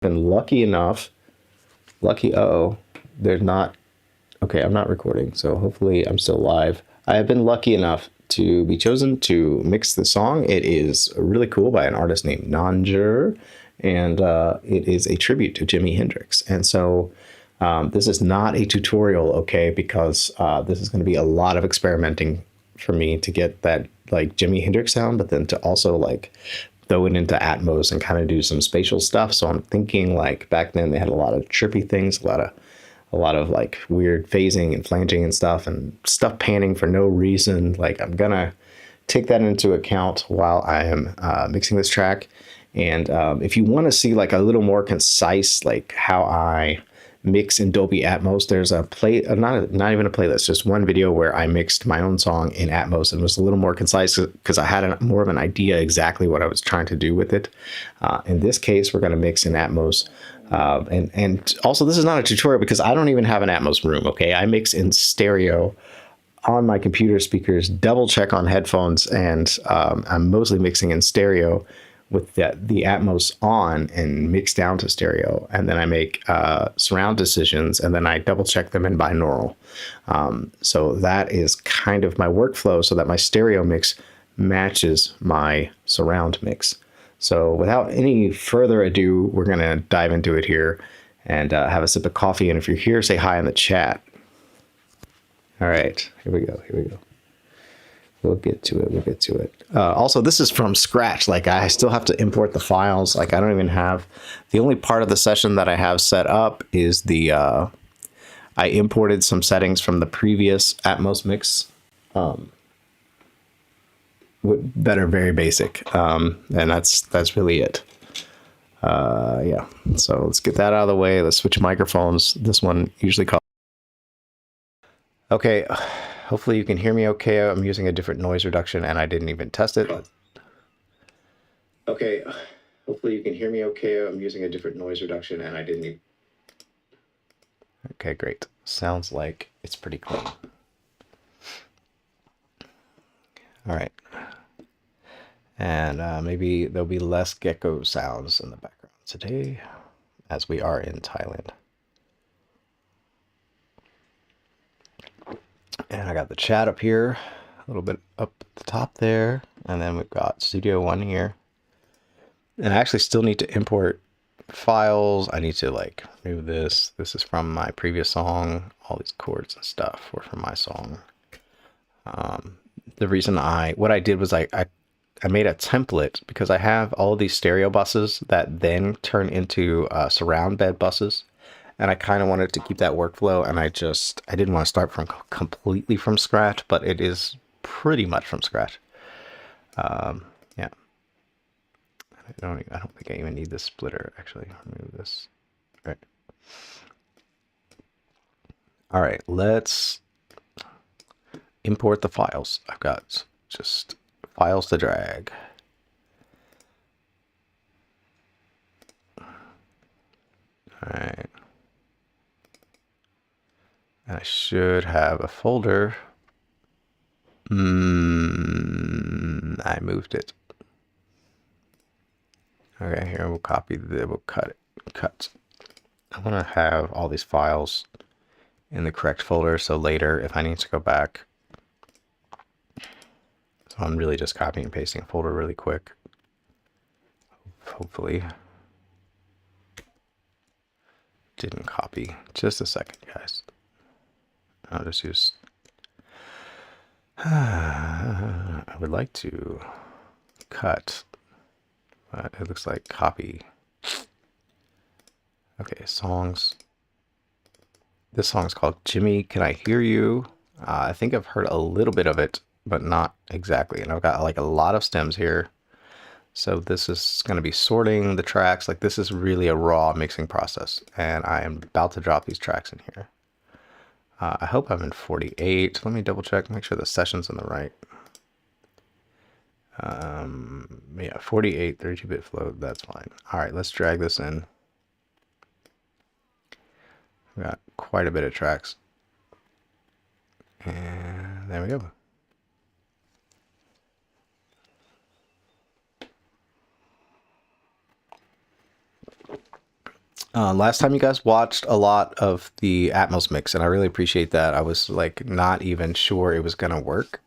been lucky, there's not, okay, I'm not recording, so hopefully I'm still live. I have been lucky enough to be chosen to mix the song. It is really cool by an artist named Nanger, and it is a tribute to Jimi Hendrix. And so this is not a tutorial, okay, because this is going to be a lot of experimenting for me to get that like Jimi Hendrix sound, but then to also like throw it into Atmos and kind of do some spatial stuff. So I'm thinking like back then they had a lot of trippy things, a lot of like weird phasing and flanging and stuff panning for no reason. Like I'm gonna take that into account while I am mixing this track. And if you want to see like a little more concise, like how I mix in Dolby Atmos, there's a not even a playlist, just one video where I mixed my own song in Atmos and was a little more concise because I had more of an idea exactly what I was trying to do with it. In this case, we're going to mix in Atmos. And also, this is not a tutorial because I don't even have an Atmos room, okay? I mix in stereo on my computer speakers, double check on headphones, and I'm mostly mixing in stereo with the Atmos on and mix down to stereo. And then I make surround decisions, and then I double check them in binaural. So that is kind of my workflow so that my stereo mix matches my surround mix. So without any further ado, we're going to dive into it here and have a sip of coffee. And if you're here, say hi in the chat. All right, here we go. We'll get to it. Also, this is from scratch. Like I still have to import the files. Like I don't even have, the only part of the session that I have set up is the, I imported some settings from the previous Atmos mix that are very basic. And that's really it. Yeah, so let's get that out of the way. Let's switch microphones. This one usually calls. Okay. Hopefully you can hear me okay. I'm using a different noise reduction and I didn't even test it. Okay, hopefully you can hear me okay. I'm using a different noise reduction and I didn't even... Okay, great. Sounds like it's pretty clean. All right. And maybe there'll be less gecko sounds in the background today as we are in Thailand. And I got the chat up here, a little bit up at the top there. And then we've got Studio One here. And I actually still need to import files. I need to like remove this. This is from my previous song. All these chords and stuff were from my song. The reason what I did was I made a template because I have all of these stereo buses that then turn into surround bed buses. And I kind of wanted to keep that workflow, and I didn't want to start from completely from scratch, but it is pretty much from scratch. Yeah. I don't think I even need this splitter, actually. Remove this. All right. All right, let's import the files. I've got just files to drag. All right. And I should have a folder. I moved it. Okay, here we'll copy we'll cut. I want to have all these files in the correct folder so later if I need to go back. So I'm really just copying and pasting a folder really quick. Hopefully. Didn't copy. Just a second, guys. I'll just use... I would like to cut, but it looks like copy. Okay, songs. This song is called Jimi, Can I Hear You? I think I've heard a little bit of it, but not exactly. And I've got like a lot of stems here. So this is going to be sorting the tracks. Like this is really a raw mixing process. And I am about to drop these tracks in here. I hope I'm in 48. Let me double check, make sure the session's in the right. Yeah, 48, 32-bit float, that's fine. All right, let's drag this in. We got quite a bit of tracks. And there we go. Last time you guys watched a lot of the Atmos mix, and I really appreciate that. I was like not even sure it was gonna work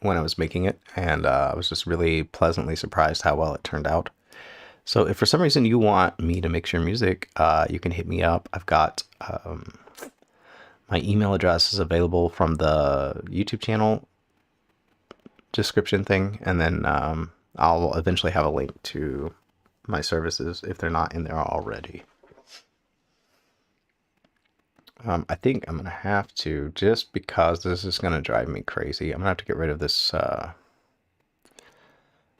when I was making it, and I was just really pleasantly surprised how well it turned out. So if for some reason you want me to mix your music, you can hit me up. I've got my email address is available from the YouTube channel description thing, and then I'll eventually have a link to my services if they're not in there already. I think I'm gonna have to, just because this is gonna drive me crazy, I'm gonna have to get rid of this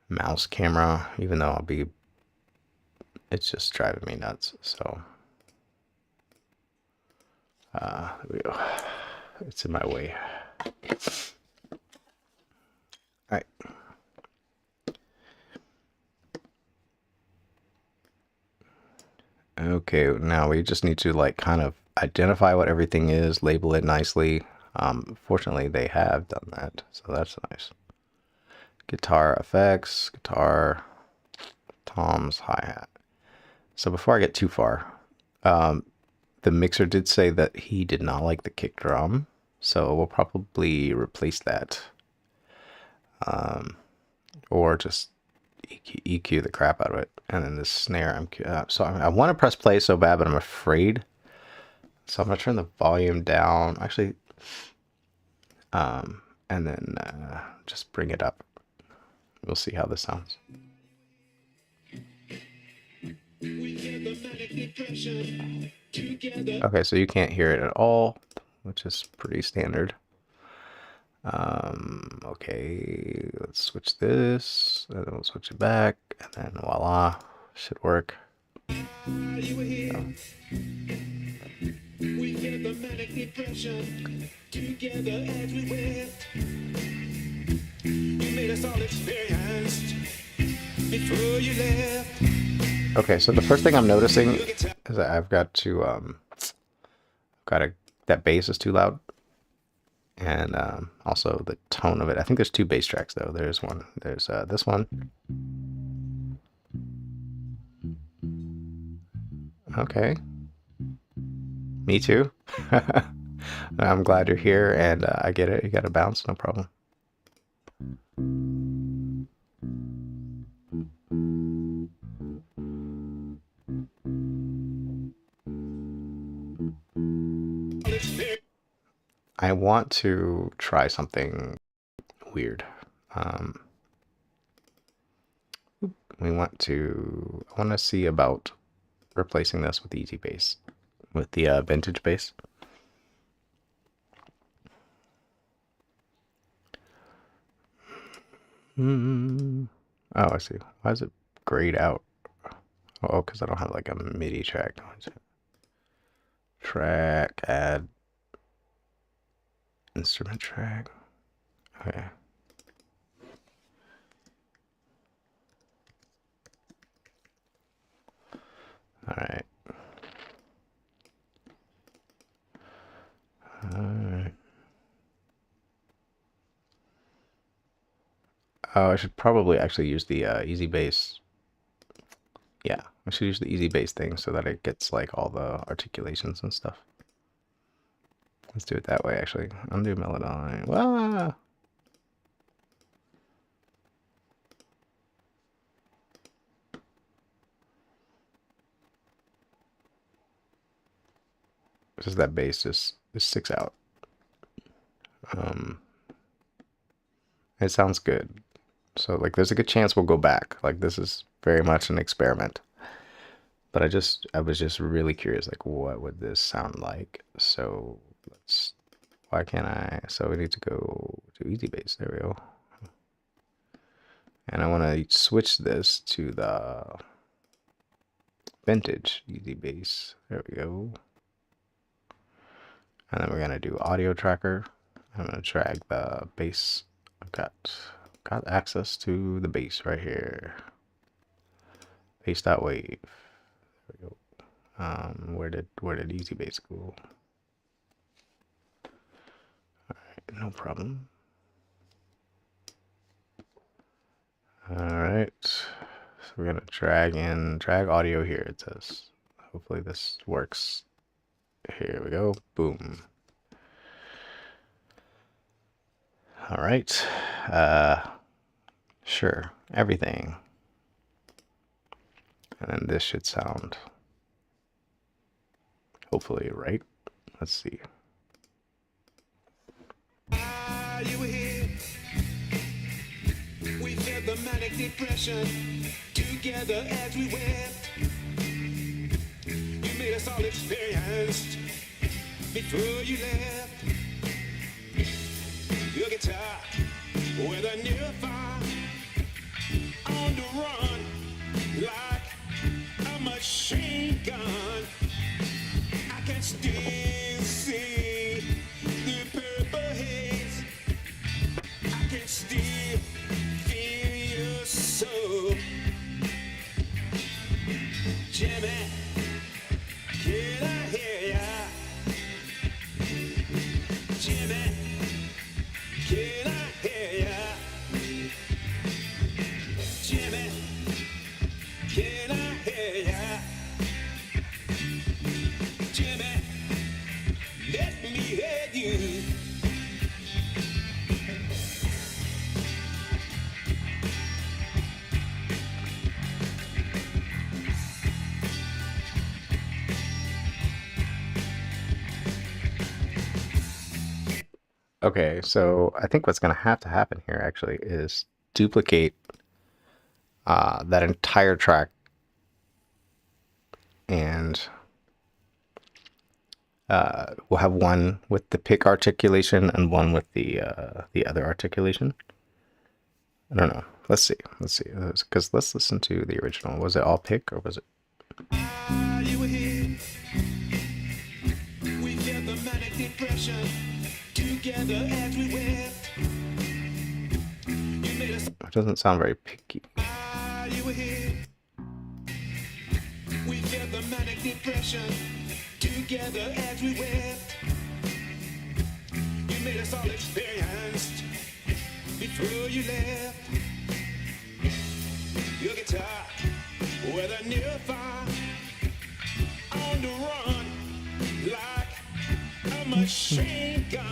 mouse camera, even though it's just driving me nuts. So there we go. It's in my way. All right. Okay, now we just need to like kind of identify what everything is, label it nicely. Fortunately, they have done that, so that's nice. Guitar effects, guitar, toms, hi-hat. So before I get too far, the mixer did say that he did not like the kick drum, so we'll probably replace that. Or just EQ the crap out of it. And then this snare, I want to press play so bad, but I'm afraid. So I'm gonna turn the volume down, actually, and then just bring it up. We'll see how this sounds. Okay, so you can't hear it at all, which is pretty standard. Okay, let's switch this, and then we'll switch it back, and then voila, should work. Oh. We get the manic depression together as we went. You made us all experienced before you left. Okay, so the first thing I'm noticing is that I've got to that bass is too loud, and also the tone of it. I think there's two bass tracks though. There's this one. Okay. Me too. I'm glad you're here, and I get it. You got to bounce, no problem. I want to try something weird. I want to see about replacing this with the easy bass, with the vintage bass. Oh, I see. Why is it grayed out? Oh, because I don't have like a MIDI track. Track, add instrument track. Okay. All right. Oh, I should probably actually use the easy bass. Yeah, I should use the easy bass thing so that it gets like all the articulations and stuff. Let's do it that way, actually. Undo Melodyne. Wah! Just that bass just sticks out. It sounds good. So like there's a good chance we'll go back. Like this is very much an experiment. But I was just really curious, like what would this sound like? So why can't I? So we need to go to easy bass. There we go. And I want to switch this to the vintage easy bass. There we go. And then we're gonna do audio tracker. I'm gonna drag the bass. I've got access to the bass right here. Bass.wave. There we go. Where did easy bass go? Alright, no problem. Alright. So we're gonna drag audio here, it says. Hopefully this works. Here we go. Boom. All right. Sure. Everything. And then this should sound hopefully right. Let's see. You were here. We felt the manic depression together as we wept. You made us all experienced before you left. Your guitar with a new fire on the run like a machine gun. I can still see the purple haze. I can still feel your soul. Jimi, can I hear ya? Jimi, can I hear ya? Jimi, can I hear ya? Jimi, let me hear you. Okay, so I think what's going to have to happen here actually is duplicate that entire track, and we'll have one with the pick articulation and one with the other articulation. I don't know. Let's see. Because let's listen to the original. Was it all pick or was it? You were here. We felt the manic depression together as we wept. You made us. It doesn't sound very picky. You were here. We felt the manic depression together as we wept. You made us all experienced before you left. Your guitar with a new fire on the run like a machine gun.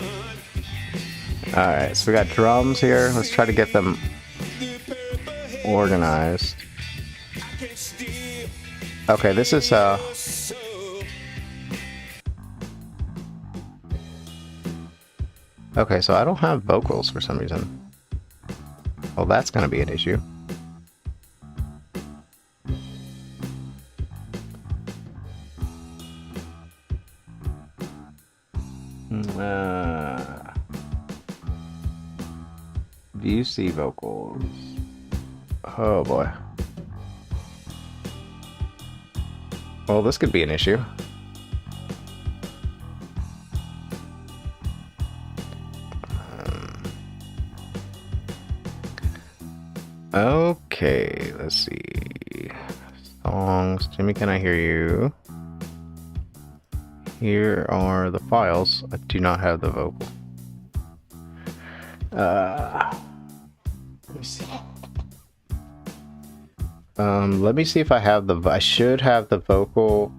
All right, so we got drums here. Let's try to get them organized. Okay, this is okay, so I don't have vocals for some reason. Well, that's gonna be an issue. View C vocals. Oh boy. Well, this could be an issue. Okay, let's see. Songs. Jimi, can I hear you? Here are the files. I do not have the vocal. Let me see. Let me see if I have the. I should have the vocal.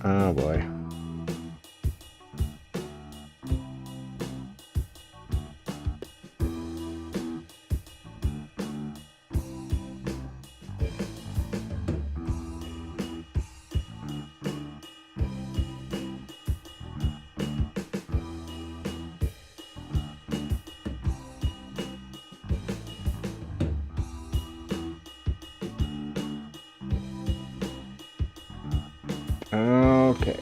Oh boy. Okay.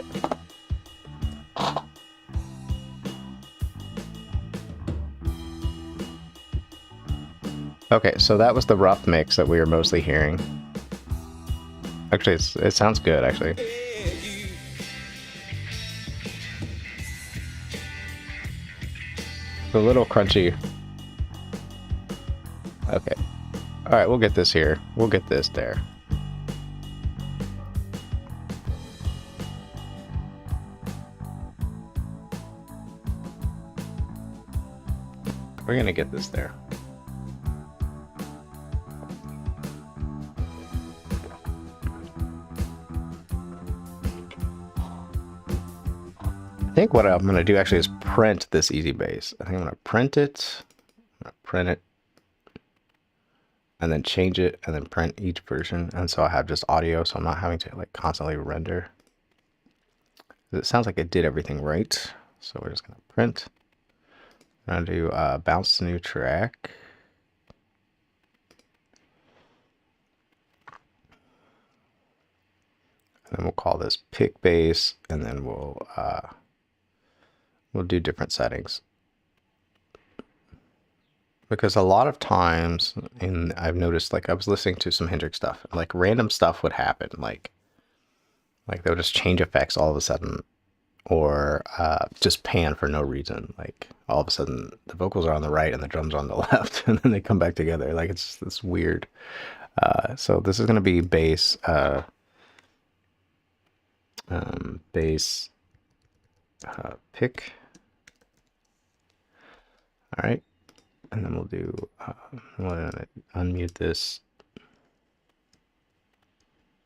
Okay, so that was the rough mix that we were mostly hearing. Actually, it sounds good, actually. It's a little crunchy. Okay. Alright, we'll get this here. We'll get this there. We're gonna get this there. think what I'm going to do actually is print this easy bass. I think I'm going to print it. I'm going to print it. And then change it and then print each version. And so I have just audio, so I'm not having to like constantly render. It sounds like it did everything right. So we're just going to print. I'm going to do bounce to new track. And then we'll call this pick bass, and then we'll do different settings. Because a lot of times, I've noticed, like I was listening to some Hendrix stuff, like random stuff would happen, like they'll just change effects all of a sudden, or just pan for no reason. Like all of a sudden, the vocals are on the right and the drums are on the left, and then they come back together. Like it's this weird. So this is going to be bass, bass, pick. All right. And then we'll do, we'll unmute this.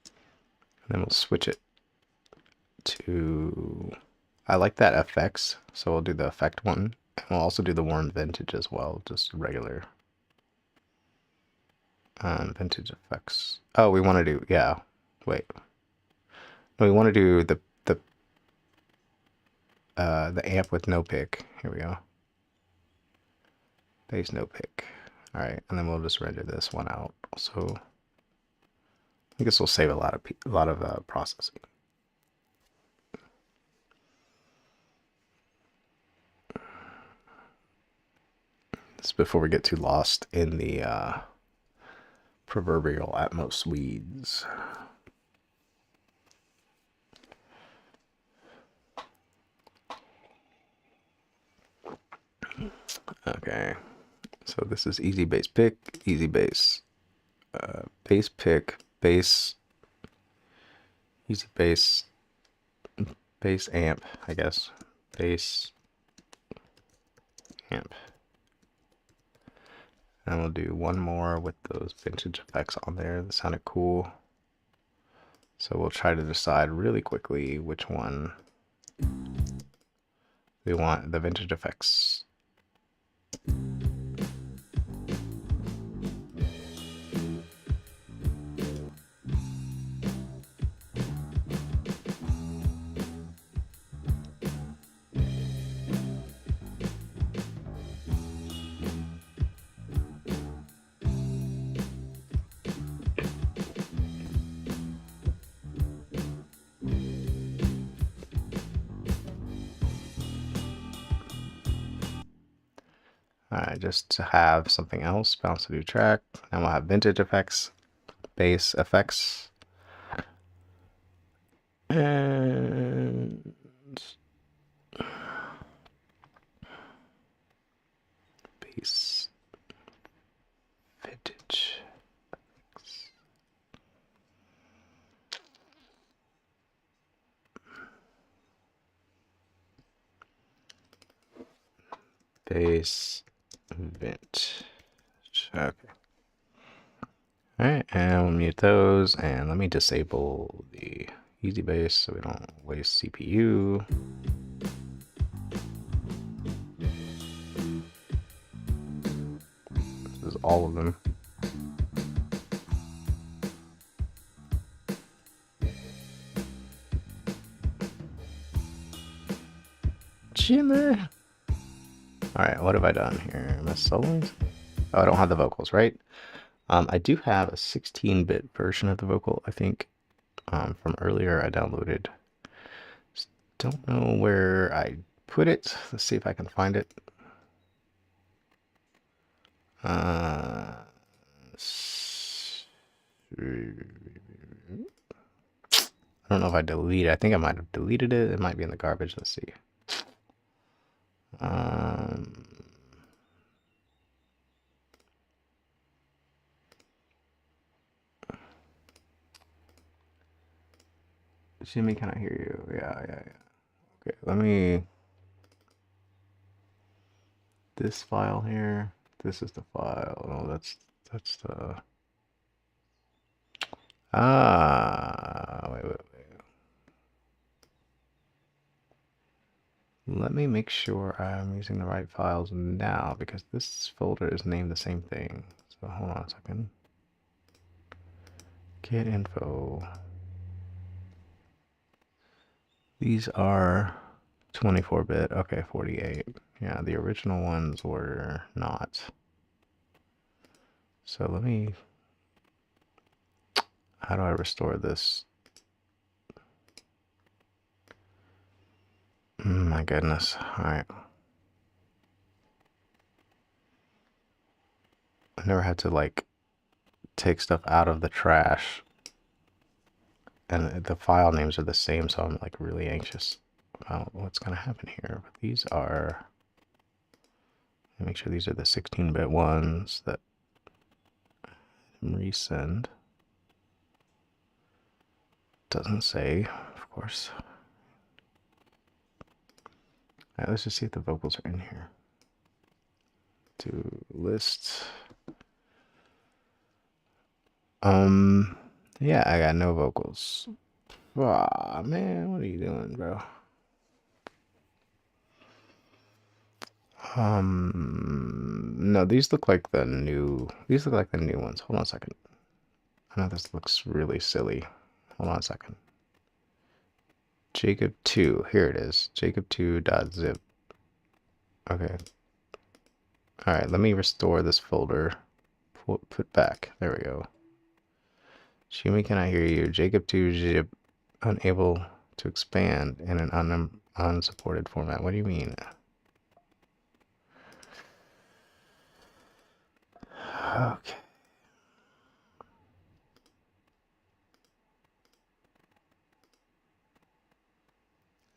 And then we'll switch it to, I like that effects. So we'll do the effect one. And we'll also do the warm vintage as well, just regular vintage effects. Oh, we want to do, yeah, wait. No, we want to do the amp with no pick. Here we go. Bass no pick. All right, and then we'll just render this one out. So I guess we'll save a lot of processing. This is before we get too lost in the proverbial Atmos weeds. Okay. So this is easy bass pick, easy bass, bass pick, bass, easy bass, bass amp, I guess, bass amp. And we'll do one more with those vintage effects on there. That sounded cool. So we'll try to decide really quickly which one we want the vintage effects. Alright, just to have something else, bounce to new track, and we'll have vintage effects, bass effects, and bass vintage effects. Bass vintage. Okay. Alright, and we'll mute those, and let me disable the easy bass so we don't waste CPU. This is all of them. Jimi! Alright, what have I done here? Am I soloing? Oh, I don't have the vocals, right? I do have a 16-bit version of the vocal, I think, from earlier I downloaded. Just don't know where I put it. Let's see if I can find it. I don't know if I deleted it. I think I might have deleted it. It might be in the garbage. Let's see. Jimi, can I hear you? Yeah. Okay, let me. This file here. This is the file. Oh, that's the. Wait. Let me make sure I'm using the right files now because this folder is named the same thing. So hold on a second. Get info. These are 24-bit. Okay, 48. Yeah, the original ones were not. So let me... How do I restore this? My goodness. All right. I never had to like take stuff out of the trash, and the file names are the same, so I'm like really anxious about what's gonna happen here. But these are, make sure these are the 16-bit ones that resend. Doesn't say, of course. All right, let's just see if the vocals are in here. To list. Yeah, I got no vocals. Aw, man, what are you doing, bro? No, these look like the new ones. Hold on a second. I know this looks really silly. Hold on a second. Jacob 2, here it is. Jacob2.zip. Okay. All right, let me restore this folder. Put back. There we go. Jimi, can I hear you? Jacob2zip unable to expand in an unsupported format. What do you mean? Okay.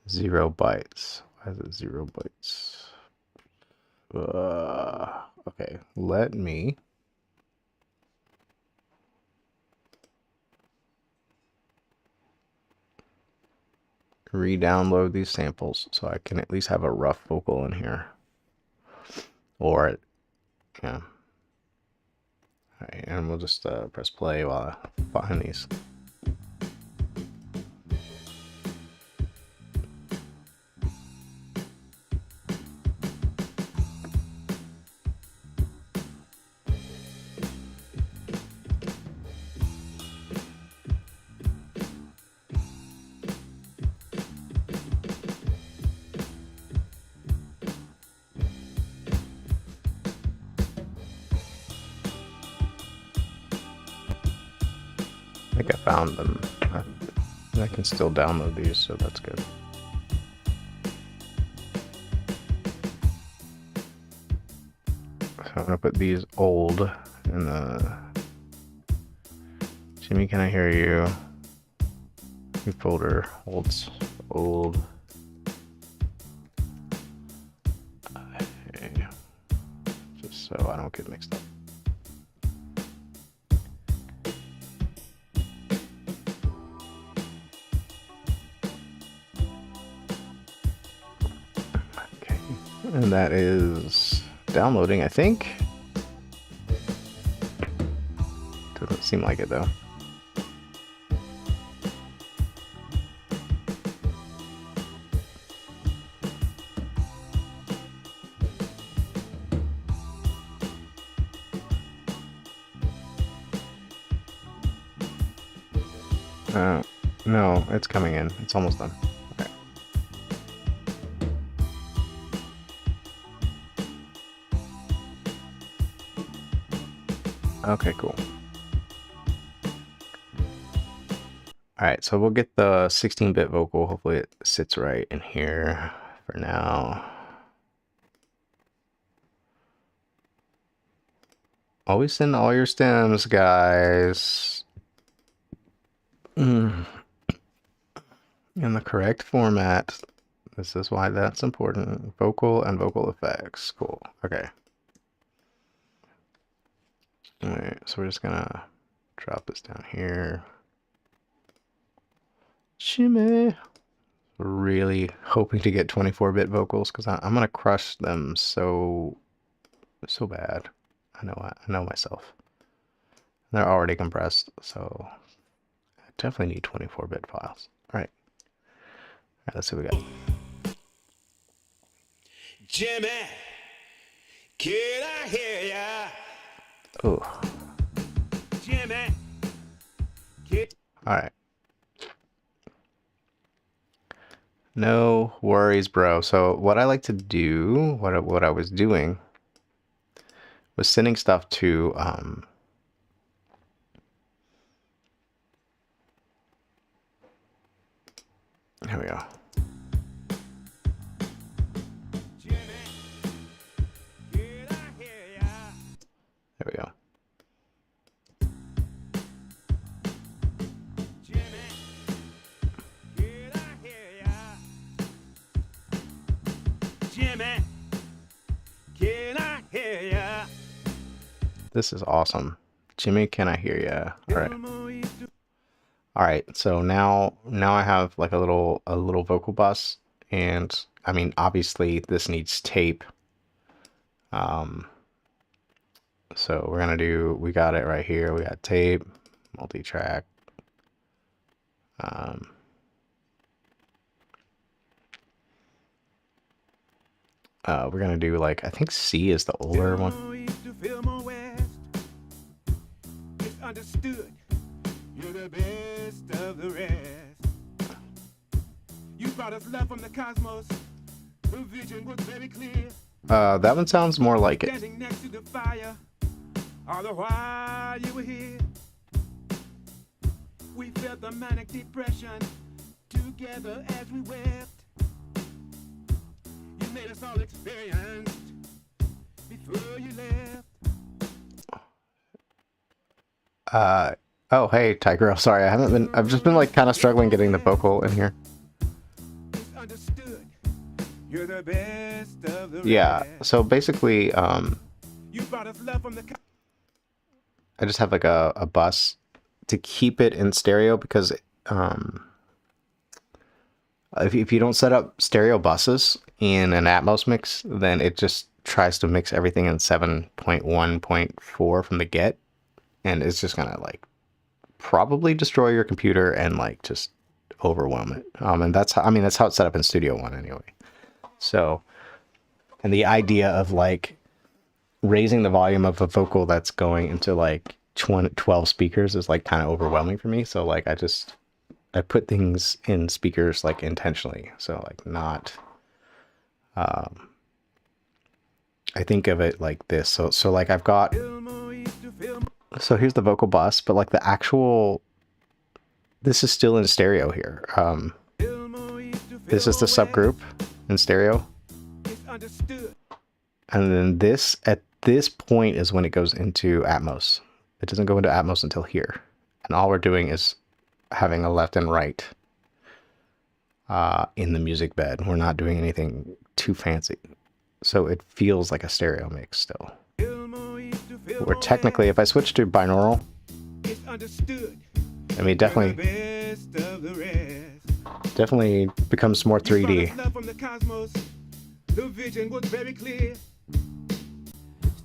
Zero bytes. Why is it 0 bytes? Okay, let me re-download these samples so I can at least have a rough vocal in here. Or, yeah. Alright, and we'll just press play while I find these. I think I found them. I can still download these, so that's good. So I'm gonna put these old in the Jimi, can I hear you? New folder holds old. Okay. Just so I don't get mixed up. And that is downloading, I think. Doesn't seem like it though. No, it's coming in. It's almost done. Okay. Okay, cool. All right, so we'll get the 16-bit vocal. Hopefully it sits right in here for now. Always send all your stems, guys. In the correct format. This is why that's important. Vocal and vocal effects. Cool. Okay. All right, so we're just gonna drop this down here. Jimi. Really hoping to get 24-bit vocals because I'm gonna crush them so bad. I know myself. They're already compressed, so I definitely need 24-bit files. All right, let's see what we got. Jimmy, can I hear ya? Oh, Jimmy, can... all right. No worries, bro. So what I like to do, what I was doing, was sending stuff to here we go. Jimmy, can I hear ya? There we go. Jimmy, can I hear ya? Jimmy, can I hear ya? This is awesome. Jimmy, can I hear ya? All right. All right. So now I have like a little vocal bus, and I mean, obviously this needs tape. So we're gonna do. We got it right here. We got tape, multi-track. We're gonna do like, I think C is the older one. It's understood. You're the best of the rest. You brought us love from the cosmos. The vision was very clear. That one sounds more like it. Standing next to the fire, all the while you were here. We felt the manic depression together as we wept. You made us all experienced before you left. Oh, hey, Tiger. Sorry, I've just been like kind of struggling getting the vocal in here. It's understood. You're the best of the Yeah, rest. so basically, You brought us love from the I just have like a bus to keep it in stereo because if you don't set up stereo buses in an Atmos mix, then it just tries to mix everything in 7.1.4 from the get, and it's just gonna like probably destroy your computer and like just overwhelm it. And that's how it's set up in Studio One anyway. So, and the idea of like raising the volume of a vocal that's going into like 12 speakers is like kind of overwhelming for me. So like I put things in speakers like intentionally. So like not, I think of it like this. So like I've got, so here's the vocal bus, but like the actual, this is still in stereo here. This is the subgroup in stereo. And then this, at this point is when it goes into Atmos. It doesn't go into Atmos until here. And all we're doing is having a left and right in the music bed. We're not doing anything too fancy. So it feels like a stereo mix still. Where technically, if I switch to binaural, I mean, definitely becomes more 3D. The vision was very clear.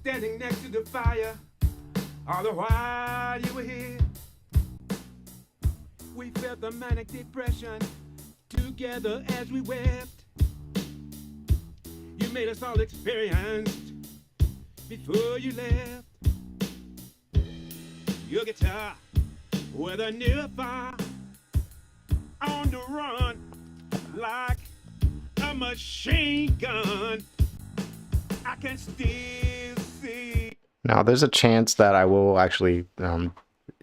Standing next to the fire, all the while you were here. We felt the manic depression together as we wept. You made us all experienced before you left. Your guitar, whether near or far, on the run like a machine gun. I can still see. Now there's a chance that I will actually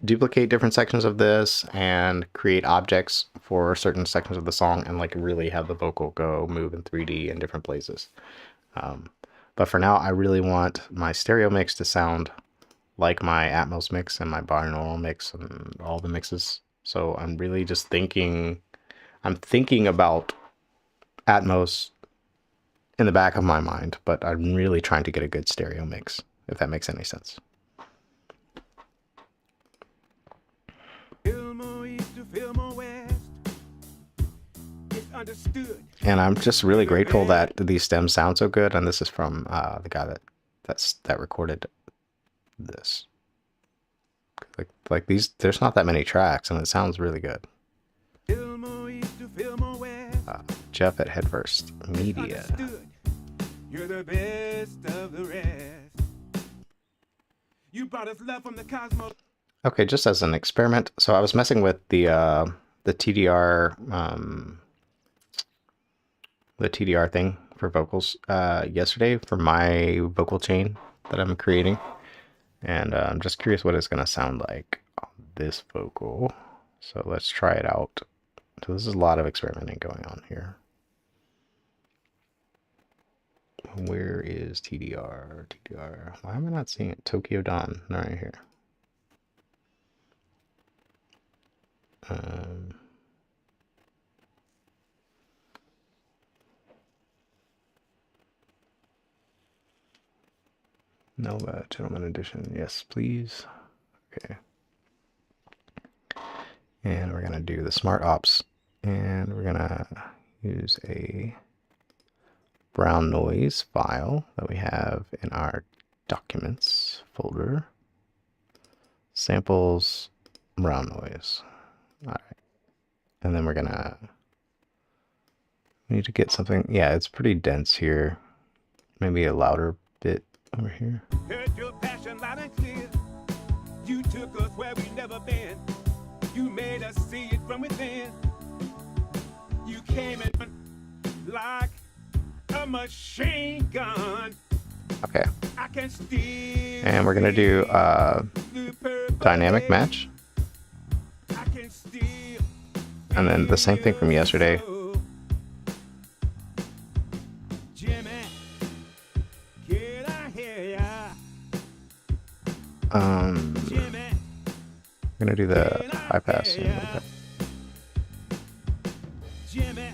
duplicate different sections of this and create objects for certain sections of the song and like really have the vocal go move in 3D in different places. But for now, I really want my stereo mix to sound like my Atmos mix and my binaural mix and all the mixes. So I'm really just thinking about Atmos in the back of my mind, but I'm really trying to get a good stereo mix, if that makes any sense. And I'm just really grateful that these stems sound so good, and this is from the guy that recorded this. Like these, there's not that many tracks, and it sounds really good. Jeff at Headfirst Media. You're the best of the rest. You brought us love from the cosmos. Okay, just as an experiment. So I was messing with the TDR thing for vocals yesterday for my vocal chain that I'm creating, and I'm just curious what it's gonna sound like on this vocal. So let's try it out. So this is a lot of experimenting going on here. Where is TDR? TDR. Why am I not seeing it? Tokyo Dawn. Right here. Nova Gentleman Edition. Yes, please. Okay. And we're going to do the Smart Ops. And we're going to use a brown noise file that we have in our documents folder. Samples, brown noise. All right. And then we need to get something. Yeah, it's pretty dense here. Maybe a louder bit over here. Heard your passion loud and clear. You took us where we never been. You made us see it from within. You came in like a machine gun. Okay. I can still And we're gonna do dynamic match. I can still And then the same thing from yesterday. Jimi, can I hear ya? Jimi, I'm gonna do the high pass in a little bit. Jimi,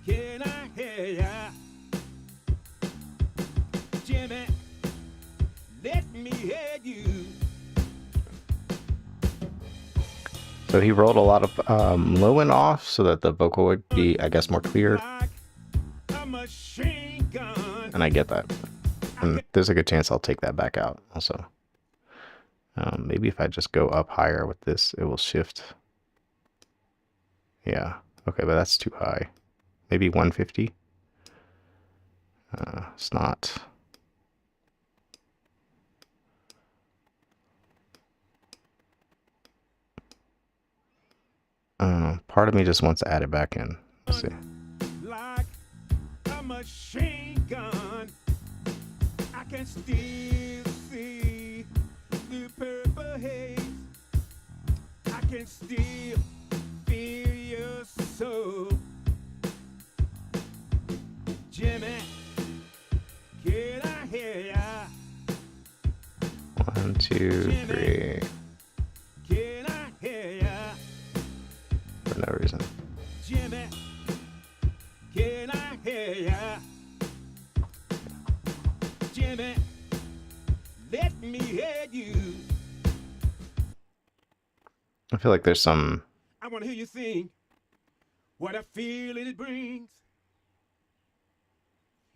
can I hear ya? Jimi, let me hear you. So he rolled a lot of low end off so that the vocal would be, I guess, more clear. Like a machine gun. And I get that. And there's a good chance I'll take that back out also. Maybe if I just go up higher with this, it will shift. Yeah. Okay, but that's too high. Maybe 150. It's not. Part of me just wants to add it back in. Let's see. Like a machine gun. I can still see the purple haze. I can still feel your soul. Jimi, can I hear ya? 1, 2, 3. Can I hear ya? For no reason. Jimi, can I hear ya? Jimi, let me hear you. I feel like there's some. I want to hear you sing what a feeling it brings.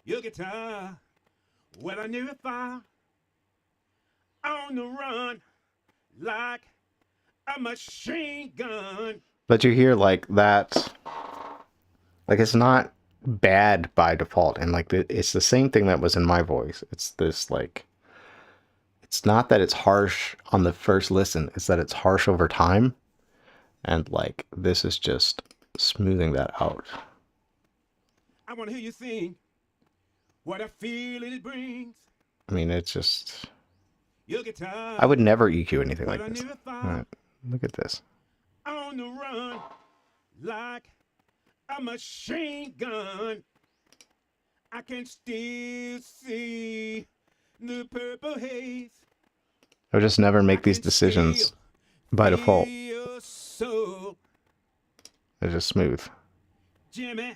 Your guitar, well, I never found on the run like a machine gun. But you hear like that. Like it's not bad by default, and like it's the same thing that was in my voice. It's this like. It's not that it's harsh on the first listen. It's that it's harsh over time, and like this is just smoothing that out. I want to hear you sing what a feeling it brings. I mean, it's just. Your guitar, I would never EQ anything well, like I this. never All found right, look at this. on the run like a machine gun. I can still see the purple haze. I would just never make these decisions by default. So, It's just smooth. Jimi,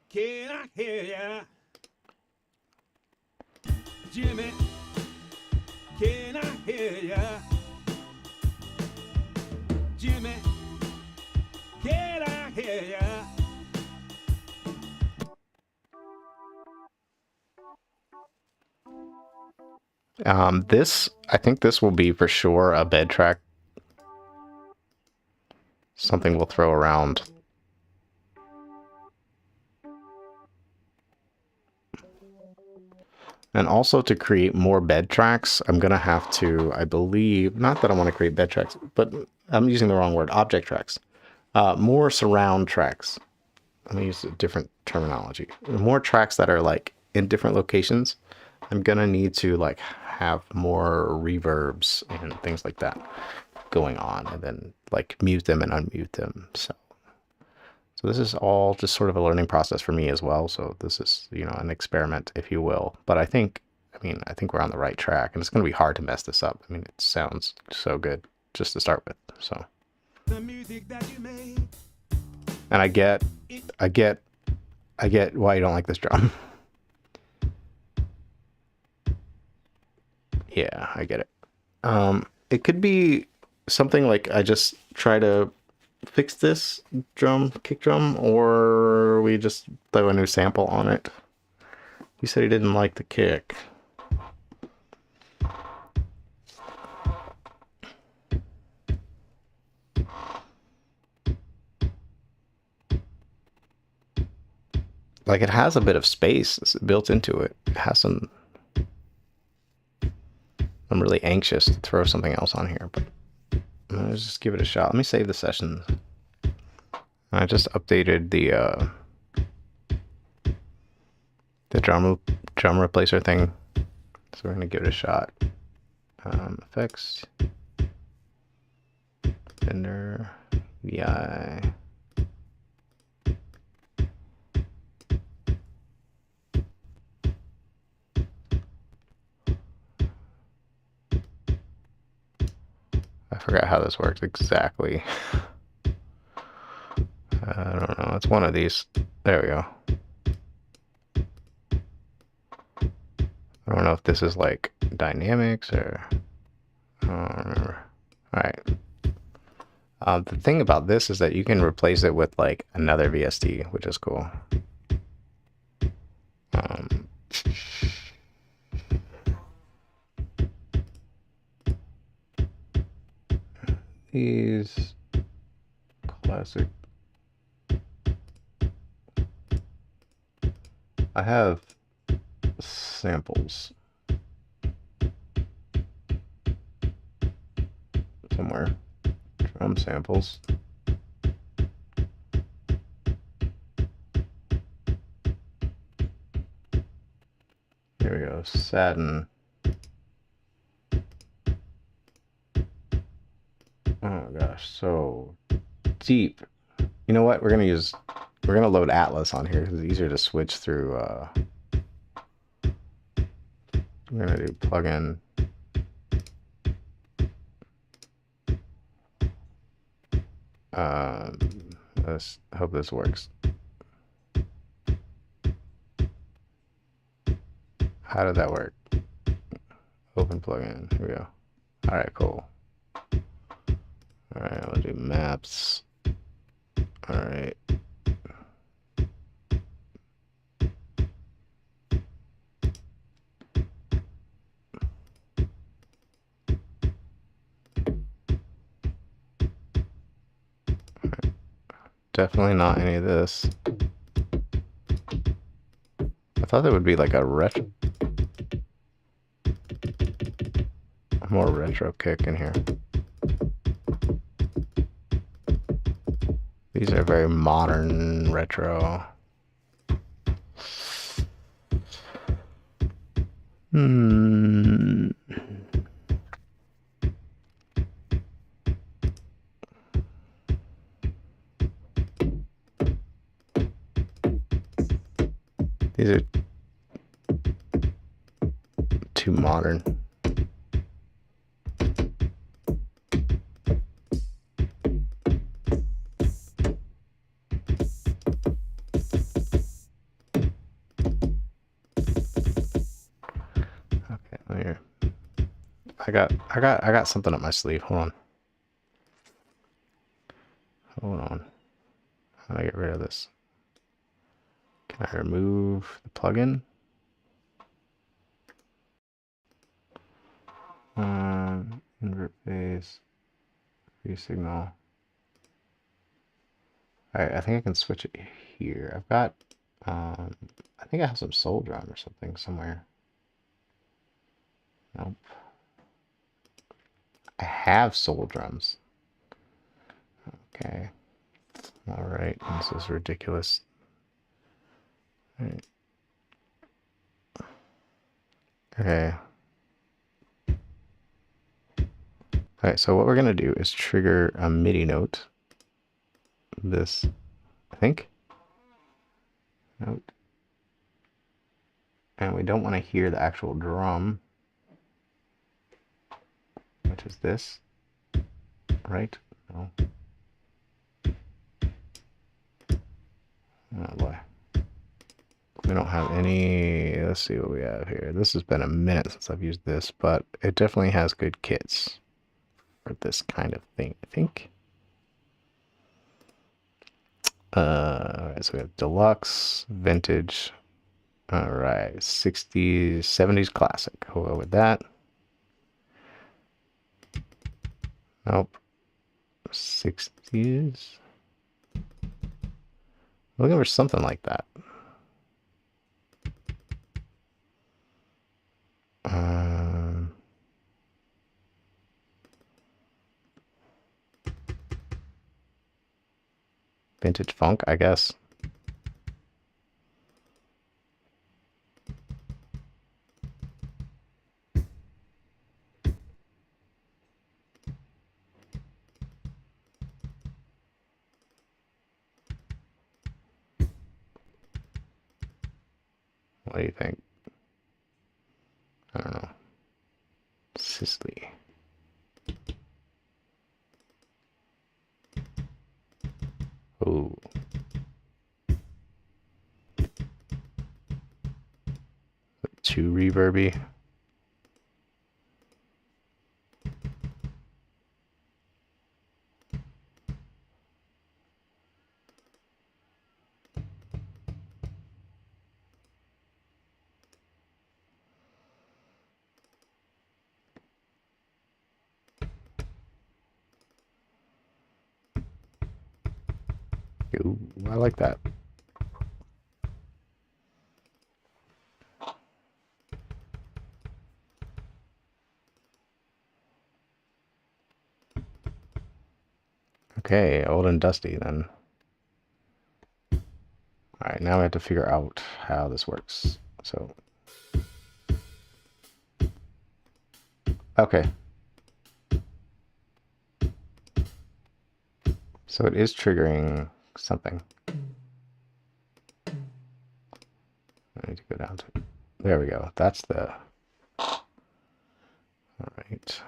can I hear ya? Jimi, can I hear ya? Jimi, can I hear ya? I think this will be for sure a bed track. Something we'll throw around. And also to create more bed tracks, I'm going to have to, I believe, not that I want to create bed tracks, but I'm using the wrong word, object tracks. More surround tracks. Let me use a different terminology. More tracks that are like in different locations. I'm going to need to like have more reverbs and things like that going on, and then like mute them and unmute them. So this is all just sort of a learning process for me as well. So this is, you know, an experiment, if you will. But I think we're on the right track, and it's going to be hard to mess this up. I mean, it sounds so good just to start with. So, The music that you made. and I get why you don't like this drum. Yeah, I get it. It could be something like I just try to fix this kick drum, or we just throw a new sample on it. He said he didn't like the kick. Like, it has a bit of space built into it. It has some... I'm really anxious to throw something else on here, but let's just give it a shot. Let me save the session. I just updated the drum replacer thing, so we're gonna give it a shot. Effects, Fender, VI. I forgot how this works exactly. I don't know. It's one of these. There we go. I don't know if this is like dynamics or... I don't remember. Alright. The thing about this is that you can replace it with like another VST, which is cool. These classic... I have samples somewhere. Drum samples. Here we go. Satin. Oh gosh, so deep. You know what? We're gonna load Atlas on here because it's easier to switch through. We're gonna do plugin. Let's hope this works. How did that work? Open plugin. Here we go. All right, cool. All right, I'll do maps. All right. Definitely not any of this. I thought there would be like a more retro kick in here. These are very modern retro. These are too modern. Okay, here. I got something up my sleeve. Hold on. How do I get rid of this? Can I remove the plugin? Invert phase, re-signal. Alright, I think I can switch it here. I've got, I think I have some soul drum or something somewhere. Nope. I have soul drums. Okay. All right. This is ridiculous. All right. Okay. All right, so what we're going to do is trigger a MIDI note. This, I think. Note. And we don't want to hear the actual drum, which is this, right? No. Oh boy. We don't have any, let's see what we have here. This has been a minute since I've used this, but it definitely has good kits for this kind of thing, I think. Alright, so we have deluxe, vintage, alright, 60s, 70s classic. We'll go with that. Nope. 60s. Looking for something like that. Vintage funk, I guess. What do you think? I don't know. Sisley. Ooh. Too reverby. Ooh, I like that. Okay, old and dusty then. Alright, now we have to figure out how this works. So, okay. So it is triggering something. I need to go down to, there we go. That's the, all right.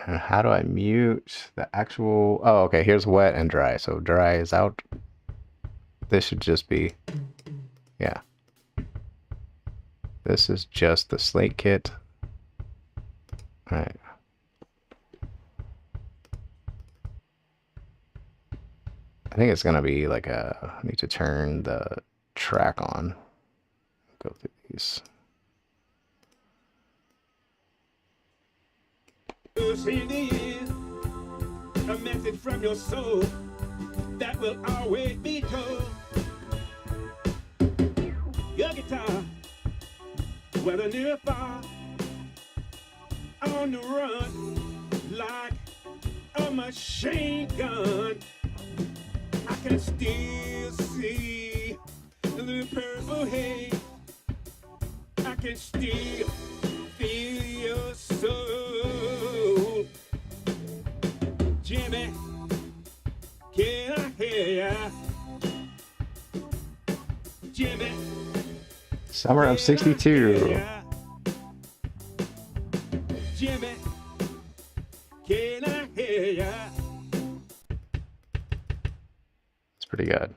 And how do I mute the actual, oh, okay, here's wet and dry. So dry is out. This should just be, yeah. This is just the slate kit. All right. I think it's gonna be like a, I need to turn the track on. Go through these. In the end, a message from your soul that will always be told. Your guitar, whether near or far, on the run like a machine gun. I can still see the purple haze. I can still feel your soul. Jimi, can I hear ya? Jimi, Summer of '62. Jimi, can I hear ya? It's pretty good.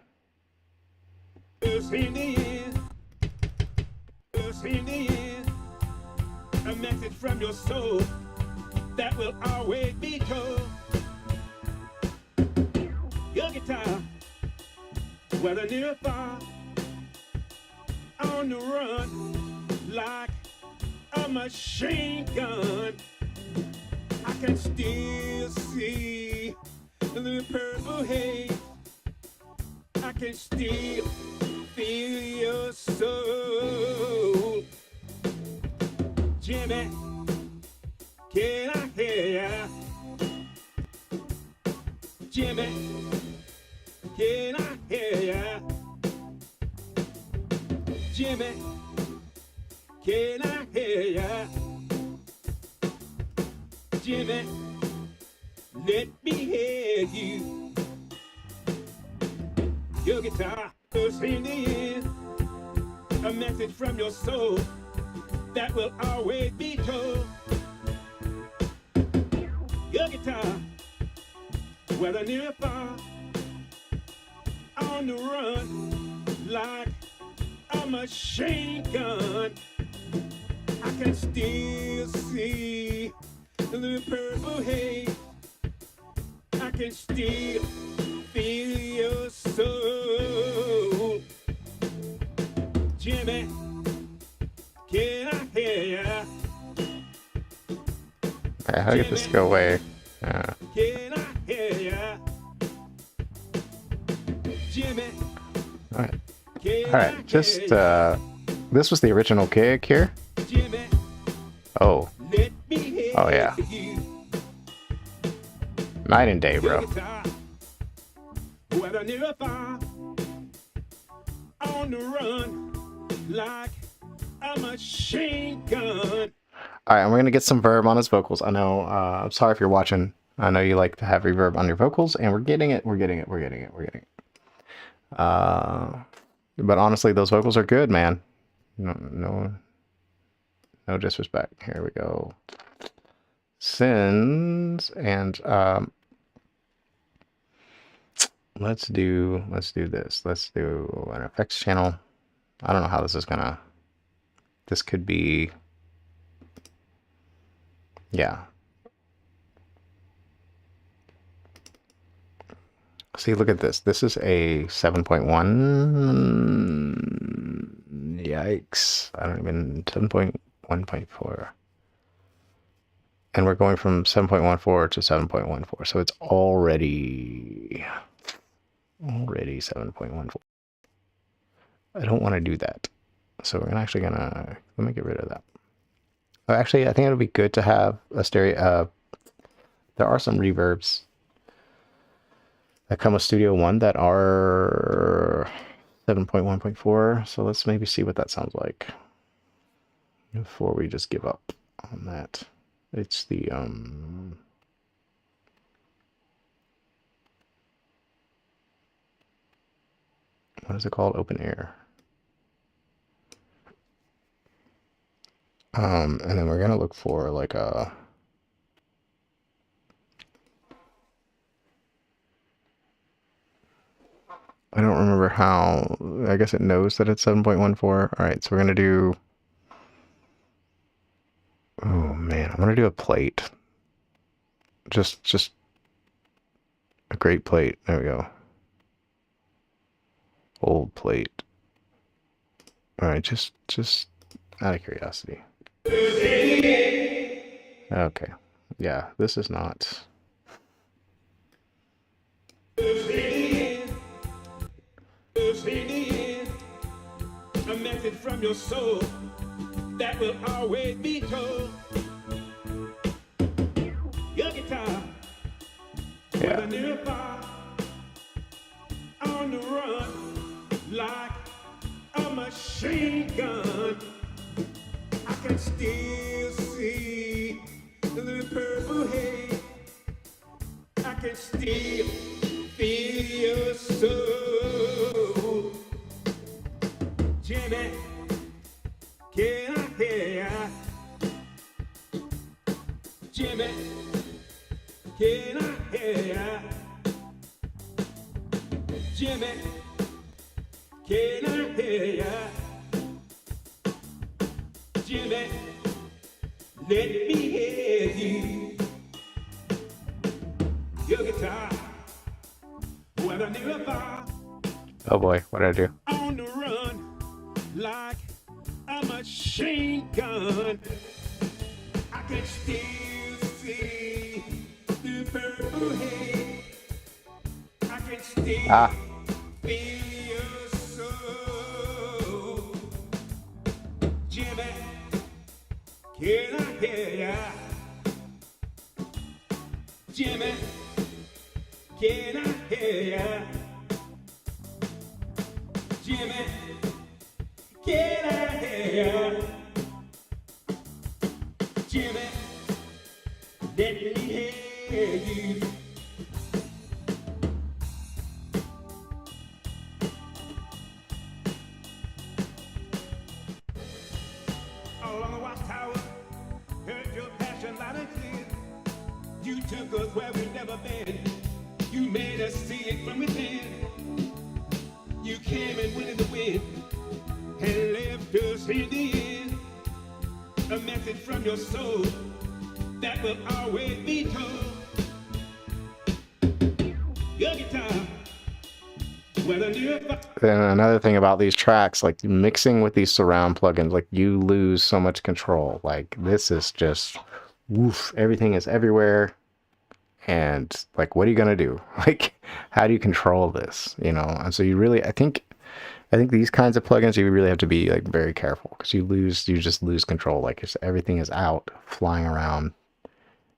Us in the end, us in the end, a message from your soul that will always be told. Your guitar, whether near or far, on the run like a machine gun. I can still see the purple haze. I can still feel your soul. Jimmy, can I hear ya? Jimmy, can I hear ya? Jimmy, can I hear ya? Jimmy, let me hear you. Your guitar is in the end, a message from your soul that will always be told. Your guitar, whether near or far, on the run like a machine gun. I can still see the purple haze. I can still feel your soul. Jimmy, can I hear ya? Okay, how to get this to go away? Can I hear ya? Jimmy, Alright. can Alright, I just, hear this was the original gig here. ya? Jimmy, Oh, let me hear Oh, yeah. you. night and day, bro. Your guitar, whether near or far, on the run like a machine gun. Alright, and we're gonna get some verb on his vocals. I know, I'm sorry if you're watching. I know you like to have reverb on your vocals, and we're getting it. But honestly, those vocals are good, man. No disrespect. Here we go. Sins, and let's do this. Let's do an effects channel. I don't know how this is gonna. This could be. Yeah. See, look at this. This is a 7.1. Yikes. I don't even 7.1.4. And we're going from 7.14 to 7.14. So it's already 7.14. I don't want to do that. So we're actually gonna let me get rid of that. Actually, I think it would be good to have a stereo. There are some reverbs that come with Studio One that are 7.1.4. So let's maybe see what that sounds like before we just give up on that. It's the what is it called? Open Air. And then we're gonna look for like a I don't remember how. I guess it knows that it's 7.14. All right, so we're gonna do. Oh man, I'm gonna do a plate. Just a great plate. There we go. Old plate. All right, just out of curiosity. Okay, yeah, this is not. A message from your soul that will always be told. Your guitar, Yeah. near or far, on the run like a machine gun. I can still see the purple haze. I can still feel your soul. Jimmy, can I hear ya? Jimmy, can I hear ya? Jimmy, can I hear ya? Jimmy, let me hear you. Your guitar, whether near or far. Oh boy, what did I do? On the run like a machine gun. I can still see the purple haze. I can still feel your soul. Jimmy, can I hear ya? Jimmy, can I hear ya? Jimmy, can I hear ya? Jimmy, let me hear you. Along the watchtower, heard your passion loud and clear. You took us where we've never been. You made us see it from within. You came and went in the wind and left us in the end. A message from your soul that will always be told. Your guitar, whether near. Then another thing about these tracks, like mixing with these surround plugins, like you lose so much control. Like this is just, woof, everything is everywhere. And like, what are you gonna do? Like, how do you control this? You know? And so you really, I think these kinds of plugins, you really have to be like very careful because you just lose control. Like everything is out, flying around.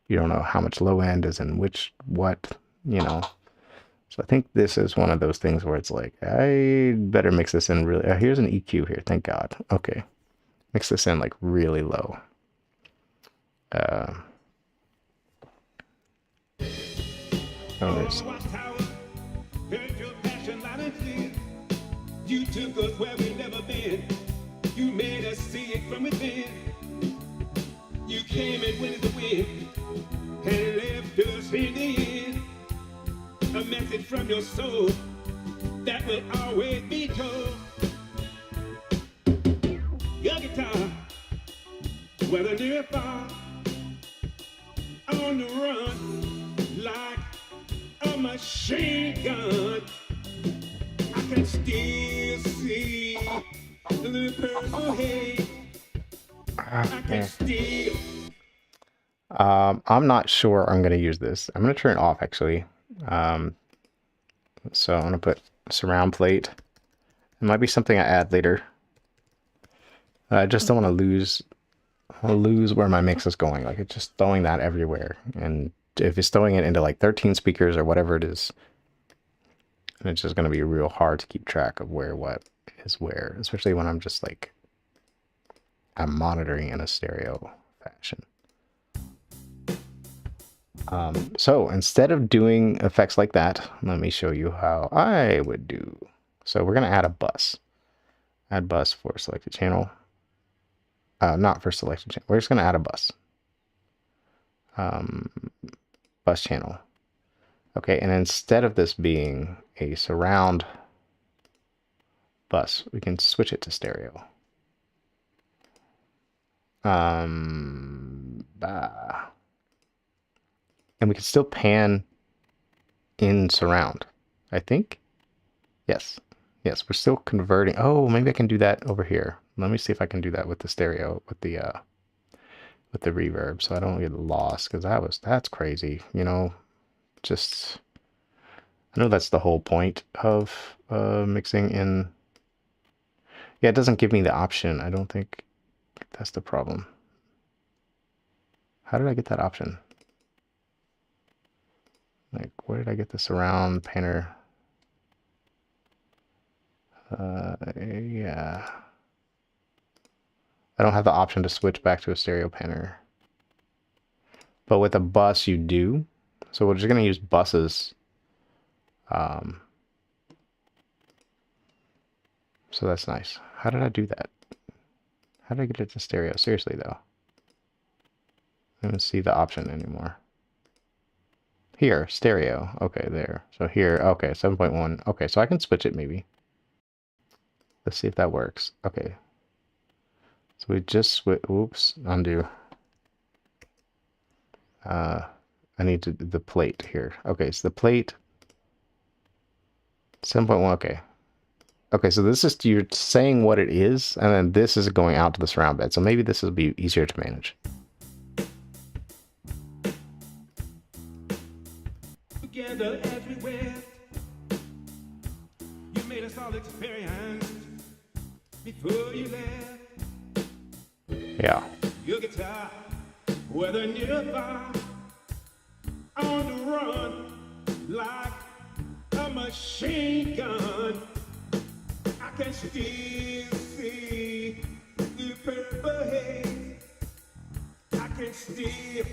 You don't know how much low end is in what, you know. So I think this is one of those things where it's like, I better mix this in really, here's an EQ here, thank God. Okay, mix this in like really low. You took us where we've never been. You made us see it from within. You came and went in the wind and left us in the end. A message from your soul that will always be told. Your guitar, whether near or far, on the run like a machine gun. I can still see the purple haze. I can still. I'm not sure I'm going to use this. I'm going to turn it off actually. So I'm going to put surround plate. It might be something I add later. I just don't want to lose where my mix is going. Like it's just throwing that everywhere. And if it's throwing it into like 13 speakers or whatever it is, it's just going to be real hard to keep track of where what is where, especially when I'm just like, I'm monitoring in a stereo fashion. So instead of doing effects like that, let me show you how I would do. So we're going to add a bus. Add bus for selected channel. Not for selected channel. We're just going to add a bus. Bus channel. Okay, and instead of this being a surround bus, we can switch it to stereo. And we can still pan in surround, I think. Yes, we're still converting. Oh, maybe I can do that over here. Let me see if I can do that with the stereo, with the reverb, so I don't get lost, because that's crazy, you know. Just, I know that's the whole point of mixing in. Yeah, it doesn't give me the option. I don't think that's the problem. How did I get that option? Like, where did I get the surround panner? Yeah. I don't have the option to switch back to a stereo panner. But with a bus, you do. So we're just going to use buses. So that's nice. How did I do that? How did I get it to stereo? Seriously, though. I don't see the option anymore. Here, stereo. Okay, there. So here, okay, 7.1. Okay, so I can switch it maybe. Let's see if that works. Okay. So we just switch. Oops, undo. I need the plate here. Okay, so the plate. 7.1. Okay. Okay, so this is, you're saying what it is, and then this is going out to the surround bed. So maybe this will be easier to manage. Together as we went, you made us all experience before you left. Yeah. Your guitar, whether near or far, on the run like a machine gun. I can still see the purple haze. I can still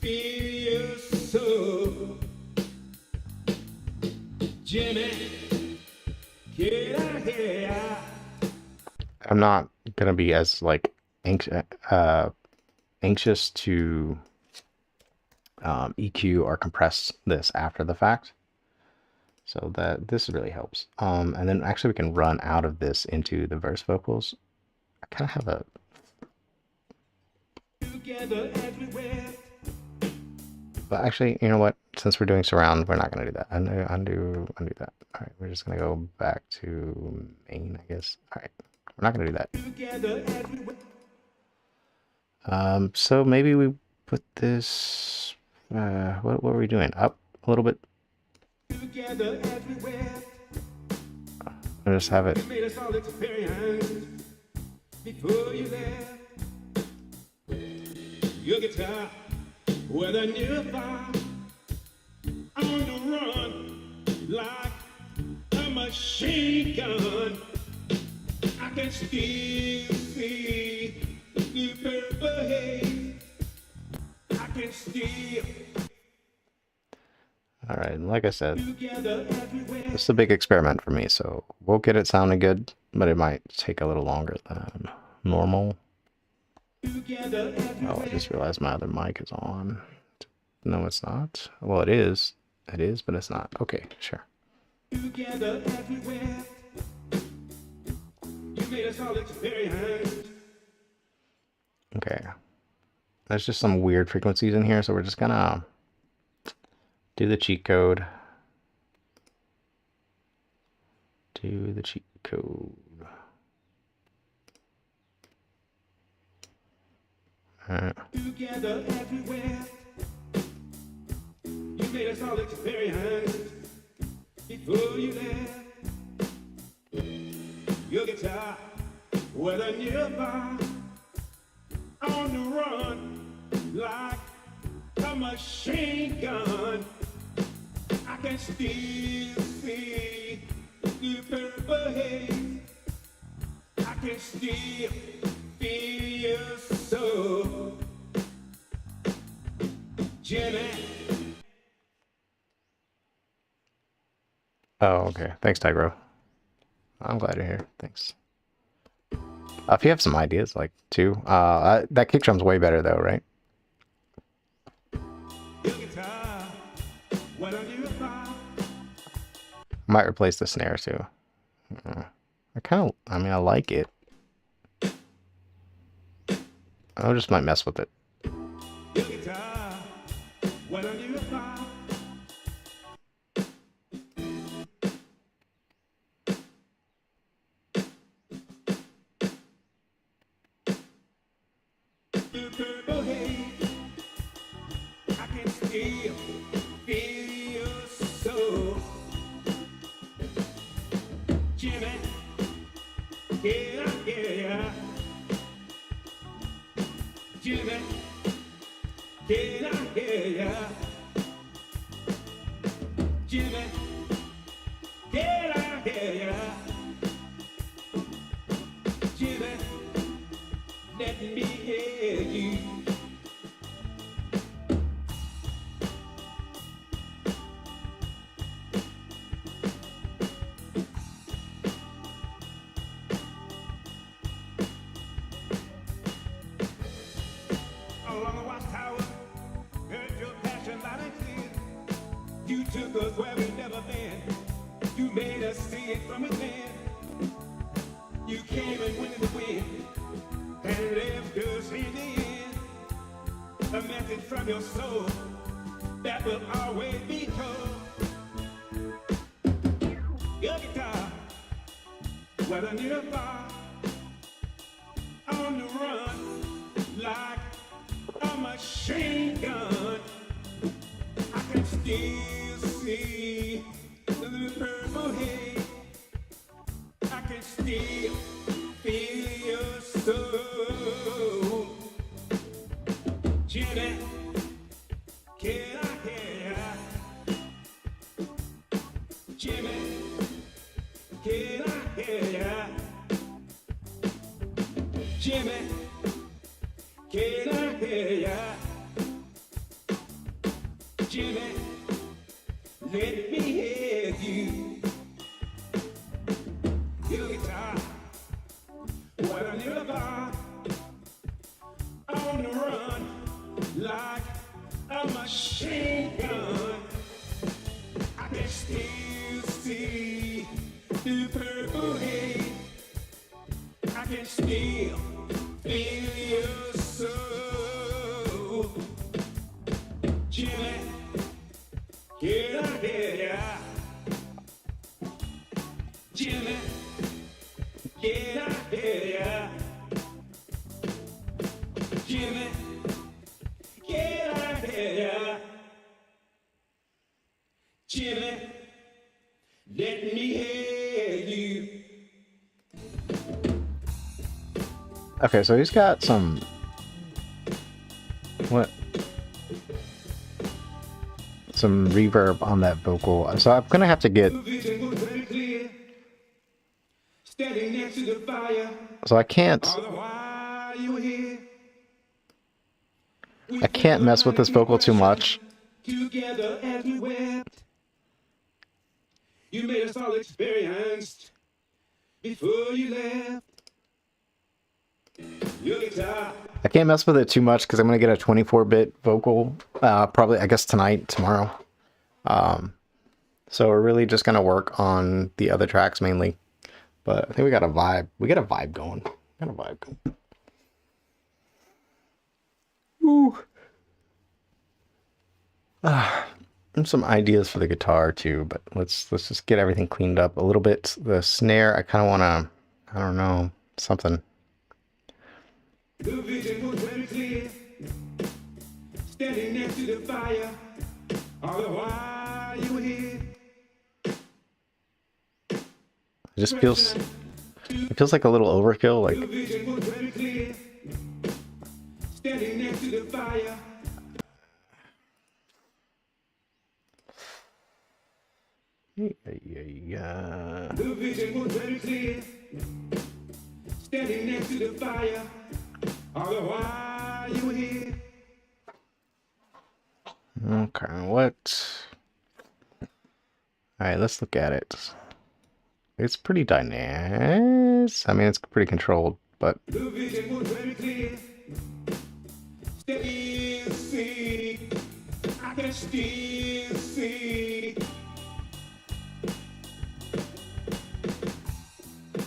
feel your soul. Jimi, get out here. I'm not gonna be as like anxious to EQ or compress this after the fact, so that this really helps. And then actually we can run out of this into the verse vocals. I kind of have a Together as we went. but actually, you know what? Since we're doing surround, we're not gonna do that. Undo that. All right, we're just gonna go back to main, I guess. All right, we're not gonna do that. Together as we went. So maybe we put this. What were we doing? Up a little bit. Together as we went. I'll just have it. You made us all experience before you left. Your guitar, whether near or far, on the run like a machine gun. I can still see the purple haze. I can still. All right, like I said, Together as we went. this is a big experiment for me, so we'll get it sounding good, but it might take a little longer than normal. Together as we Oh, I went. just realized my other mic is on. No, it's not. Well, it is. It is, but it's not. Okay, sure. Together as we went. You made us all experience. Okay. There's just some weird frequencies in here, so we're just gonna do the cheat code. Do the cheat code. Together as we went. You made us all experience before you left. Your guitar, whether near or far, on the run like a machine gun. I can still see the purple haze. I can still feel your soul. Jimi. Oh, okay. Thanks, Tigro. I'm glad you're here. Thanks. If you have some ideas, like, too. That kick drum's way better, though, right? Your guitar, whether near or far, Might replace the snare, too. I mean, I like it. I just might mess with it. your guitar, whether near or far. The purple haze, I can still feel your soul. Jimi, yeah, yeah. Jimi, yeah, yeah. Jimi, yeah, yeah. Jimi, let me hear you. Along the watchtower, heard your passion loud and clear. You took us where we've never been. You made us see it from within. You came and went in the wind and left us in the end. A message from your soul that will always be told. Your guitar, Well, I need a bar on the run like a machine gun. I can still see the purple haze. I can still feel your soul. Jimmy, can I hear? Jimmy, can I hear? Jimmy, can I hear? Jimmy, let me hear you. Your guitar, what a little bar on the run like a machine gun. I can still see the purple haze. I can still feel your soul. Jimmy, can I hear ya? Jimmy, can I hear ya? Jimmy, can I hear ya? Jimmy, let me hear you. Okay, so he's got some... What? Some reverb on that vocal. So I'm gonna have to get... So I can't mess with this vocal too much. Together as we wept, you made us all experienced before you left. Your guitar. I can't mess with it too much because I'm gonna get a 24-bit vocal, probably I guess tonight, tomorrow. So we're really just gonna work on the other tracks mainly. But I think we got a vibe. We got a vibe going. Got a vibe going. Ooh. And some ideas for the guitar too, but let's just get everything cleaned up a little bit. The snare, I kind of want to, I don't know, something. The vision was very clear. Standing next to the fire, all the while you were here. It just feels, it feels like a little overkill. Like, the vision was very clear. Standing next to the fire. yeah. The vision was very clear. Standing next to the fire, all the while you were here. Okay, what? All right, let's look at it. It's pretty dynamic. I mean, it's pretty controlled, but the vision was very clear. Still see, I can still see.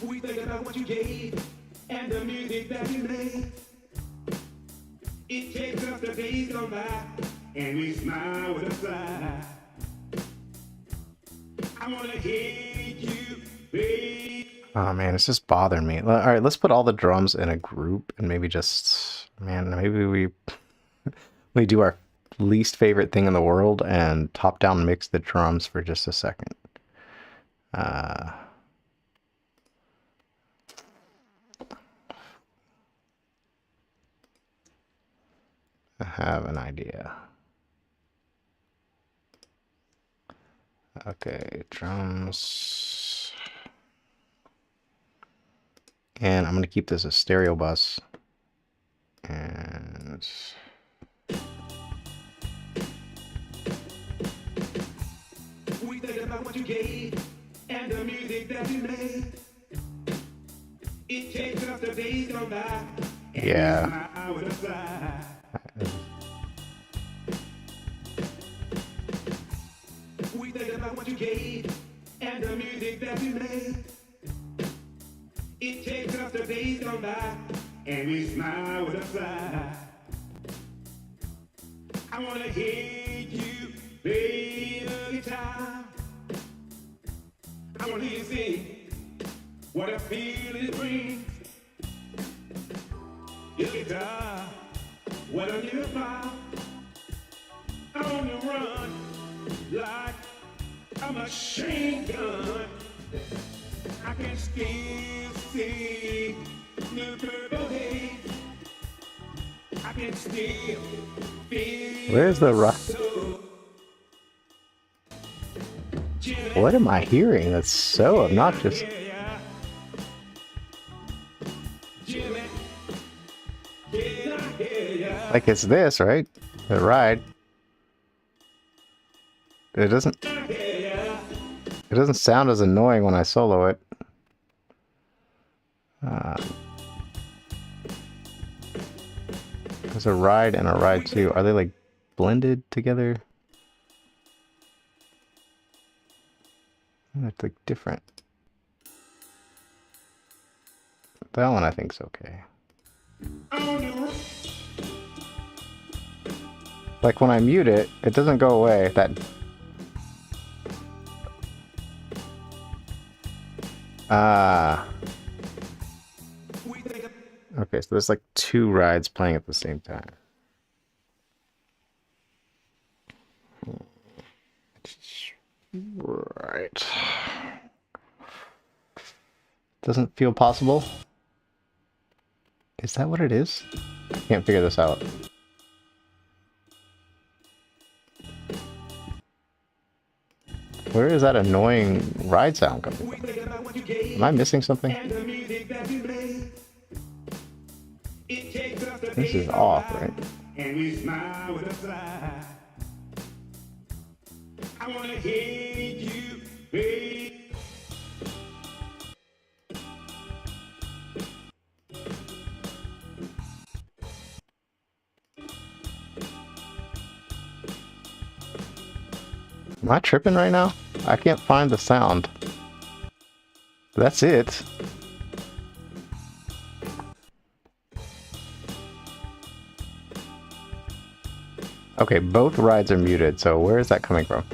We think about what you gave and the music that you made. It takes us the days gone by and we smile with a sigh. I wanna hear you, babe. oh man, it's just bothering me. All right, let's put all the drums in a group and maybe just, man, maybe we do our least favorite thing in the world and top down mix the drums for just a second. I have an idea. Okay, drums. And I'm going to keep this a stereo bus. And we think about what you gave and the music that you made. It takes us the days gone by. yeah. We think about what you gave and the music that you made. It takes us the days gone by and we smile with a sigh. I wanna hear you play the guitar. I wanna hear you sing what a feeling brings. Your guitar, what a new fire. On the run, like a machine gun. I can still see the purple haze. I can still feel. Where's the rock? so What am I hearing? That's so obnoxious. yeah. Jimmy, yeah. Like it's this, right? The ride. It doesn't sound as annoying when I solo it. There's a ride and a ride too. Are they like blended together? They're like different. That one I think's okay. Like when I mute it, it doesn't go away. That okay, so there's like two rides playing at the same time. Right. Doesn't feel possible. Is that what it is? I can't figure this out. Where is that annoying ride sound coming from? Am I missing something? This is off, right? And we smile with a sigh. I wanna hate you, babe. Am I tripping right now? I can't find the sound. That's it. Okay, both rides are muted, so where is that coming from?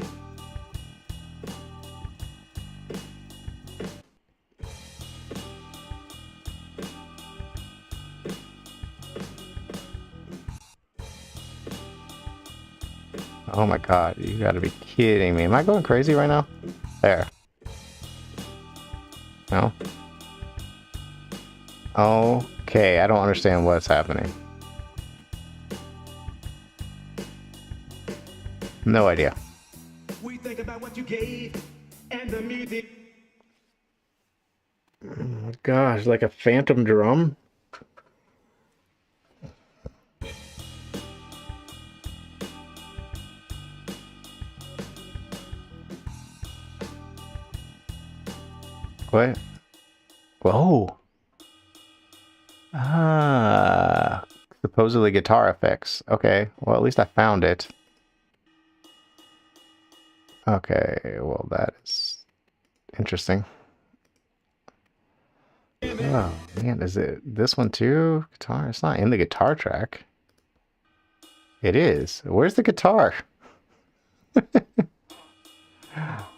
Oh my god, you gotta be kidding me. Am I going crazy right now? There. No? Okay, I don't understand what's happening. No idea. We think about what you gave and the music. Oh my gosh, like a phantom drum? What? Whoa. Ah. Supposedly guitar effects. Okay, well at least I found it. Okay, well that is interesting. Oh man, is it this one too? Guitar? It's not in the guitar track. It is. Where's the guitar?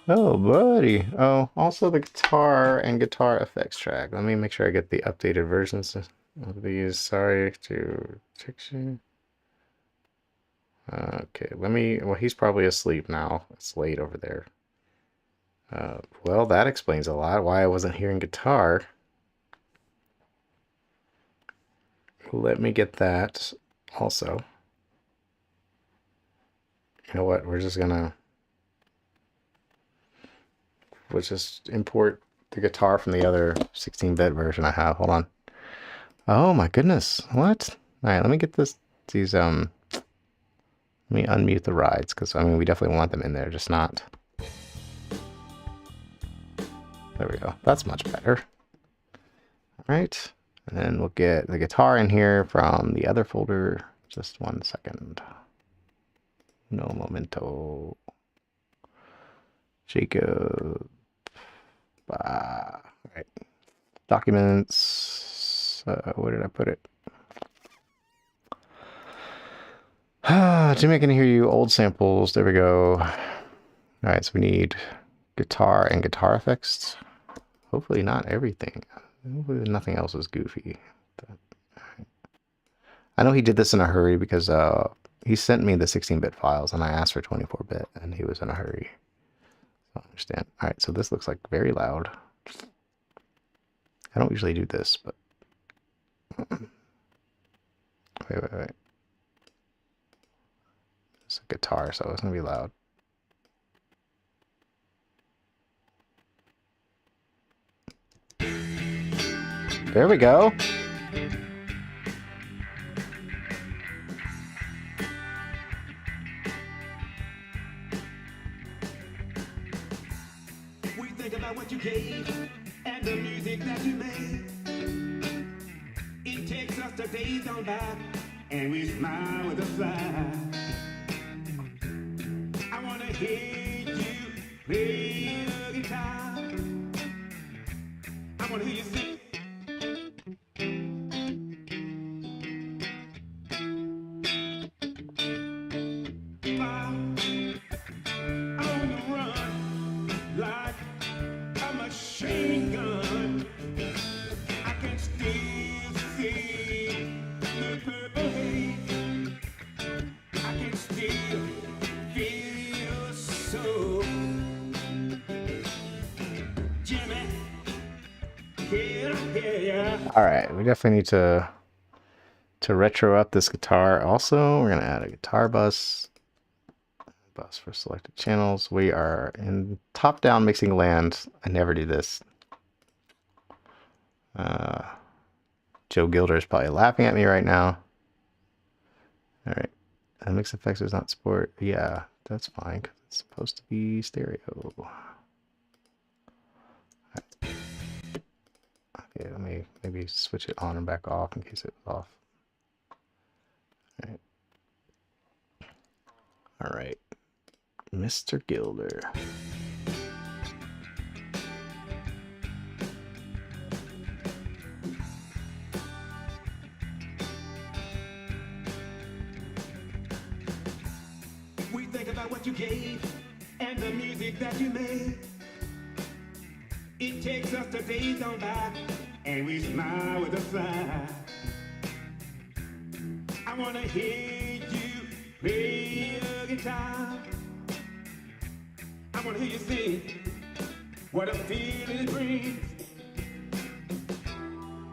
Oh, buddy. Oh, also the guitar and guitar effects track. Let me make sure I get the updated versions of these. Sorry to fix you. Okay, let me... Well, he's probably asleep now. It's late over there. Well, that explains a lot. Why I wasn't hearing guitar. Let me get that also. You know what? We're just gonna... We'll just import the guitar from the other 16-bit version I have. Hold on. Oh my goodness. What? Alright, let me get these, let me unmute the rides, because, I mean, we definitely want them in there, just not. There we go. That's much better. Alright. And then we'll get the guitar in here from the other folder. Just 1 second. No momento. Jacob. Alright. Documents. Where did I put it? Jimi, I can hear you. Old samples. There we go. Alright, so we need guitar and guitar effects. Hopefully not everything. Hopefully nothing else is goofy. I know he did this in a hurry because he sent me the 16-bit files and I asked for 24-bit and he was in a hurry. I understand. All right, so this looks like very loud. I don't usually do this, but wait. It's a guitar, so it's gonna be loud. There we go. We think about what you gave and the music that you made. It takes us to days gone by, and we smile with a sigh. I wanna hear you play the guitar. I wanna hear you sing. On the run like a machine gun. I can still see the purple haze. I can still feel your soul. Jimmy, yeah. All right, we definitely need to retro up this guitar. Also, we're gonna add a guitar bus for selected channels. We are in top-down mixing land. I never do this. Joe Gilder is probably laughing at me right now. All right, mix effects does not support. Yeah, that's fine because it's supposed to be stereo. Right. Okay, let me maybe switch it on and back off in case it was off. All right, Mr. Gilder. We think about what you gave and the music that you made. It takes us to days gone by, and we smile with a sigh. I wanna hear you play the guitar. I wanna hear you sing what a feeling it brings.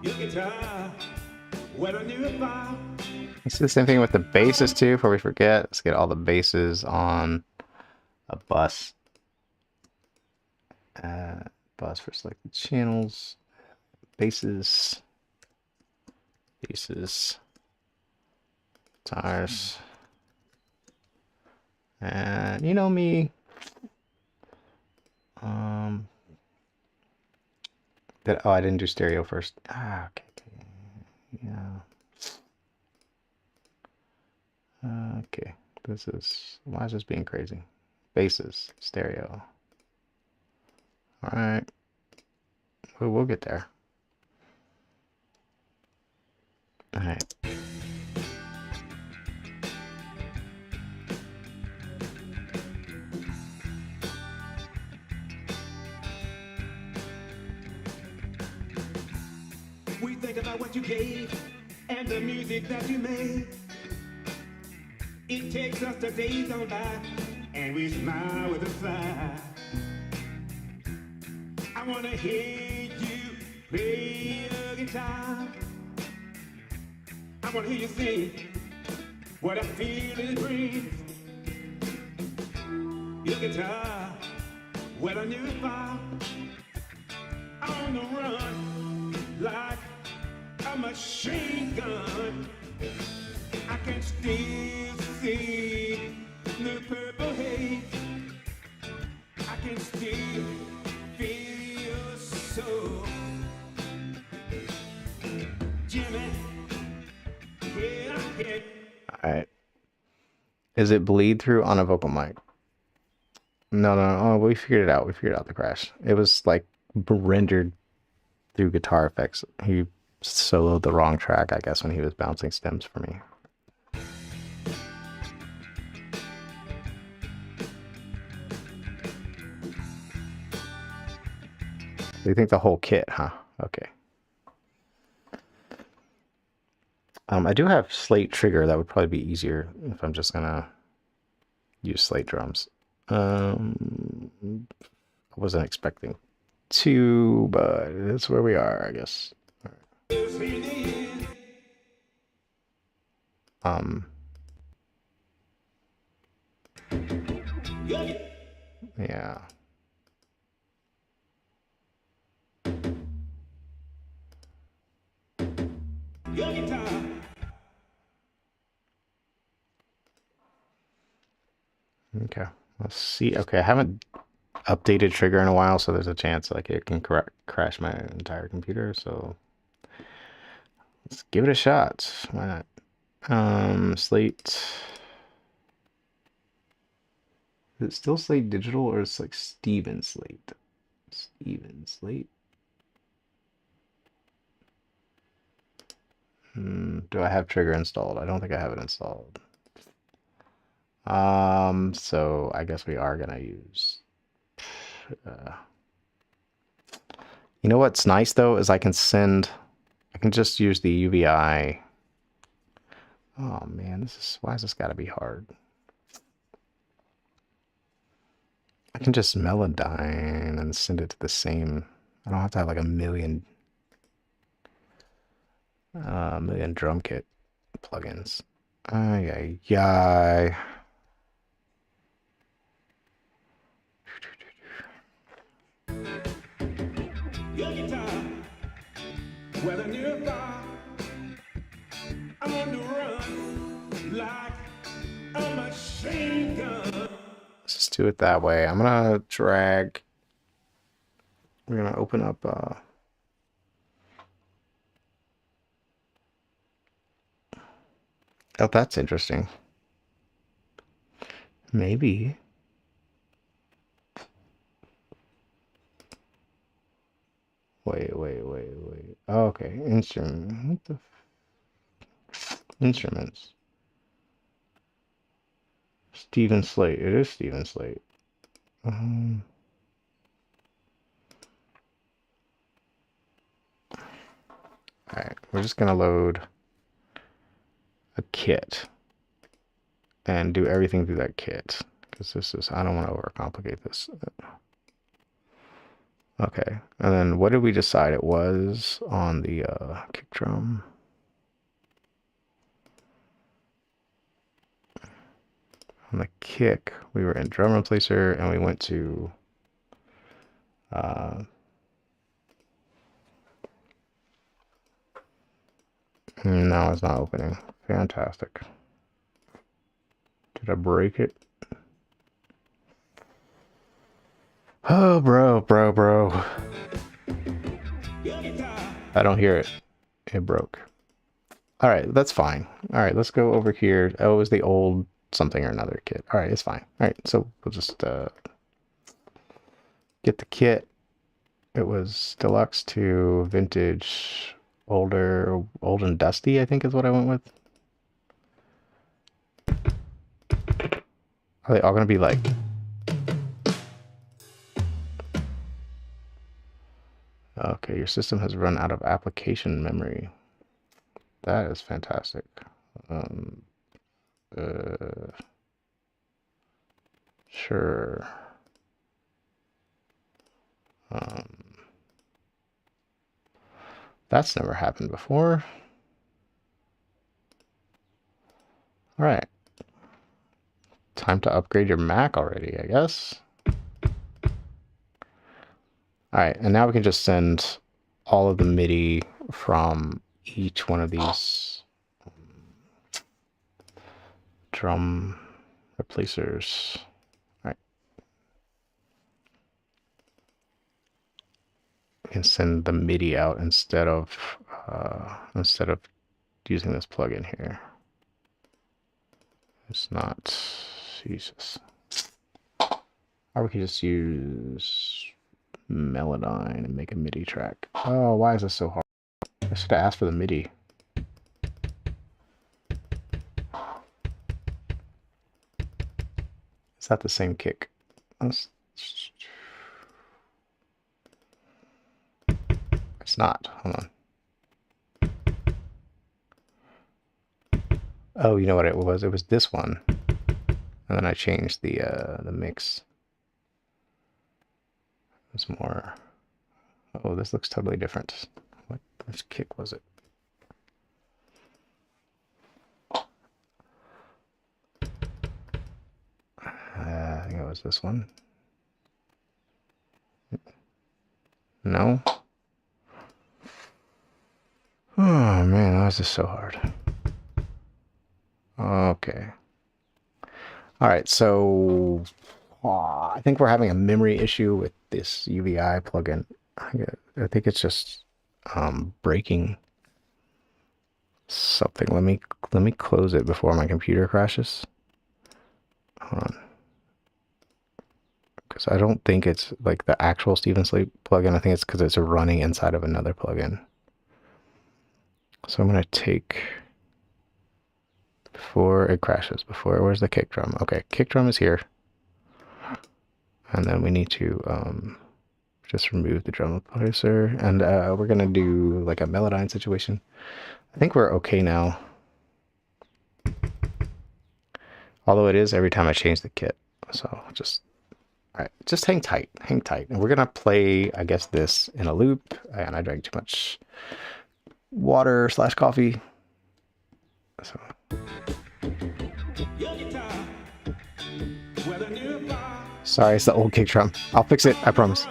Your guitar, what a new fire. Let's do the same thing with the basses too before we forget. Let's get all the basses on a bus. Bus for selected channels. Basses. Guitars. And you know me. I didn't do stereo first. Okay. Yeah. Okay. Why is this being crazy? Basses, stereo. All right. We'll get there. All right. We think about what you gave and the music that you made. It takes us to days gone by, and we smile with a sigh. I wanna hear you play the guitar. I wanna hear you sing what a feeling it brings. Your guitar, what a new fire. On the run like a machine gun. I can still see the purple haze. I can still feel your soul. Jimmy, yeah. All right. Is it bleed through on a vocal mic? No. Oh, we figured it out. We figured out the crash. It was like rendered through guitar effects. He soloed the wrong track, I guess, when he was bouncing stems for me. They think the whole kit, huh? Okay. I do have slate trigger. That would probably be easier if I'm just gonna use slate drums. I wasn't expecting to, but that's where we are, I guess. Yeah. Okay. Let's see. Okay, I haven't updated trigger in a while, so there's a chance like it can crash my entire computer. So let's give it a shot. Why not? Slate. Is it still Slate Digital or is it like Steven Slate? Steven Slate. Do I have trigger installed? I don't think I have it installed. So I guess we are gonna use. You know what's nice though is I can just use the UVI. Oh man, why has this gotta be hard? I can just Melodyne and send it to the same. I don't have to have like a million drum kit plugins. Ay, ay, ay. Whether near or far, I'm on the run like a machine gun. Let's just do it that way. I'm gonna drag. We're gonna open up. Oh, that's interesting. Maybe. Wait. Oh, okay, instrument. What the? Instruments. Steven Slate. It is Steven Slate. All right, we're just gonna load a kit and do everything through that kit because I don't want to overcomplicate this. Okay, and then what did we decide it was on the kick drum? On the kick, we were in drum replacer and we went to no, it's not opening. Fantastic. Did I break it? Oh, bro. I don't hear it. It broke. All right, that's fine. All right, let's go over here. Oh, it was the old something or another kit. All right, it's fine. All right, so we'll just get the kit. It was deluxe to vintage, old and dusty, I think is what I went with. Are they all gonna be like? Okay, your system has run out of application memory. That is fantastic. Sure. That's never happened before. All right. Time to upgrade your Mac already, I guess. All right, and now we can just send all of the MIDI from each one of these drum replacers. All right. We can send the MIDI out instead of using this plugin here. It's not Jesus. Or we could just use Melodyne and make a MIDI track. Oh, why is this so hard? I should have asked for the MIDI. Is that the same kick? It's not. Hold on. Oh, you know what it was? It was this one. And then I changed the mix. It's more. Oh, this looks totally different. Which kick was it? I think it was this one. No. Oh man, why is this so hard? Okay. All right, so I think we're having a memory issue with this UVI plugin. I think it's just breaking something. Let me close it before my computer crashes. Hold on. Because I don't think it's like the actual Steven Sleep plugin. I think it's because it's running inside of another plugin. So I'm going to take, before it crashes, where's the kick drum? Okay, kick drum is here. And then we need to just remove the drum replacer. And we're going to do like a Melodyne situation. I think we're okay now. Although it is every time I change the kit. So just, all right, just hang tight, hang tight. And we're going to play, I guess, this in a loop. And I drank too much water / coffee. So. Sorry, it's the old kick drum. I'll fix it, I promise.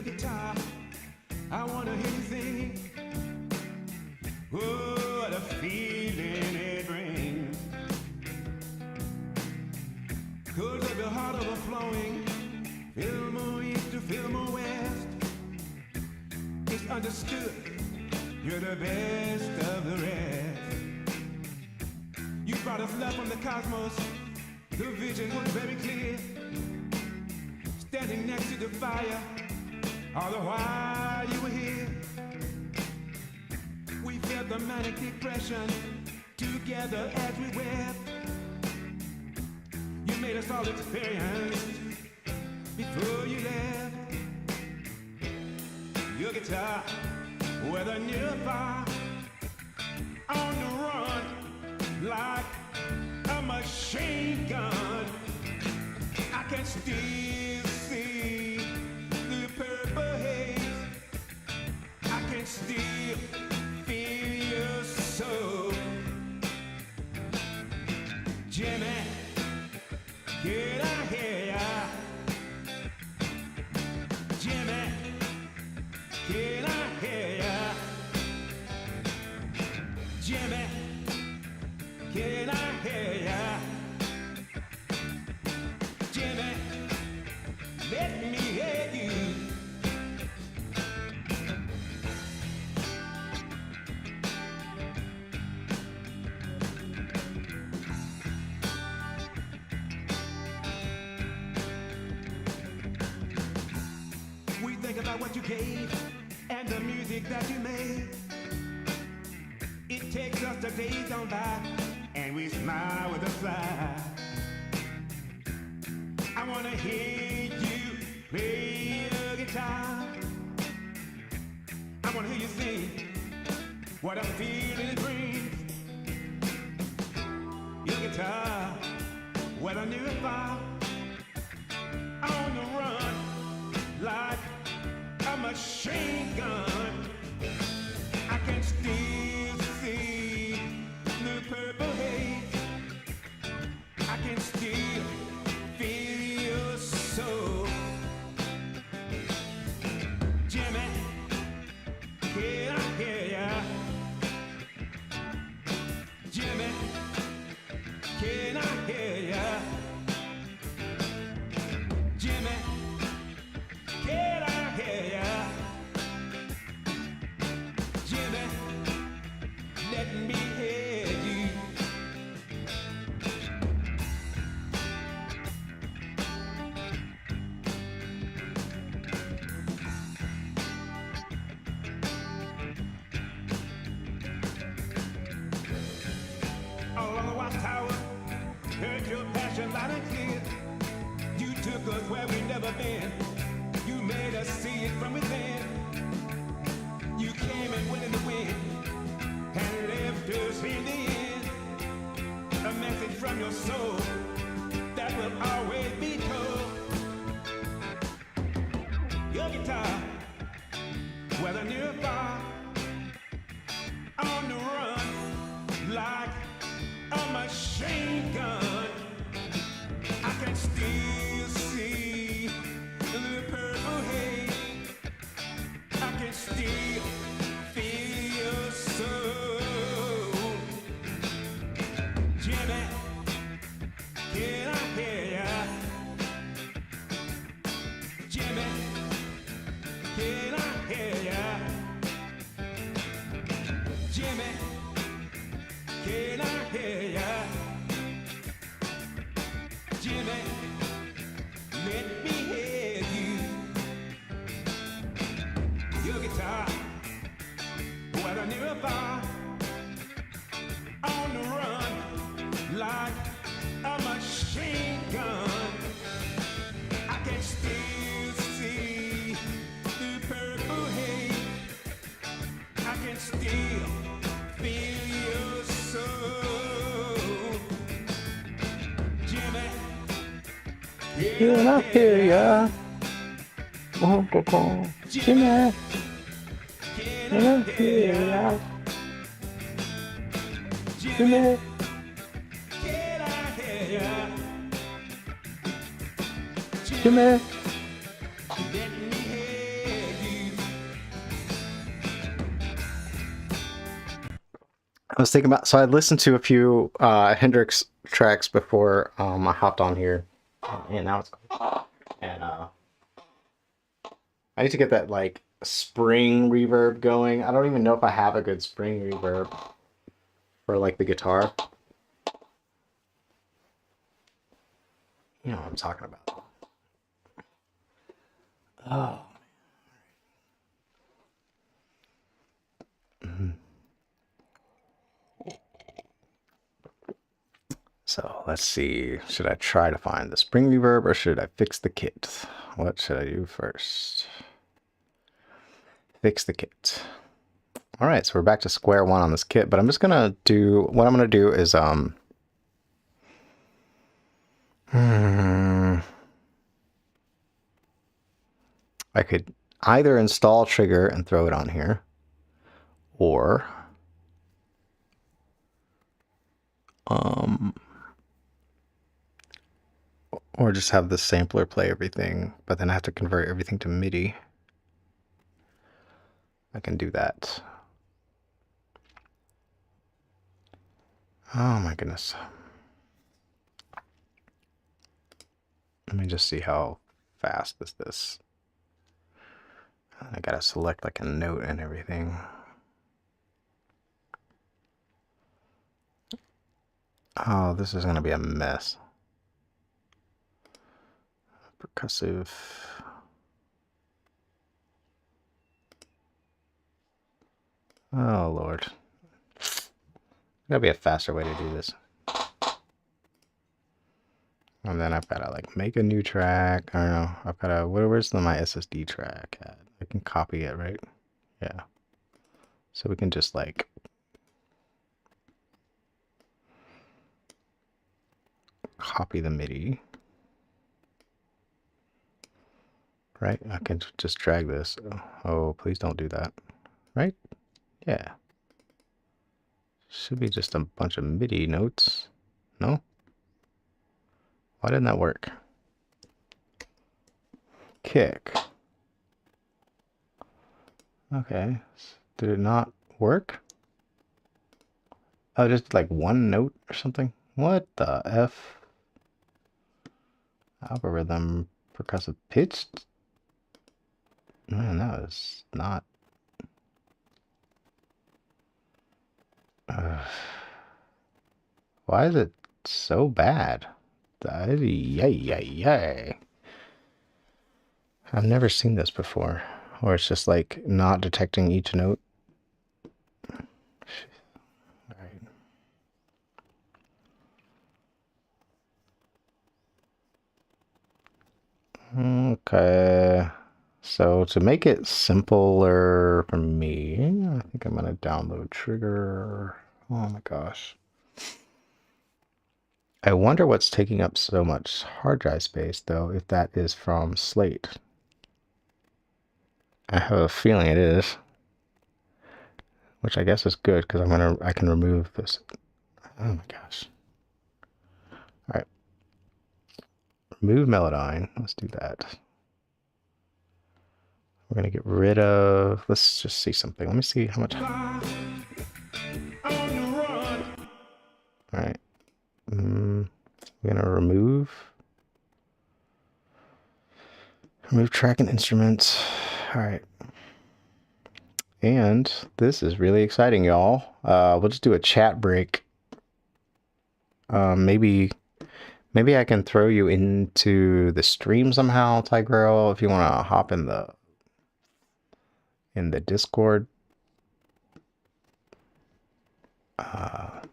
Guitar, I wanna hear you sing. Oh, what a feeling it brings. Could let the heart overflowing, Fillmore east to Fillmore west. It's understood, you're the best of the rest. You brought us love from the cosmos, the vision was very clear. Standing next to the fire, all the while you were here, we felt the manic depression together as we wept. You made us all experience before you left. Your guitar, whether near or far, on the run like a machine gun. I can still see the purple haze. I can still feel your soul. Jimmy, can I hear ya? Jimmy, can I hear ya? Jimmy, can I hear ya? Jimmy, let me hear you. We think about what you gave and the music that you made. It takes us the days on by and we smile with a sigh. I wanna hear you play your guitar. I wanna hear you sing what a feeling it brings. Your guitar, what a new fire. On the run like a machine gun. I can still see the purple haze. I can still feel your soul. Jimmy, can I hear ya? Jimmy, can I hear ya? Jimmy, can I hear ya? Jimmy, let me hear you. Along the watchtower, heard your passion loud and clear. You took us where we've never been. You made us see it from within. You came and went in the wind and left us in the end. A message from your soul that will always be told. Your guitar, whether near or far, on the run like a machine gun. I can still see the purple haze. I can still feel your soul. Jimmy, can I hear ya? Jimmy, can I hear ya? Jimmy, can I hear ya? Jimmy, let me hear you. Your guitar, whether near or far, on the run like a machine gun. I can still see the purple haze. I can still feel your soul. Jimmy, Can I hear ya? Jimmy, can I hear ya? Jimmy, can I hear ya? Jimmy. Let me hear you. I was thinking about, so I listened to a few Hendrix tracks before I hopped on here, and now it's cool. And I need to get that like spring reverb going. I don't even know if I have a good spring reverb for like the guitar. You know what I'm talking about. Oh. So let's see. Should I try to find the spring reverb or should I fix the kit? What should I do first? Fix the kit. All right, so we're back to square one on this kit, but I'm just gonna do, what I'm gonna do is, I could either install trigger and throw it on here, or, or just have the sampler play everything, but then I have to convert everything to MIDI. I can do that. Oh my goodness. Let me just see how fast is this. I gotta select like a note and everything. Oh, this is gonna be a mess. Percussive. Oh Lord. Gotta be a faster way to do this. And then I've gotta like make a new track. I don't know. I've gotta, where's my SSD track at? I can copy it, right? Yeah. So we can just like copy the MIDI. Right? I can just drag this. Oh, please don't do that. Right? Yeah. Should be just a bunch of MIDI notes. No? Why didn't that work? Kick. Okay. Did it not work? Oh, just like one note or something? What the F? Algorithm percussive pitch? Man, that was not... why is it so bad? Yay, yay, yay. I've never seen this before. Or it's just like not detecting each note. Okay. So to make it simpler for me, I think I'm gonna download Trigger. Oh my gosh. I wonder what's taking up so much hard drive space though, if that is from Slate. I have a feeling it is. Which I guess is good because I can remove this. Oh my gosh. Alright. Remove Melodyne. Let's do that. We're gonna get rid of, let's just see something. Let me see how much. Alright. We're gonna remove track and instruments. Alright. And this is really exciting, y'all. We'll just do a chat break. Maybe I can throw you into the stream somehow, Tigreal, if you want to hop in the Discord. If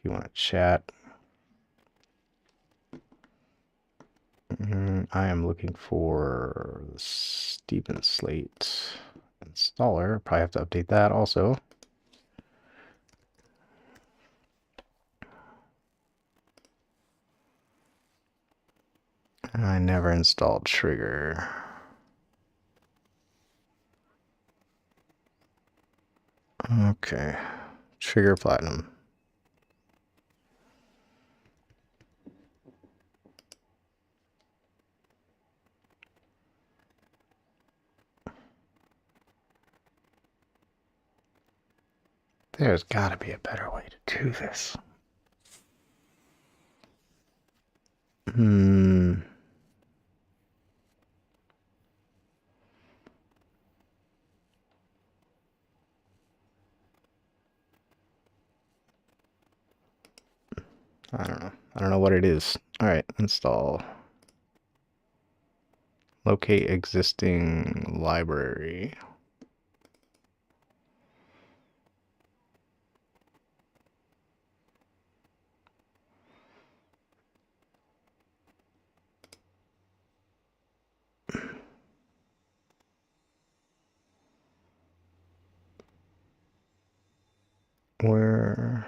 you want to chat. I am looking for the Steven Slate installer. Probably have to update that also. I never installed Trigger. Okay. Trigger Platinum. There's got to be a better way to do this. I don't know. I don't know what it is. All right, install. Locate existing library. Where?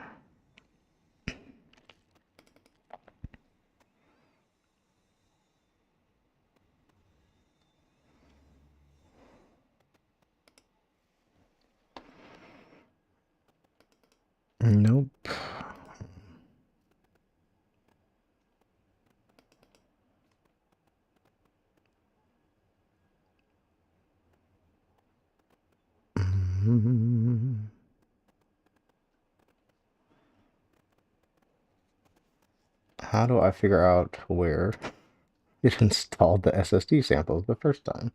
Nope. How do I figure out where it installed the SSD samples the first time?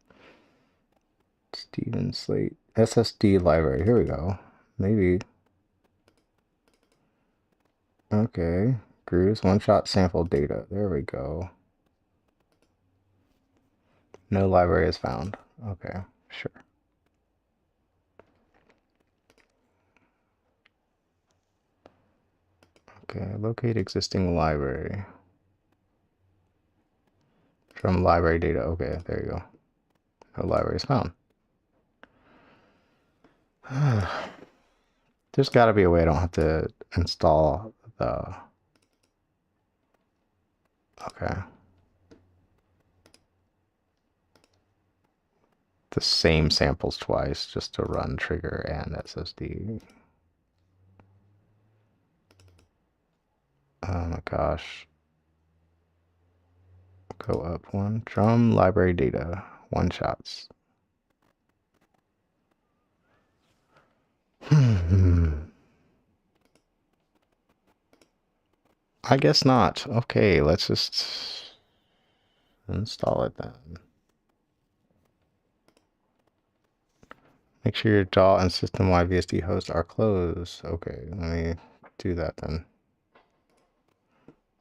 Steven Slate. SSD library. Here we go. Maybe. Okay. Grooves, one-shot sample data. There we go. No library is found. Okay, sure. Okay, locate existing library. From library data. Okay, there you go. No library is found. There's got to be a way I don't have to install the... Okay. The same samples twice just to run trigger and SSD. Oh my gosh. Go up one. Drum library data. One shots. I guess not. Okay, let's just install it then. Make sure your DAW and system-wide VSD host are closed. Okay, let me do that then.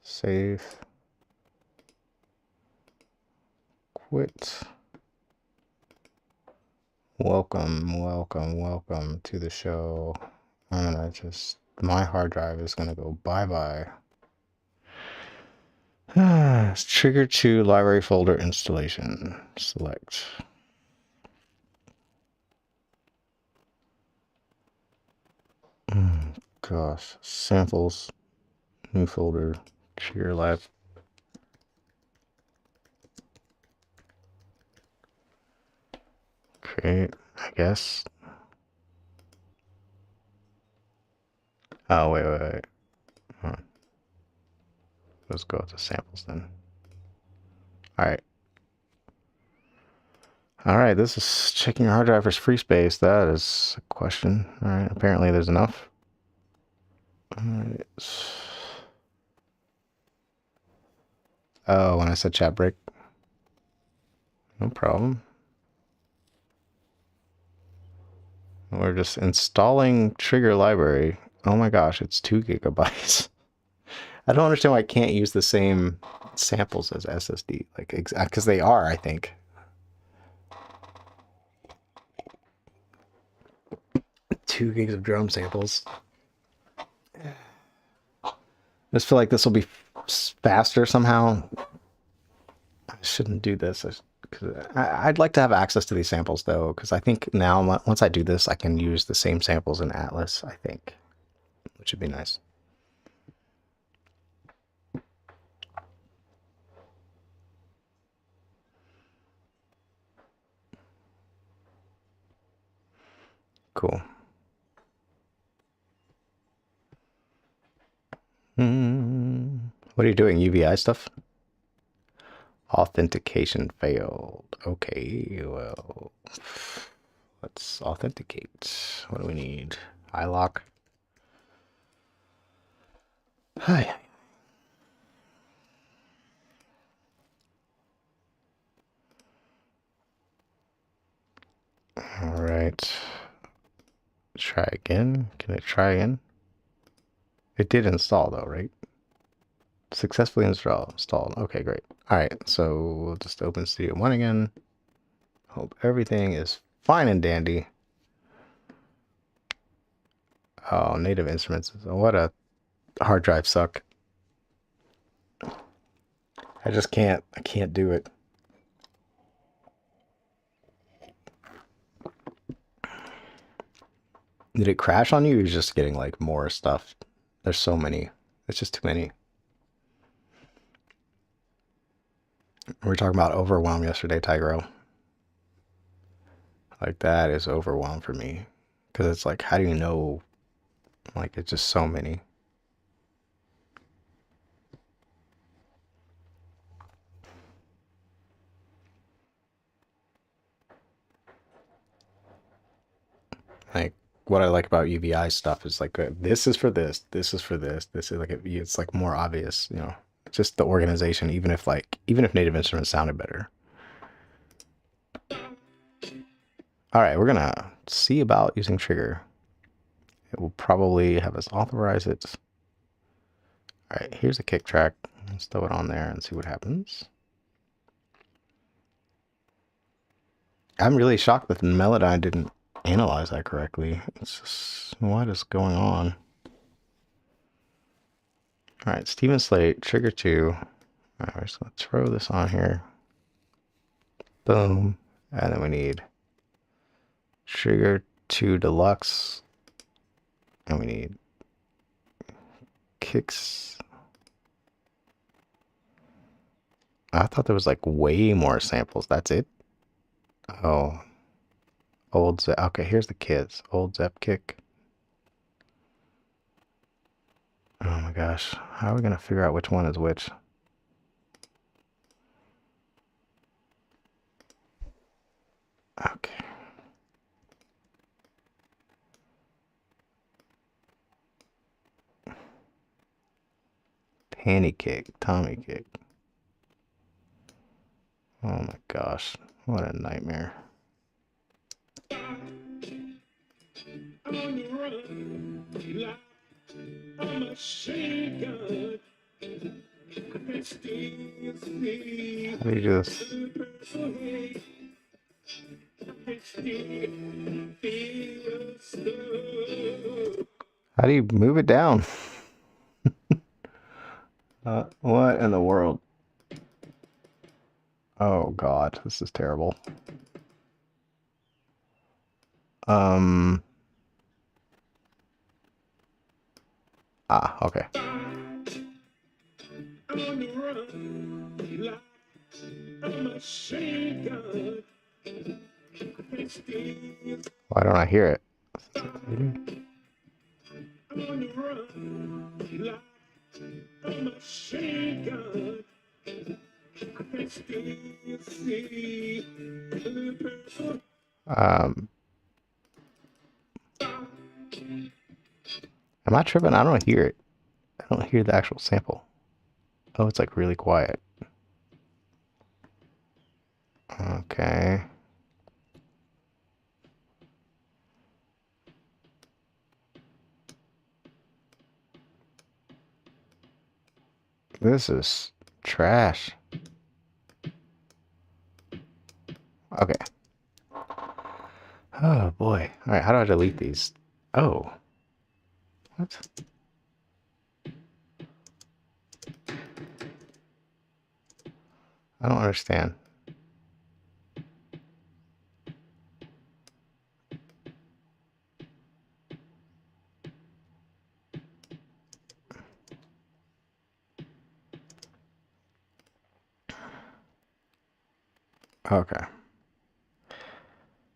Save. Quit. Welcome, welcome, welcome to the show. I'm gonna just, my hard drive is gonna go bye-bye. Trigger to library folder installation. Select. Gosh, samples, new folder, trigger lab. Okay, I guess. Oh, wait. Hold on. Let's go to samples then. Alright, this is checking your hard drive for free space. That is a question. Alright, apparently there's enough. Alright. Oh, when I said chat break. No problem. We're just installing trigger library. Oh my gosh, it's 2 gigabytes. I don't understand why I can't use the same samples as SSD. Like, because they are, I think. Two gigs of drum samples. I just feel like this will be faster somehow. I shouldn't do this. I'd like to have access to these samples though, because I think now once I do this, I can use the same samples in Atlas, I think, which would be nice. Cool. What are you doing? UVI stuff? Authentication failed. Okay, well, let's authenticate. What do we need? iLock. Hi. All right. Try again. Can it try again? It did install though, right? Successfully installed. Okay, great. All right, so we'll just open Studio One again. Hope everything is fine and dandy. Oh, native instruments. What a hard drive suck. I just can't. I can't do it. Did it crash on you? Or you're just getting like more stuff. There's so many. It's just too many. We were talking about overwhelm yesterday, Tigro. Like that is overwhelm for me. Because it's like, how do you know? Like, it's just so many. Like, what I like about UVI stuff is like, this is for this, this is for this, this is like, it's like more obvious, you know, just the organization, even if Native Instruments sounded better. All right, we're gonna see about using trigger. It will probably have us authorize it. All right, here's a kick track. Let's throw it on there and see what happens. I'm really shocked that the Melodyne didn't analyze that correctly. It's just, what is going on? All right, Stephen Slate, trigger 2. All right, so let's throw this on here. Boom. And then we need trigger 2 deluxe. And we need kicks. I thought there was like way more samples. That's it? Oh. Old Zep. Okay, here's the kids. Old Zep kick. Oh my gosh. How are we going to figure out which one is which? Okay. Panty kick. Tommy kick. Oh my gosh. What a nightmare. How do you do this? How do you move it down? What in the world? Oh God, this is terrible. Okay. Why don't I hear it? Am I tripping? I don't hear it. I don't hear the actual sample. Oh, it's like really quiet. Okay. This is trash. Okay. Oh boy. All right, how do I delete these? Oh. What? I don't understand. Okay.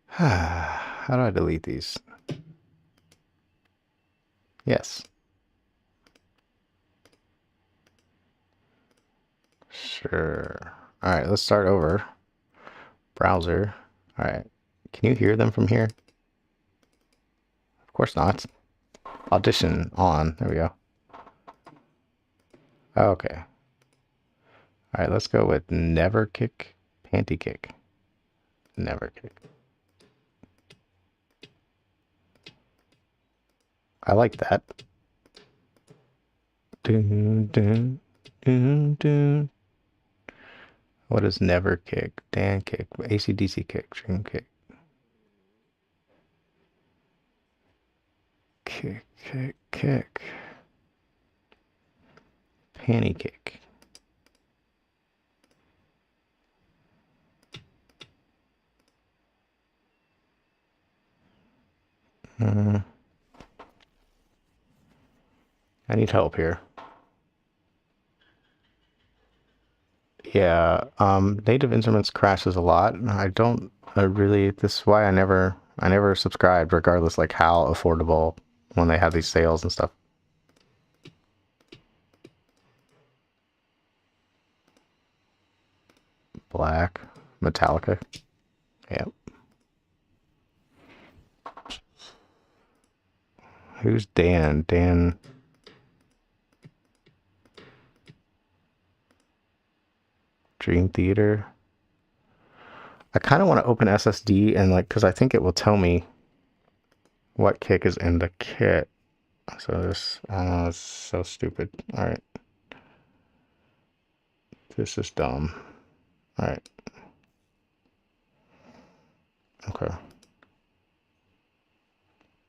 How do I delete these? Yes. Sure. All right, let's start over. Browser. All right. Can you hear them from here? Of course not. Audition on. There we go. Okay. All right, let's go with never kick, panty kick. Never kick. I like that. Dun, dun, dun, dun. What is never kick? Dan kick, AC/DC kick, dream kick. Kick, kick, kick. Panty kick. I need help here. Yeah, Native Instruments crashes a lot. I really, this is why I never subscribed, regardless like how affordable when they have these sales and stuff. Black, Metallica. Yep. Who's Dan? Dan. Dream Theater. I kind of want to open SSD and like, because I think it will tell me what kick is in the kit. So this, it's so stupid. All right. This is dumb. All right. Okay.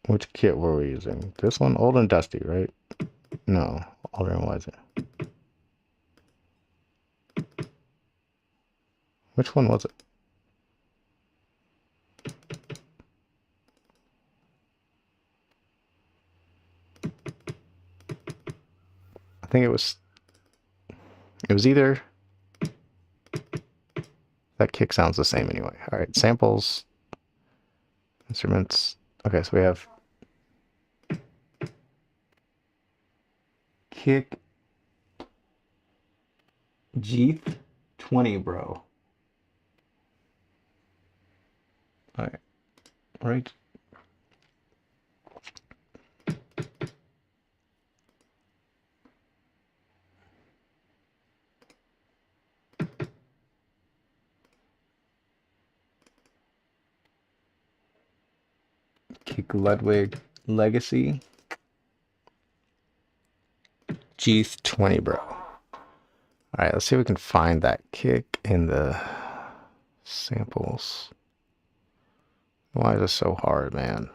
Which kit were we using? This one? Old and Dusty, right? No. Older and Wiser. Which one was it? I think it was either, that kick sounds the same anyway. All right, samples, instruments. Okay, so we have kick G20, bro. All right, right. Kick Ludwig Legacy G20, bro. All right, let's see if we can find that kick in the samples. Why is this so hard, man?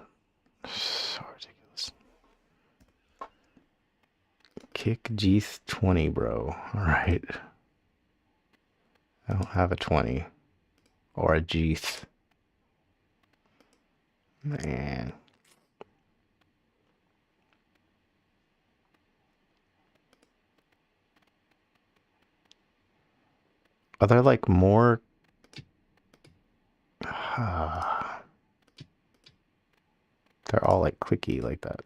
So ridiculous. Kick G20, bro. All right. I don't have a 20 or a G-th. Man. Are there like more? They're all like clicky like that.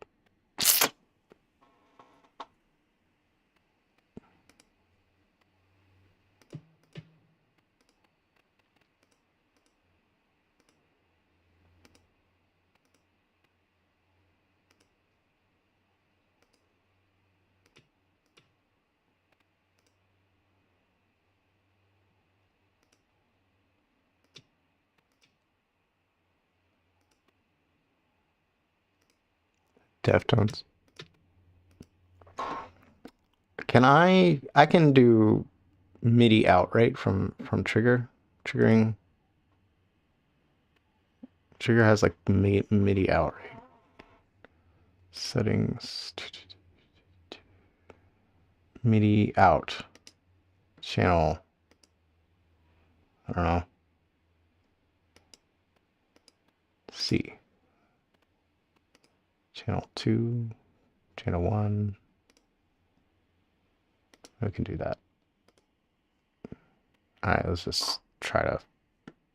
Deftones. Can I can do MIDI out, right? From triggering. Trigger has like MIDI out, right? Settings. MIDI out. Channel. I don't know. C. Channel 2. Channel 1. We can do that. All right, let's just try to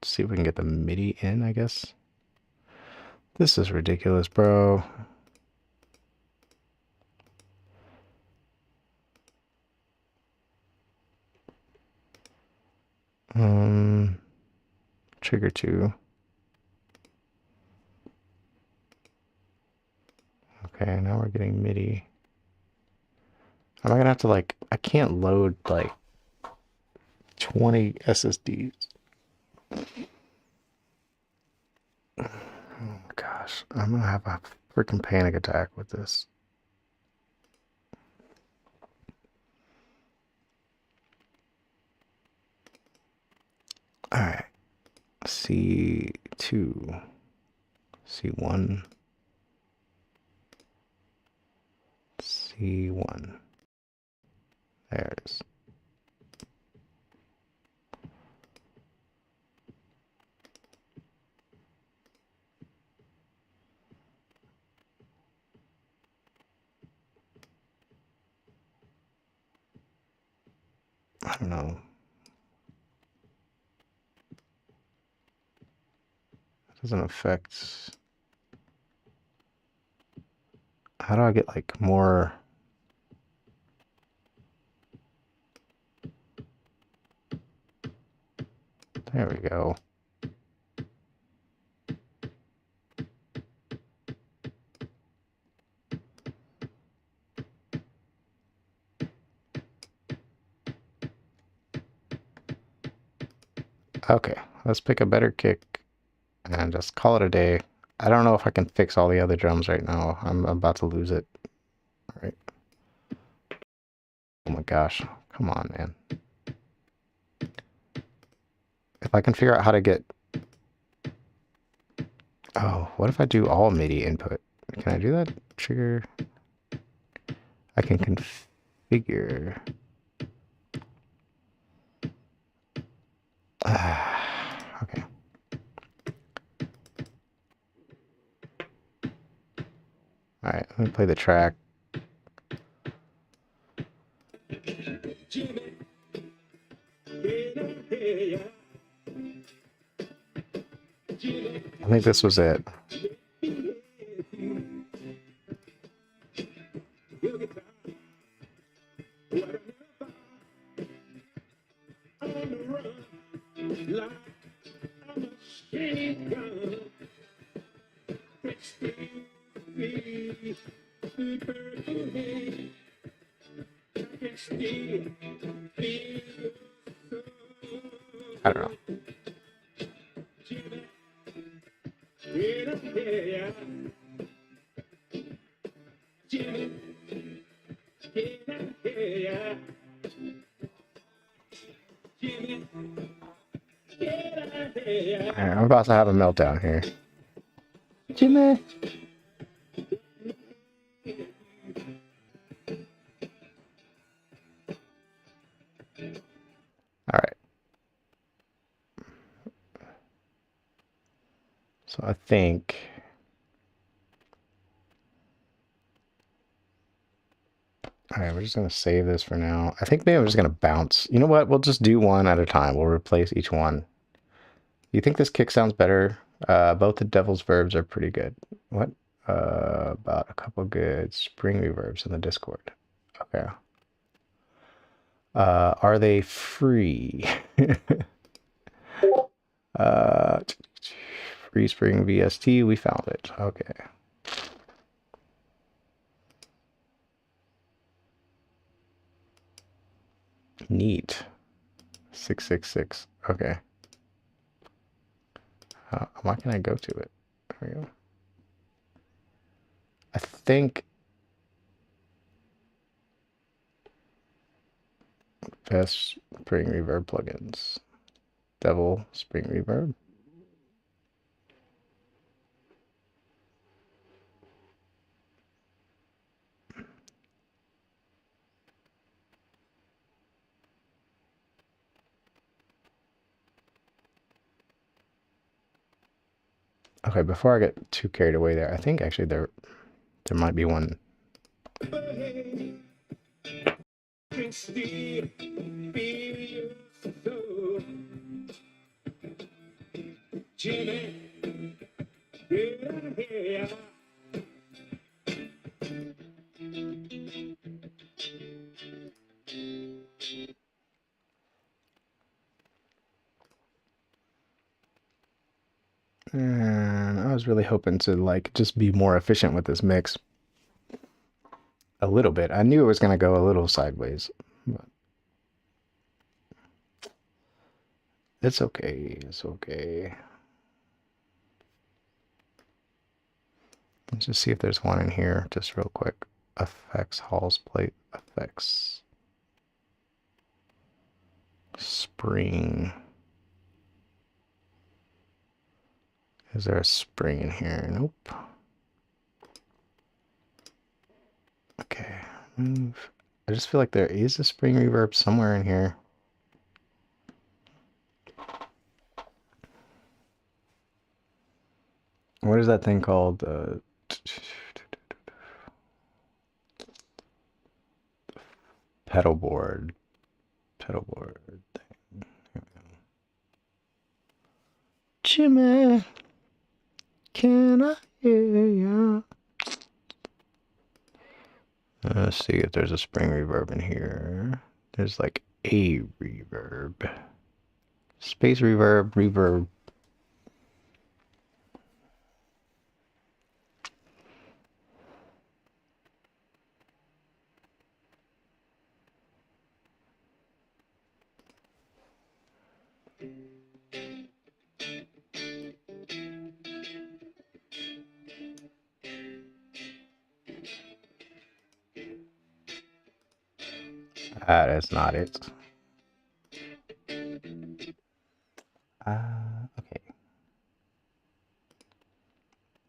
see if we can get the MIDI in, I guess. This is ridiculous, bro. Trigger 2. Okay, now we're getting MIDI. Am I gonna have to like, I can't load like 20 SSDs. Oh gosh, I'm gonna have a freaking panic attack with this. All right, C2, C1, C1. There it is. I don't know. It doesn't affect. How do I get like more? There we go. Okay, let's pick a better kick and just call it a day. I don't know if I can fix all the other drums right now. I'm about to lose it. All right. Oh my gosh. Come on, man. If I can figure out how to get... Oh, what if I do all MIDI input? Can I do that? Trigger... I can configure... Okay. Alright, let me play the track. I think this was it. I don't know. Alright, I'm about to have a meltdown here. Jimi! Alright. So I think... Alright, we're just going to save this for now. I think maybe I'm just going to bounce. You know what? We'll just do one at a time. We'll replace each one. You think this kick sounds better? Both the devil's verbs are pretty good. What? About a couple good spring reverbs in the Discord. Okay. Are they free? Free spring VST, we found it. Okay. Neat. 666. Okay. Why can't I go to it? There we go. I think best spring reverb plugins. Devil spring reverb. Okay, before I get too carried away there, I think actually there might be one. And I was really hoping to like just be more efficient with this mix. A little bit. I knew it was going to go a little sideways, but it's okay. It's okay. Let's just see if there's one in here just real quick. Effects, Hall's plate, effects. Spring. Is there a spring in here? Nope. Okay, move. I just feel like there is a spring reverb somewhere in here. What is that thing called? Pedal board. pedal board thing. Here we go. Jimi, can I hear ya? Let's see if there's a spring reverb in here. There's like a reverb. Space reverb, reverb. That's not it. Okay.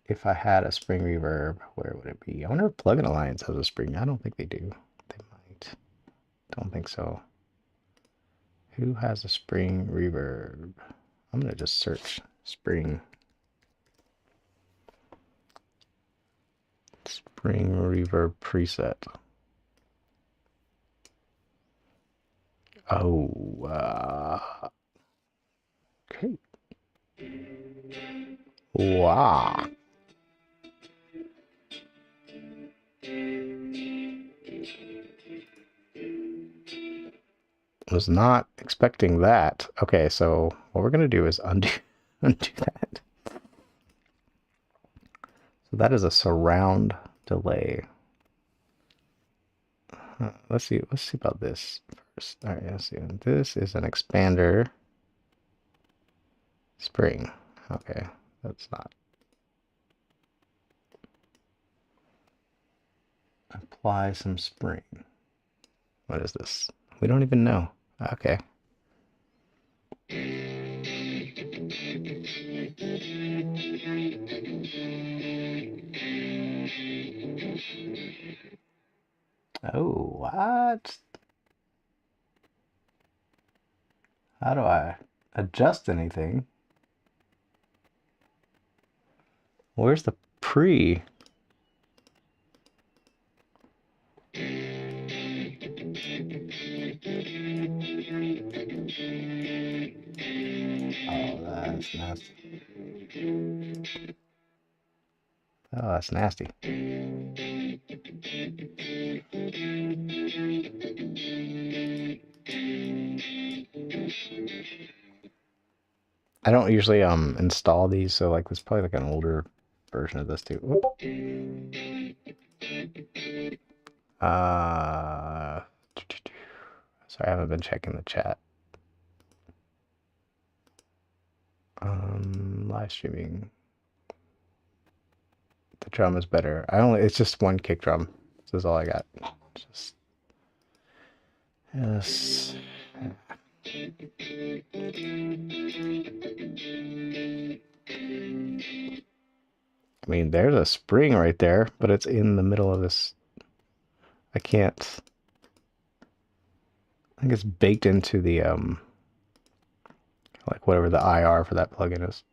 If I had a spring reverb, where would it be? I wonder if Plugin Alliance has a spring. I don't think they do. They might. Don't think so. Who has a spring reverb? I'm gonna just search spring reverb preset. Oh, okay. Wow. Was not expecting that. Okay, so what we're gonna do is undo that. So that is a surround delay. Let's see about this first. All right, let's see. This is an expander spring. Okay, that's not. Apply some spring. What is this? We don't even know. Okay. Oh, what? How do I adjust anything? Where's the pre? Oh, that's nasty. Oh, that's nasty. I don't usually install these, so like there's probably like an older version of this too. Sorry, I haven't been checking the chat. Live streaming. The drum is better. It's just one kick drum. This is all I got. Just yes. I mean, there's a spring right there, but it's in the middle of this. I can't. I think it's baked into the like whatever the IR for that plugin is.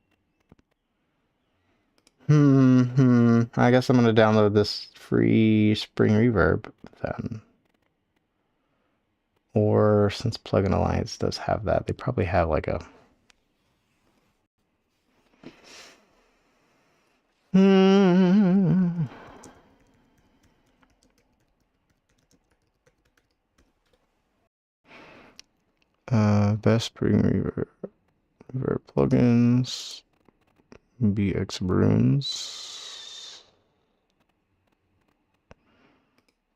I guess I'm gonna download this free spring reverb then. Or since Plugin Alliance does have that, they probably have like a best spring reverb plugins, BX Bruins.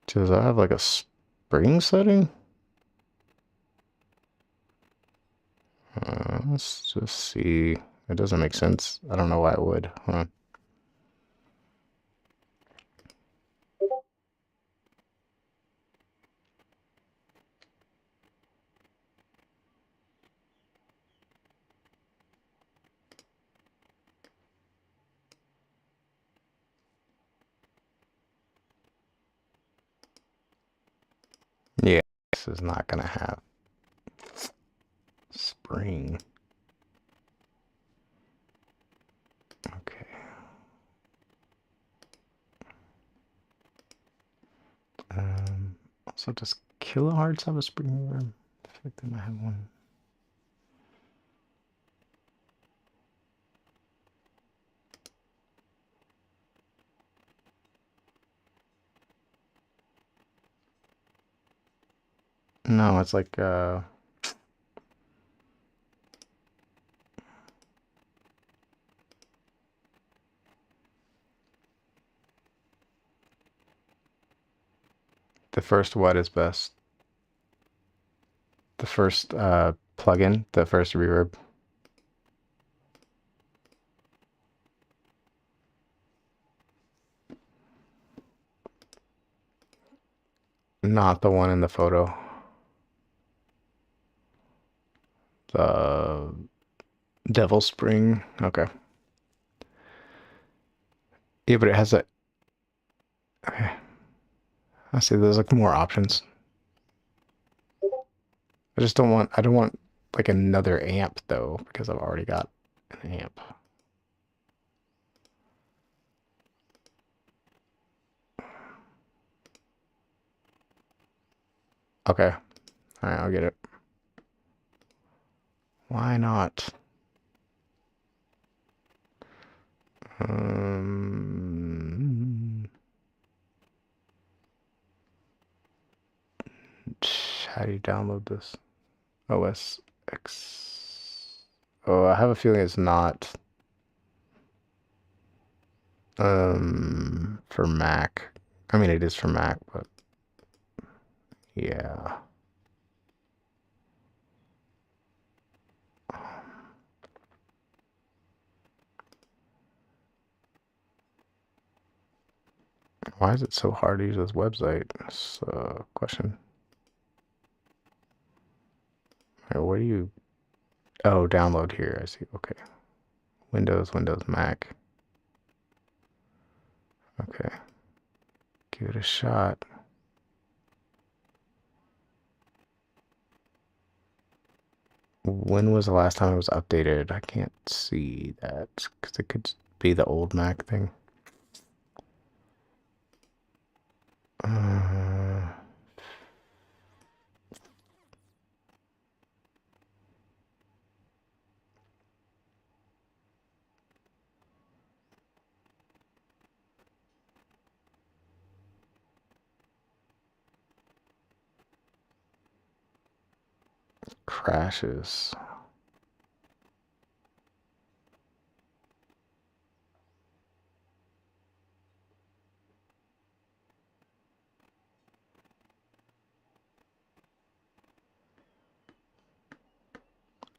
Does that have like a spring setting? Let's just see. It doesn't make sense. I don't know why it would. Huh. Yeah, this is not gonna have spring. Okay. Also, does Kilohertz have a spring reverb? like they might have one. No, it's like the first what is best. The first plugin, the first reverb. Not the one in the photo. The Devil Spring. Okay. Yeah, but it has a. Okay. I see. There's like more options. I just don't want. I don't want like another amp though, because I've already got an amp. Okay. All right, I'll get it. Why not? How do you download this? OS X. Oh, I have a feeling it's not for Mac. I mean, it is for Mac, but yeah. Why is it so hard to use this website? That's a question. Where do you... Oh, download here. I see. Okay. Windows, Mac. Okay. Give it a shot. When was the last time it was updated? I can't see that because it could be the old Mac thing. Crashes.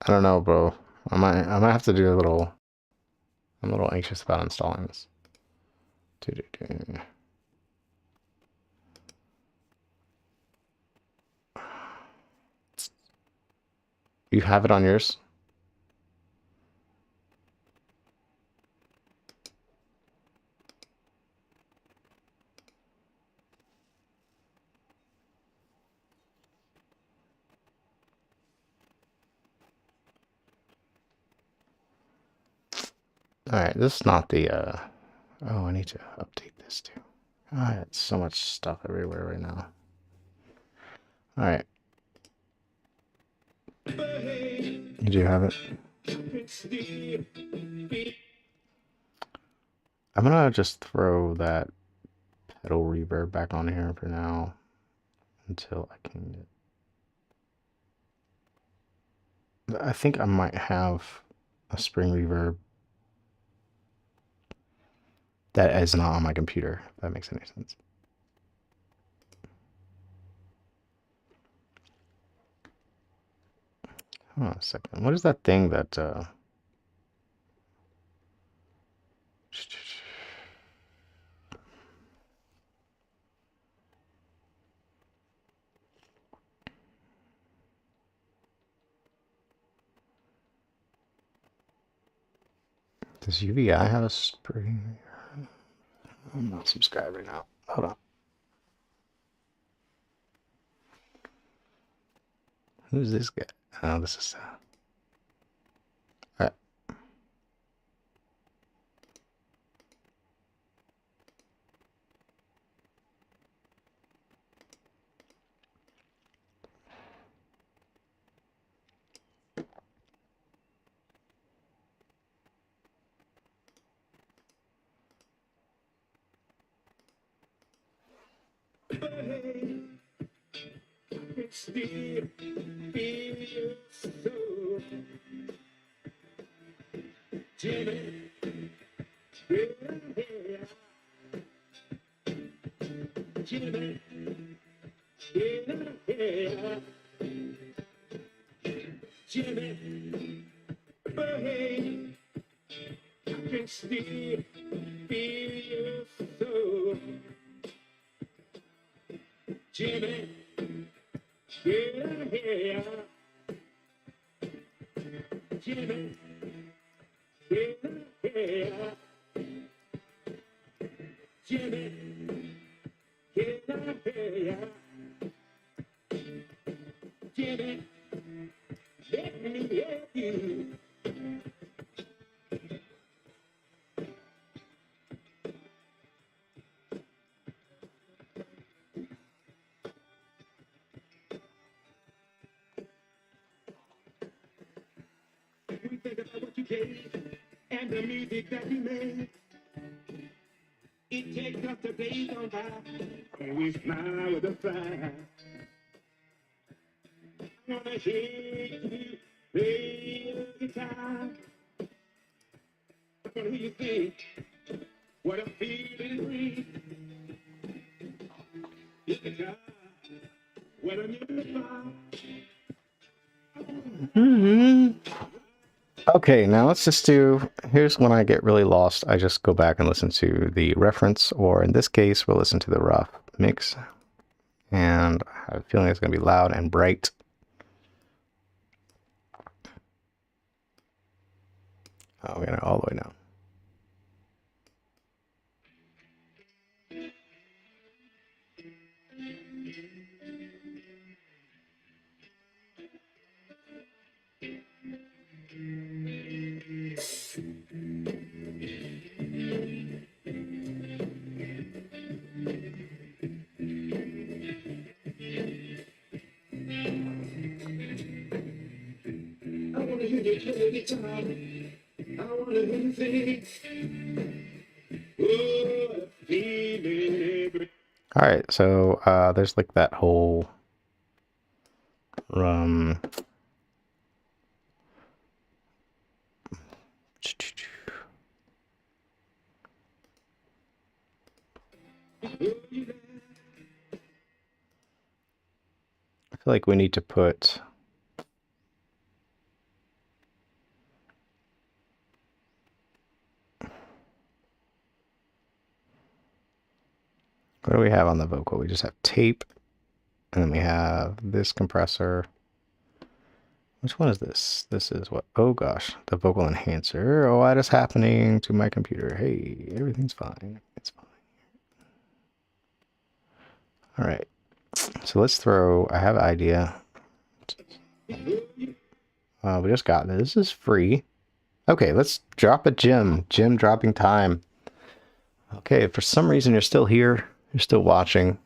I don't know, bro. I might have to do a little. I'm a little anxious about installing this. You have it on yours? Alright, this is not the, oh, I need to update this too. I have so much stuff everywhere right now. Alright. You do have it? I'm gonna just throw that pedal reverb back on here for now until I can get... I think I might have a spring reverb that is not on my computer, if that makes any sense. Hold on a second. What is that thing that does UVI have a spring? I'm not subscribed right now. Hold on. Who's this guy? Oh, this is all right. But hey, I can still feel your soul. Jimmy, yeah, yeah. Jimmy, yeah, yeah. Jimmy, but hey, I can still feel your soul. Jimmy, yeah, yeah. Jimmy, yeah, yeah. Jimmy, yeah, yeah. Jimmy, let me help you. We think about what you gave and the music that you made. It takes us the days on by, and we smile with a fire. I wanna hear you play the guitar. I wanna hear you sing what I'm feeling free. It's the guy when I'm in the fire. Okay, now let's just do, here's when I get really lost. I just go back and listen to the reference, or in this case, we'll listen to the rough mix. And I have a feeling it's going to be loud and bright. Oh, we're going to all the way down. I wanna hear you play the guitar. I wanna hear you sing. Oh, I'm feeling every. All right, so there's like that whole I feel like we need to put what do we have on the vocal? We just have tape, and then we have this compressor. Which one is this? This is what? Oh gosh, the vocal enhancer. Oh, what is happening to my computer? Hey, everything's fine. It's fine. All right, so let's throw, I have an idea. We just got this. This is free. Okay, let's drop a gem. Gem dropping time. Okay, if for some reason you're still here, you're still watching,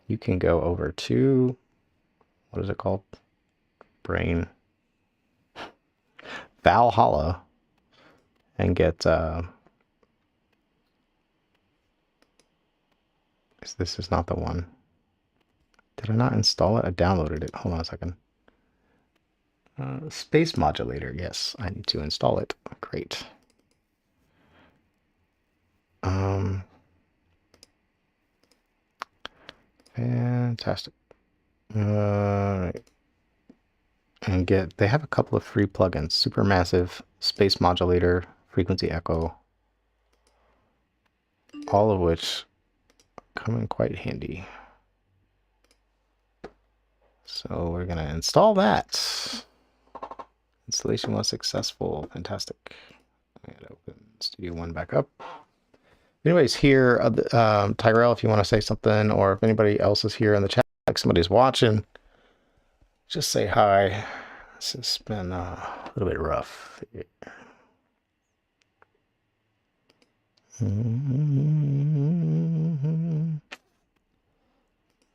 you can go over to, what is it called? Brain. Valhalla, and get, this is not the one. Did I not install it? I downloaded it. Hold on a second. Space modulator. Yes, I need to install it. Great. Fantastic. Right. And they have a couple of free plugins. Supermassive, Space Modulator, Frequency Echo. All of which come in quite handy. So we're going to install that. Installation was successful. Fantastic. And open Studio One back up. Anybody's here, Tyrell, if you want to say something, or if anybody else is here in the chat, like somebody's watching, just say hi. This has been a little bit rough.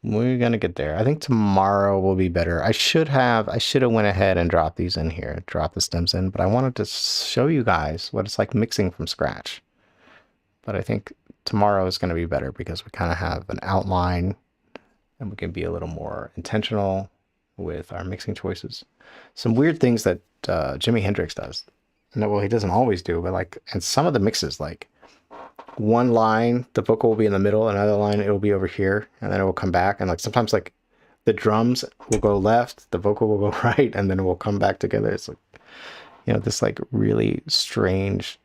We're gonna get there. I think tomorrow will be better. I should have went ahead and dropped these in here, dropped the stems in, but I wanted to show you guys what it's like mixing from scratch. But I think tomorrow is going to be better because we kind of have an outline and we can be a little more intentional with our mixing choices. Some weird things that Jimi Hendrix does. No, well, he doesn't always do, but like in some of the mixes, like one line, the vocal will be in the middle, another line, it will be over here, and then it will come back. And like sometimes like the drums will go left, the vocal will go right, and then it will come back together. It's like, you know, this like really strange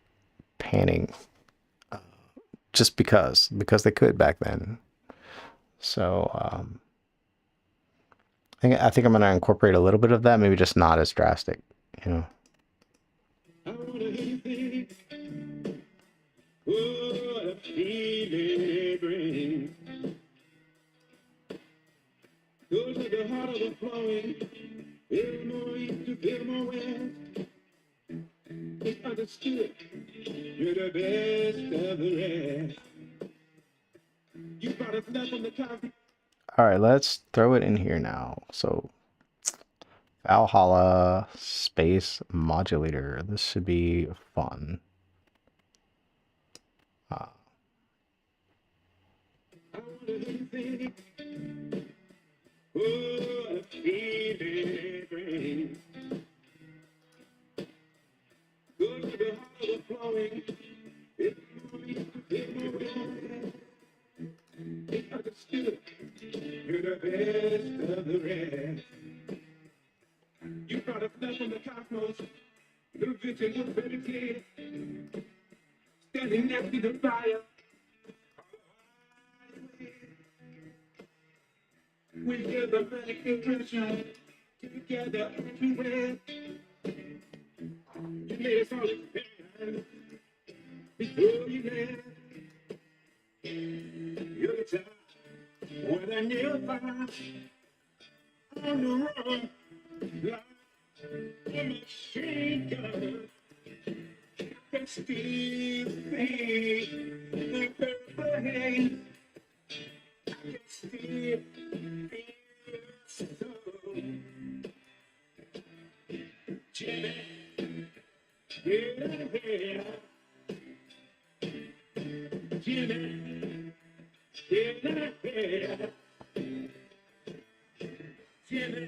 panning just because they could back then. So I think I'm gonna incorporate a little bit of that, maybe just not as drastic, you know. Understood. You're the best of the rest. You brought us enough on the coffee. All right, let's throw it in here now. So Valhalla space modulator. This should be fun. You're the best of the rest. You brought us enough from the cosmos. The vision was very clear. Standing next to the fire. We feel the manic impression. Together everywhere. You made us all expand. Before you left. You're the time. When I never on the run, like a machine gun, I can still see the purple haze. I can still feel so. Jimmy, yeah, Jimmy. Yeah, yeah. Jimmy,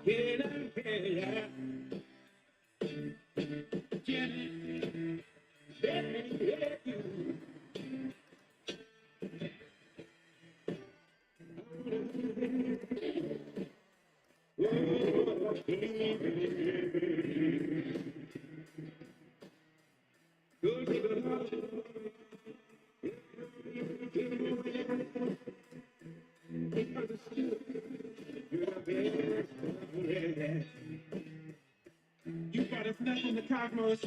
yeah, Jimmy, you got us enough on the cosmos.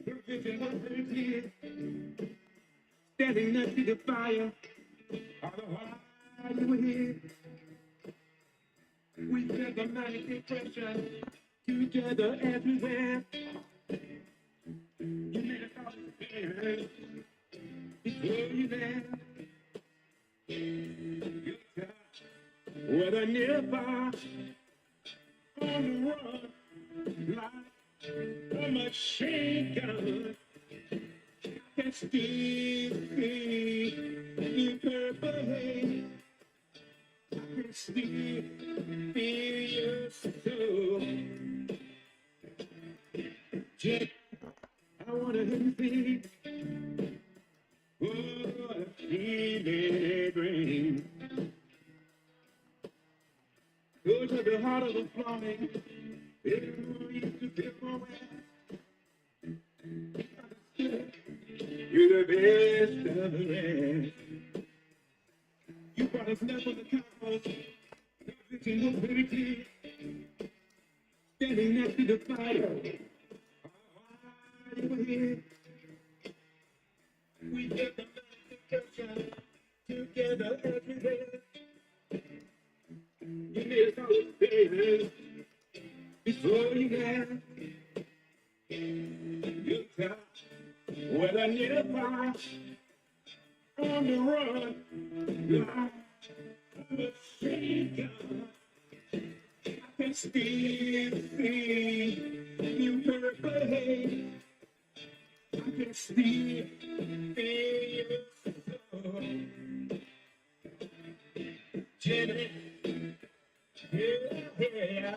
Your vision was very clear. Standing next to the fire. All the while you were here. We felt the manic depression. Together everywhere. You made us all experience. Before you left. You touched whether near far. On the run. Like a machine gun, I can still see the purple haze. I can still feel your soul. Jack, I wanna hear you sing. Oh, what a feeling it brings. Go to the heart of the flowing. You're the best of the rest. You brought us enough on the cosmos. The vision was very clear. Standing next to the fire. You were here. We get the manifestation together everywhere. You made us all experience. Before you left, you touched what I need to find on the run, like a machine gun. I can still see you purple haze. I can still still feel so. Jimmy, yeah,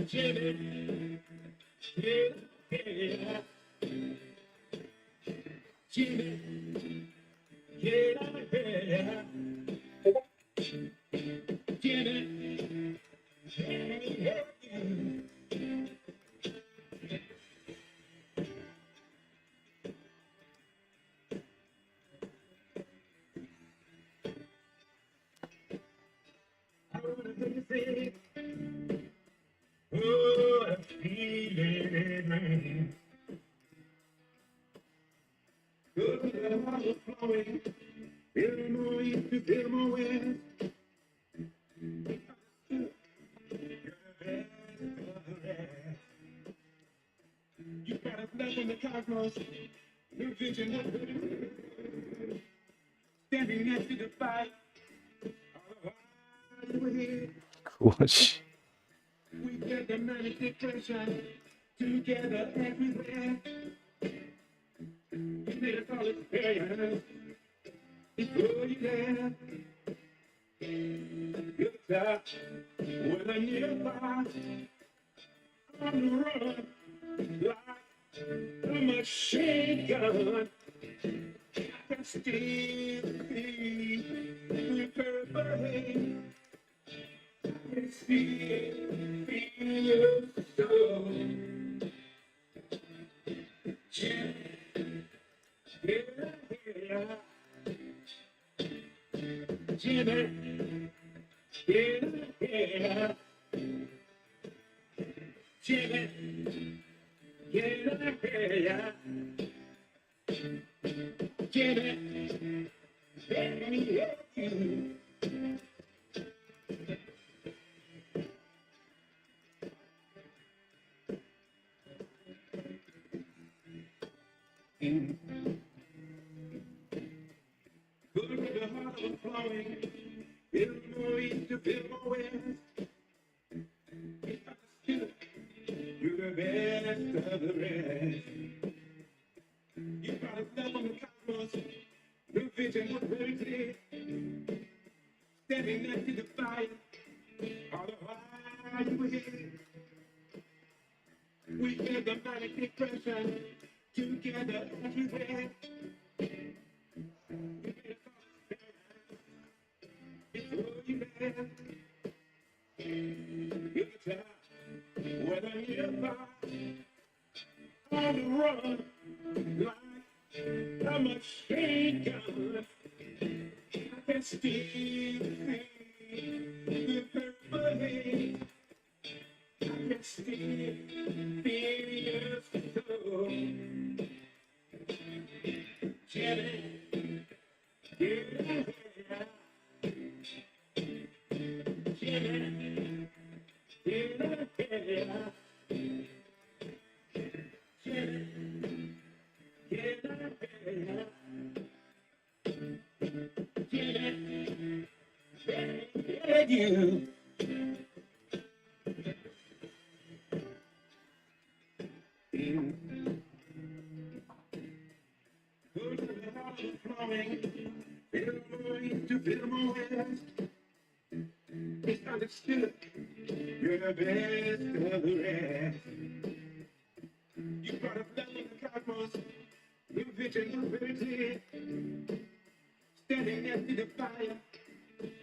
Jimmy, yeah, Jimmy, yeah, Jimmy, yeah. I wanna take it, oh, I'm feeling good, the water flowing, feel more east to feel more west. You got us love in the cosmos, new vision, standing next to the fight. All the while you were here, Gosh. we get the manic depression together everywhere. You made us all experience before you there. You're the top with a nearby on the run like a machine gun. I can still feel the purple haze. I can still feel your soul. Yeah, yeah, Jimmy, yeah, Jimmy, yeah, Jimmy, yeah. Good with the heart overflowing, feel more east to feel more west. You're the best of the rest. You brought us love on the cosmos, new vision was very clear. Standing next to the fire, all the while you were here. We feel the manic depression together everywhere. Before you left, you're the top with a nearby on the run like a machine gun. I can still feel the purple haze. I can still feel your soul. Jimmy, yeah, Jimmy, yeah, Jimmy, yeah, Jimmy, yeah, you. Good to the heart is flowing, feel more east to feel more west. It's understood, you're the best of the rest. You brought us love in the cosmos, new vision was very clear. Standing next to the fire,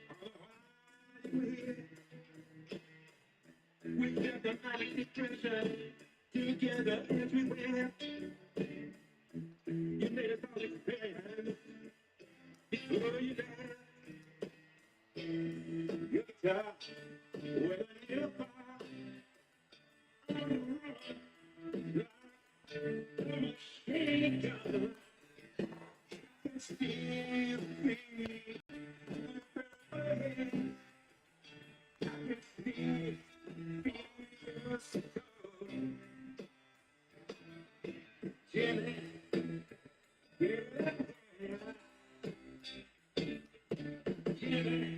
all the while you were here. We felt the manic depression together everywhere. You made us all experience before you left. You're the top with a nearby on the run like a machine gun. I can still feel the purple haze. I can still feel your soul. Jimmy, yeah, Jimmy,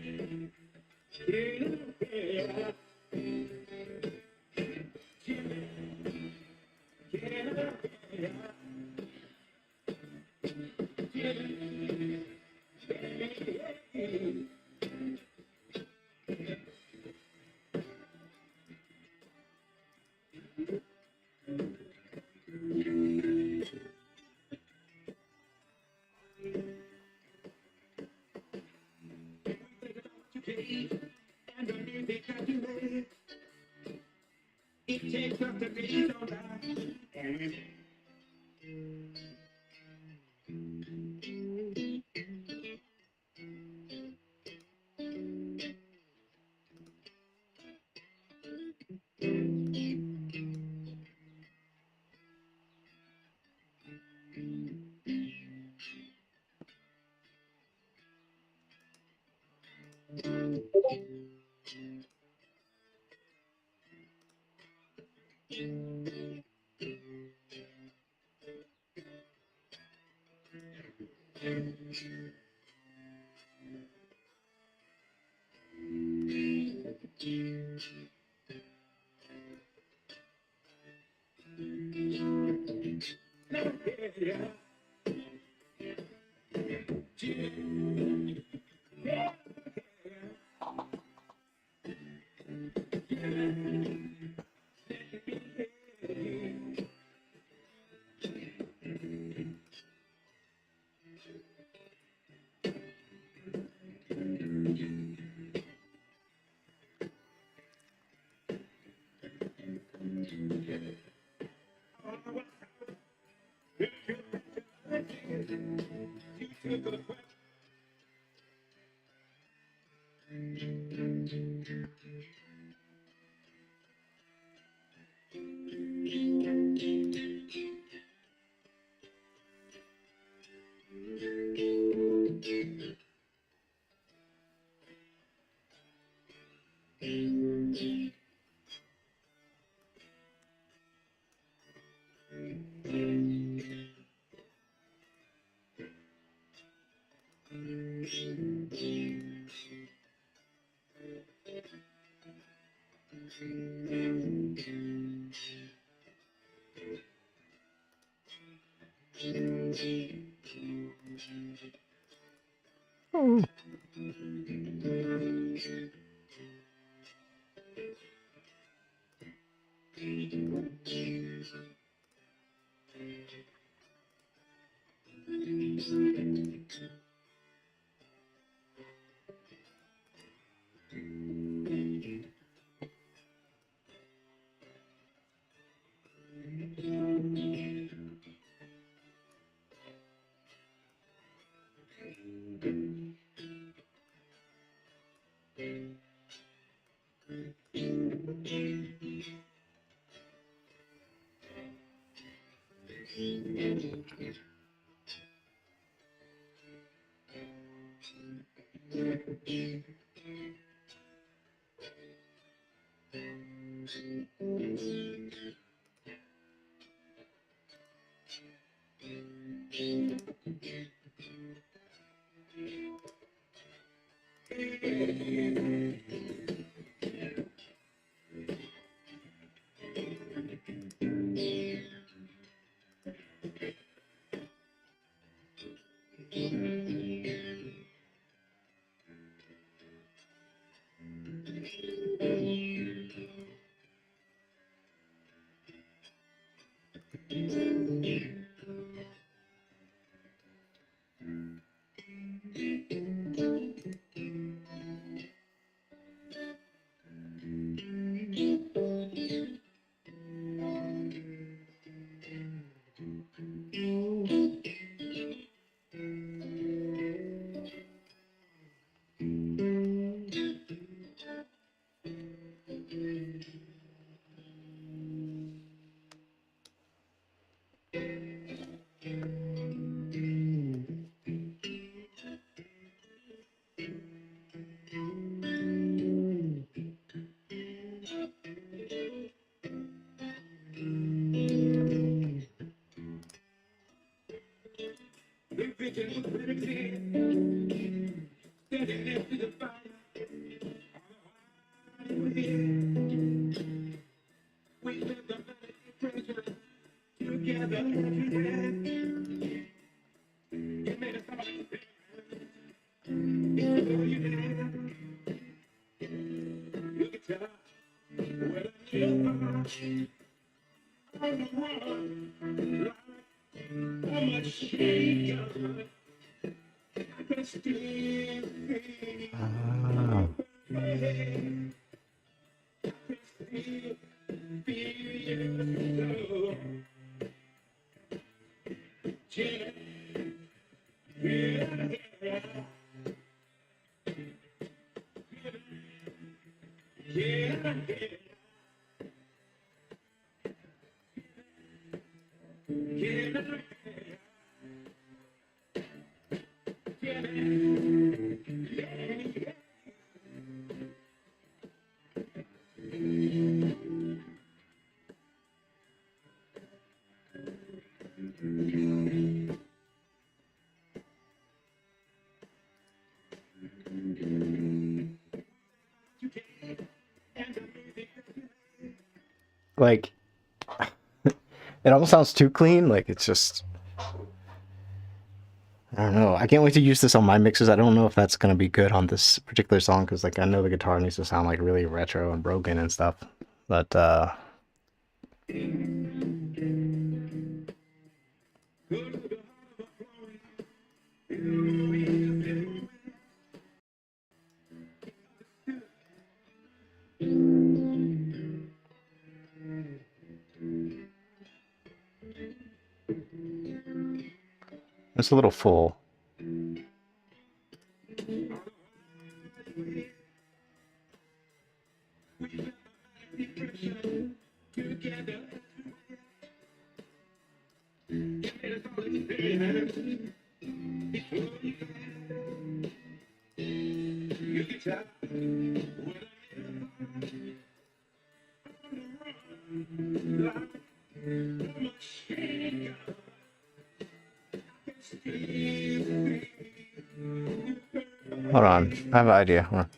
yeah, Jimmy, yeah. because the days don't die. Like, it almost sounds too clean. Like, it's just, I don't know. I can't wait to use this on my mixes. I don't know if that's gonna be good on this particular song because, like, I know the guitar needs to sound like really retro and broken and stuff. But it's a little full. Hold on, I have an idea. Hold on.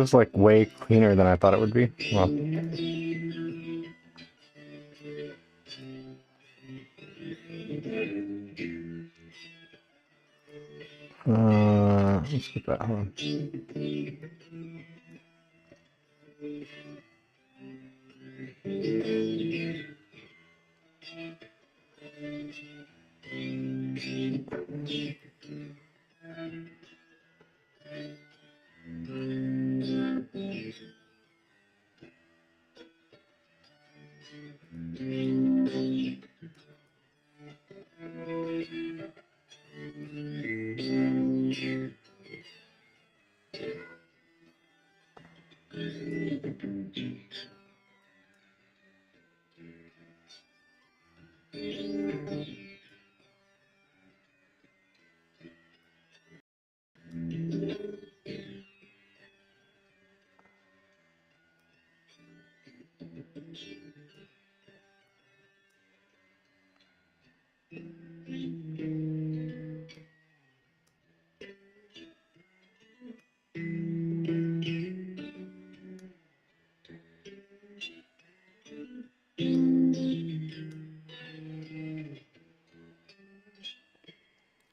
was like way cleaner than I thought it would be. Well. Let's get that. Hold on.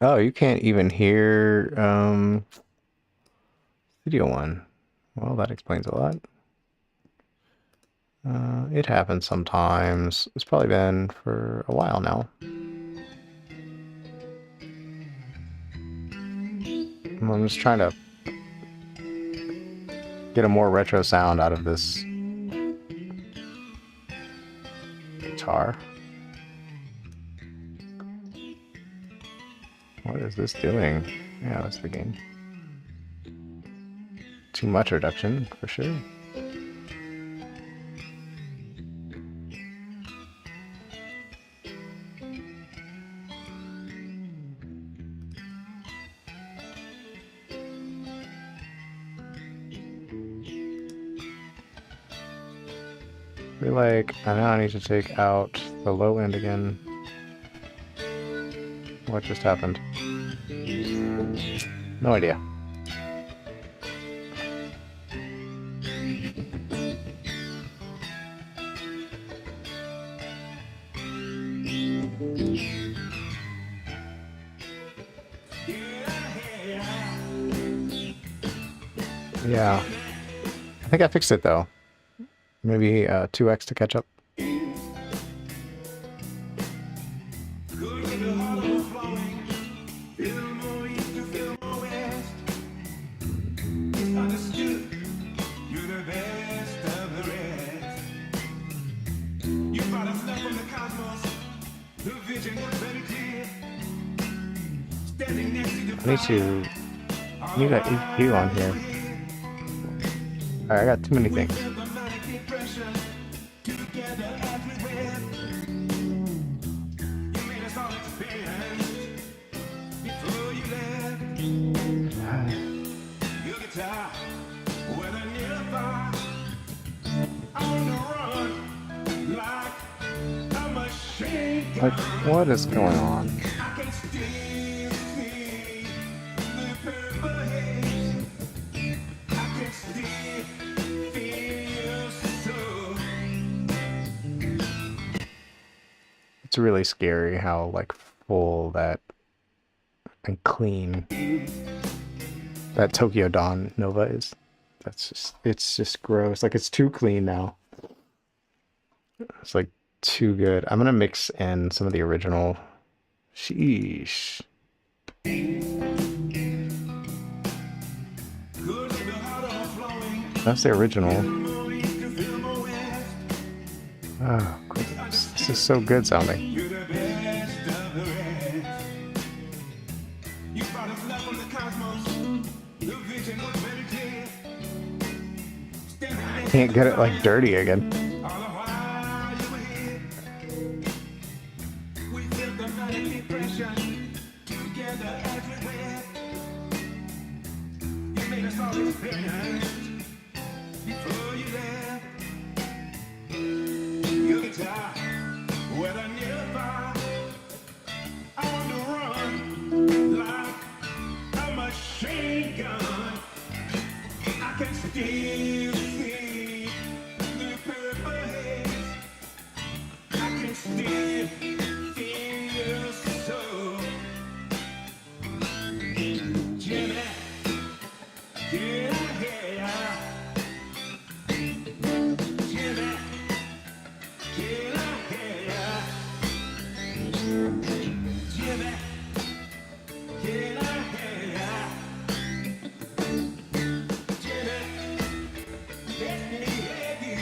Oh, you can't even hear video one. Well, that explains a lot. It happens sometimes. It's probably been for a while now. I'm just trying to get a more retro sound out of this guitar. What is this doing? Yeah, that's the game. Too much reduction, for sure. I feel like I know I need to take out the low end again. What just happened? No idea. Yeah. I think I fixed it though. Maybe 2x to catch up. I need an EQ on here. Alright, I got too many things. Like, what is going on? It's really scary how like full that and clean that Tokyo Dawn Nova is. It's just gross. Like it's too clean now. It's like too good. I'm gonna mix in some of the original. Sheesh. That's the original. Oh, goodness. This is so good sounding. Can't get it like dirty again. can still see the purple haze. I can still feel your soul. Jimmy, yeah, yeah. Jimmy, yeah, yeah. Jimmy, yeah, yeah. Jimmy, let me have you.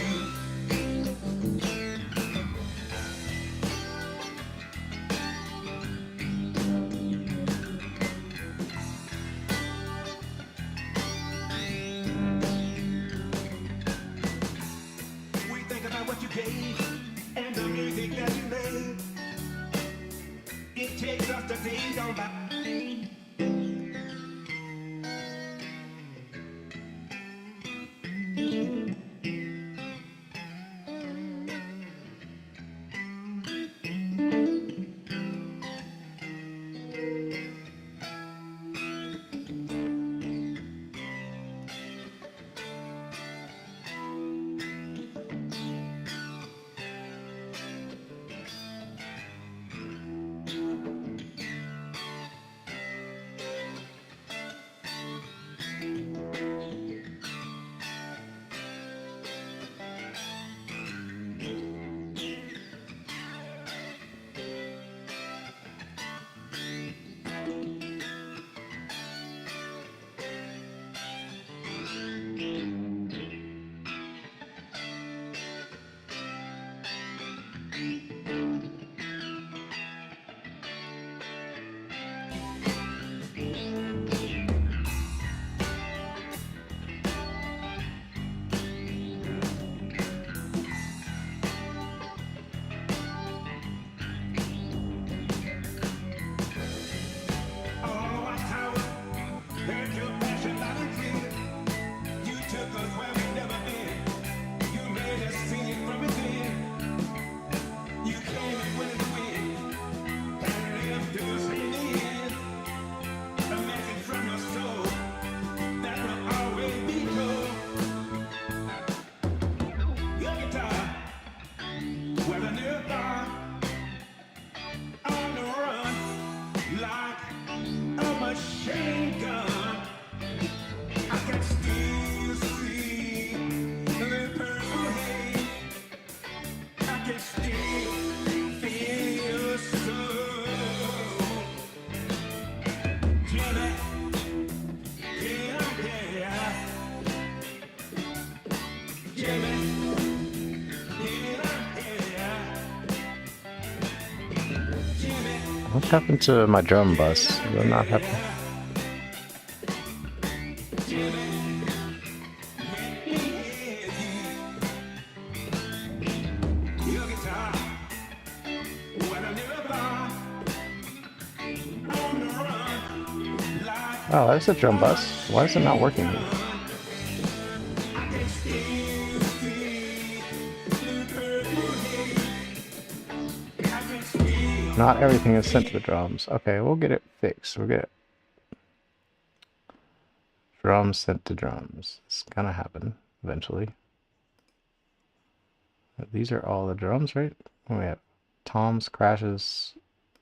We think about what you gave and the music that you made. It takes us to days on by. What happened to my drum bus? Did that not happen? Oh, there's a drum bus. Why is it not working? Not everything is sent to the drums. Okay, we'll get it fixed. We'll get it. Drums sent to drums. It's gonna happen eventually. These are all the drums, right? We have toms, crashes.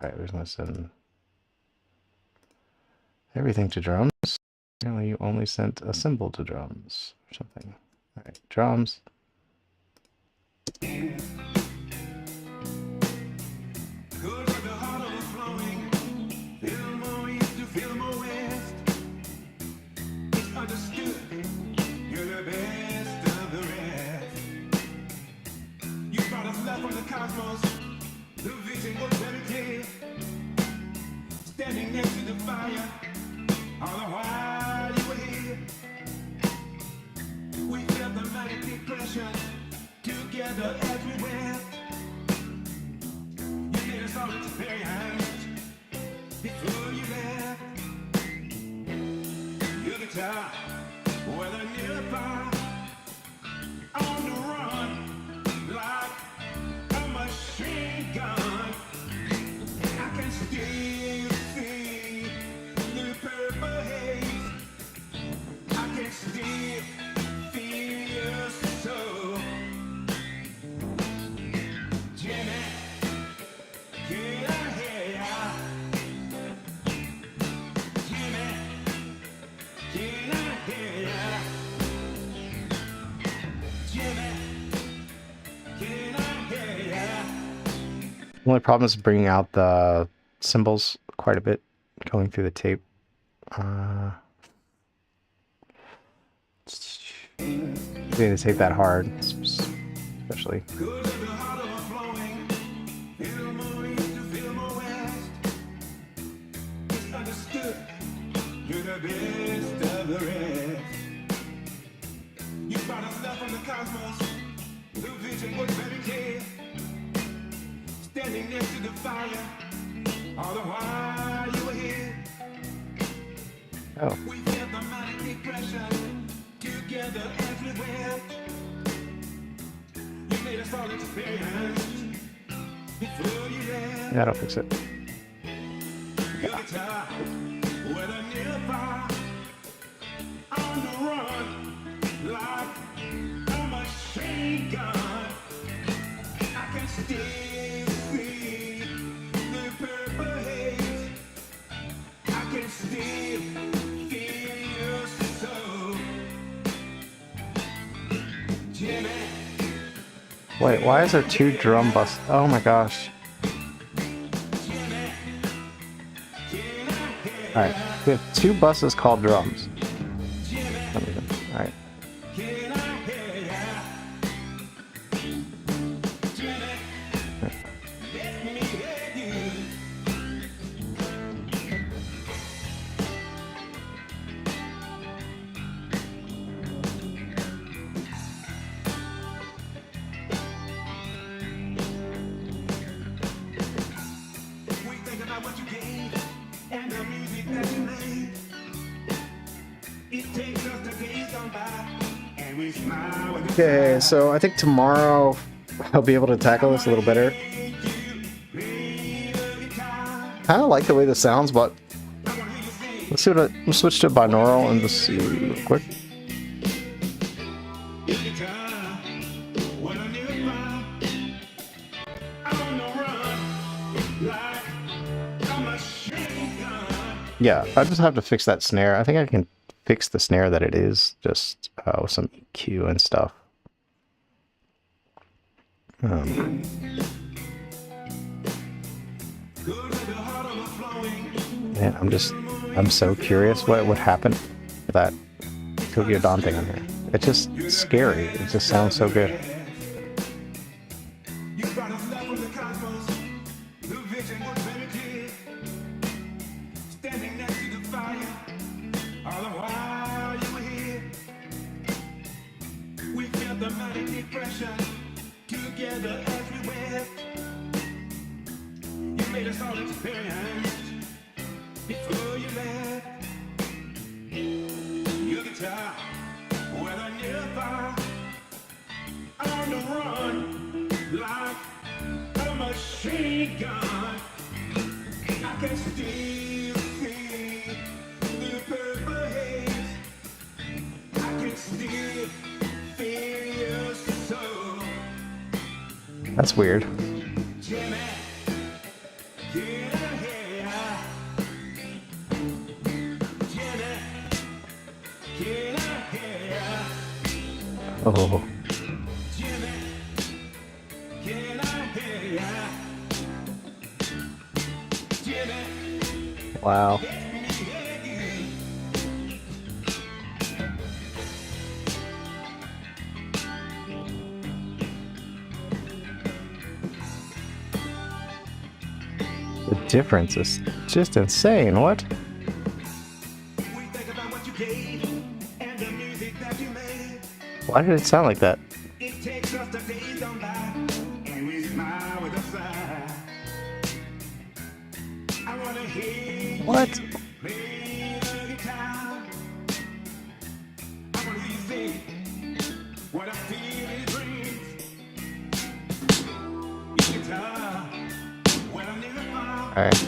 Alright, we're just gonna send everything to drums. Apparently you only sent a symbol to drums or something. Alright, drums. From the cosmos, the vision was very clear. Standing next to the fire, all the while you were here. We felt the mighty depression together as we went. You made us all experience before you left. Your guitar, whether near or far, on the run, like machine gun. I can still see the purple haze. I can still The only problem is bringing out the cymbals quite a bit, going through the tape. Getting the tape that hard, especially. You're the best of the rest. You brought us love from the cosmos. The vision was very clear. Standing next to the fire, all the while you were here. Oh. We felt the mighty depression together everywhere. You made us all experience before you left. That'll fix it. Your guitar, with a nearby, on the run, like a machine gun. I can still see the purple haze. I can still feel your soul. Jimmy. Wait, why is there 2 drum busts? Oh my gosh. Alright, we have 2 buses called drums. Alright. Okay, so I think tomorrow I'll be able to tackle this a little better. Kind of like the way this sounds, but let's see what we'll switch to binaural and just see real quick. Yeah, I just have to fix that snare. I think I can fix the snare that it is, just with some EQ and stuff. Man, I'm so curious what would happen with that Tokyo Dawn thing on here. It's just scary. It just sounds so good. Together everywhere. You made us all experience before you left. Your guitar, whether nearby, on the run, like a machine gun. I can still see the purple haze. I can still feel your soul. That's weird. Oh. Wow. The difference is just insane. What? Why did it sound like that? What? All right.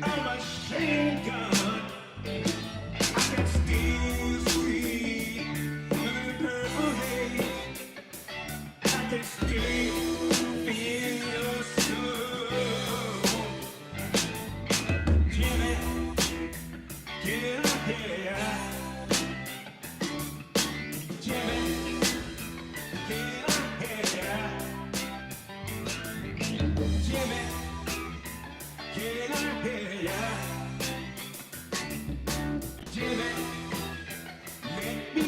a machine gun. I can still see the purple haze. I can still feel your soul. Jimmy, get up here. Jimmy, get up here. Jimmy, get up here. Jimmy, let me.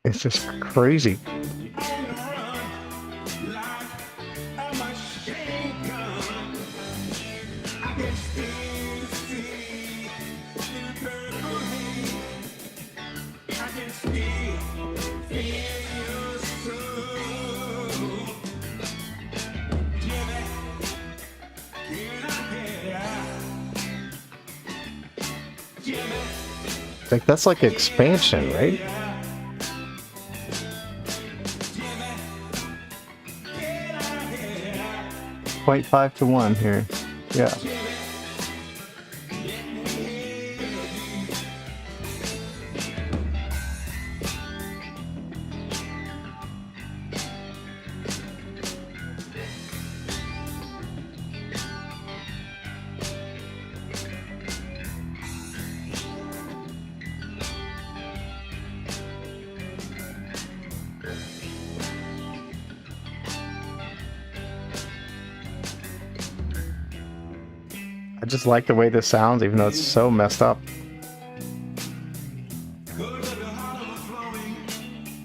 It's just crazy. On the run like a machine gun. I can still see the purple haze. I can still feel your soul. Jimmy, get up here. Jimmy, Like that's like expansion, right? Jimmy, get up here. 0.5 to 1 here. Yeah. I just like the way this sounds, even though it's so messed up. Good of the heart overflowing,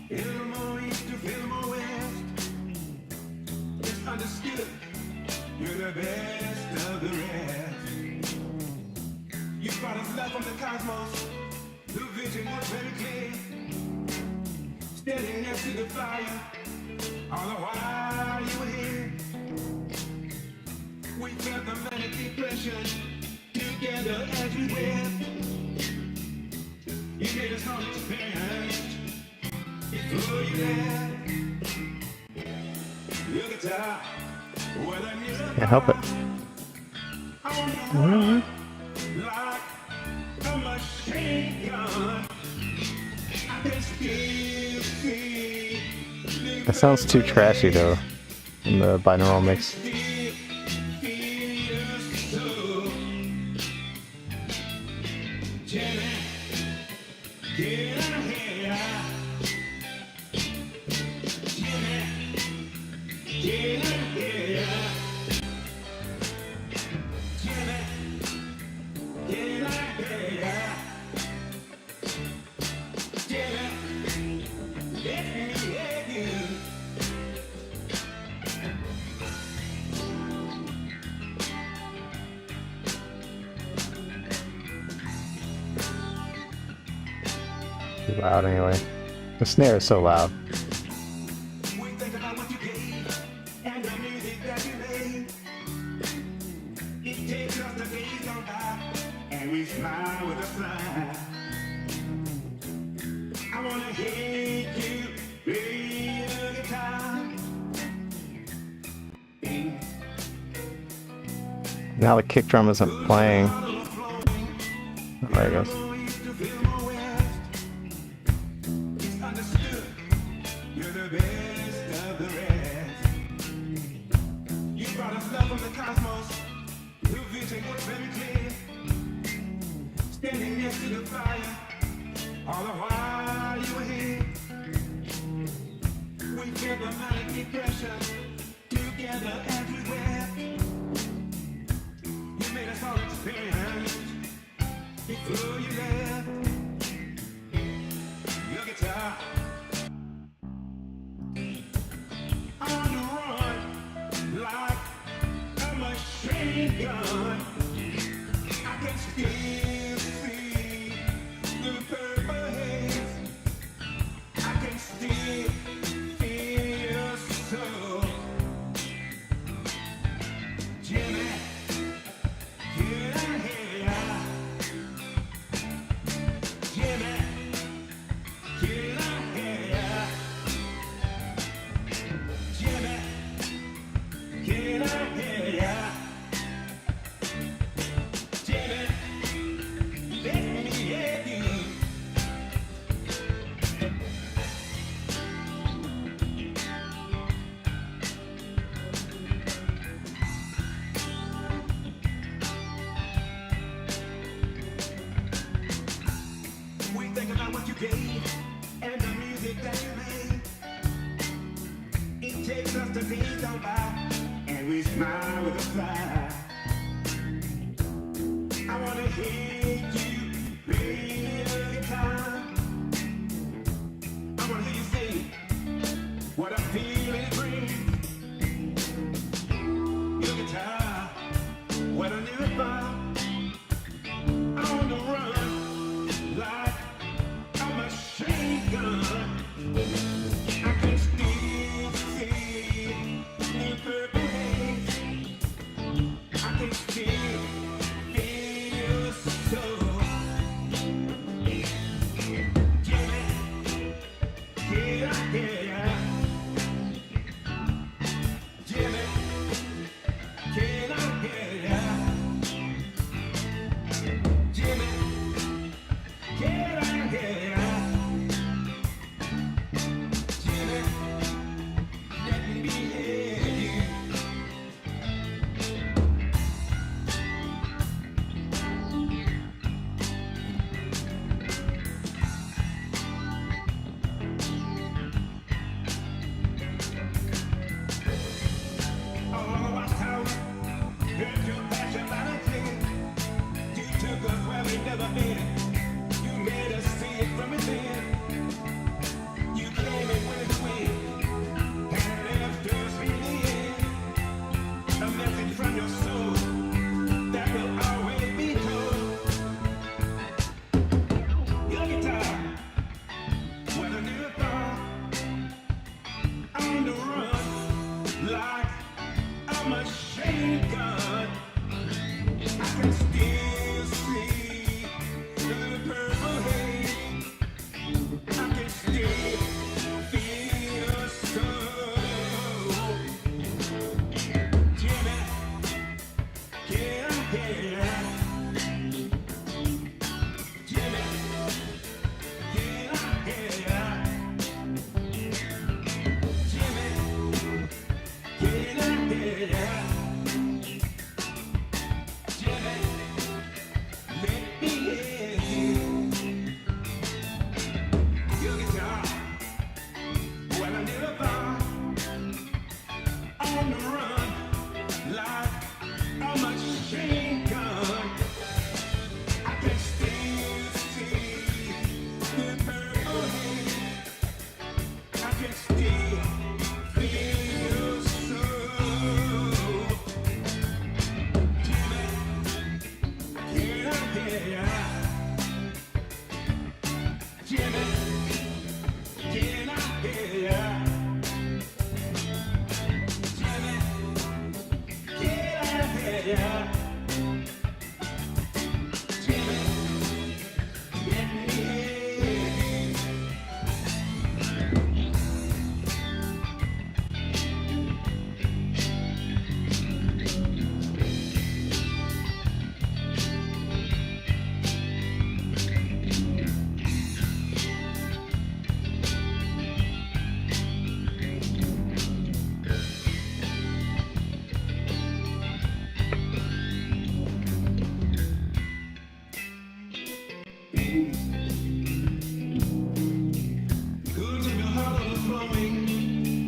feel more east to feel more west. It's understood, you're the best of the rest. You brought us love from the cosmos, the vision was very clear. Standing next to the fire, all the while you were here. We felt the manic depression together as we went. You made us all experience. It blew you there. Your guitar, well, I knew Can't help it. like a machine gun. I can still see That sounds too trashy though in the binaural mix. Get out of here. Jimmy, get out of here. Jimmy, get out of here. Jimmy, let me hear you. Too loud anyway. The snare is so loud. We think about what you gave and the music that you made. It takes us the days on by and we smile with a smile. I wanna hear you play the guitar. Now the kick drum isn't playing. Oh, there it goes. Standing next to the fire, all the while you were here. We felt the manic depression together as we wept. You made us all experience before you left. Your guitar on the run like a machine gun. I can still see the purple haze. I can still feel your soul. Jimmy, get out here. Jimmy, get out here. with us, the days go by, and we smile with a smile. I wanna hear you play the guitar. I wanna hear you sing what I feel it brings. Your guitar, what I never found. On the run, like a machine gun. I can still see the purple haze. I can still feel your soul. Jimmy, yeah, yeah. Jimmy, can I hear ya? Jimmy, can I hear ya? Jimmy, let me hear you. All of us out, heard your passion by the thing. You took us where we never been. You made us see it from within. You came in with a wind and left us in the end. A message from your soul that will always be told. Your guitar, what I never thought. On the run, like a machine gun. I can still see the purple haze. I can still feel your soul. Jimmy, can I hear ya? Jimmy, can I hear ya? Jimmy, can I hear ya? Jimmy, let me hear you. Your guitar, what I never found. On the run, like a machine gun. I can still see the purple haze. I can still feel your soul. Jimmy, can I hear ya? Jimmy, can I hear ya? Jimmy, can I hear ya? Jimmy, let me hear you. Good in your heart overflowing,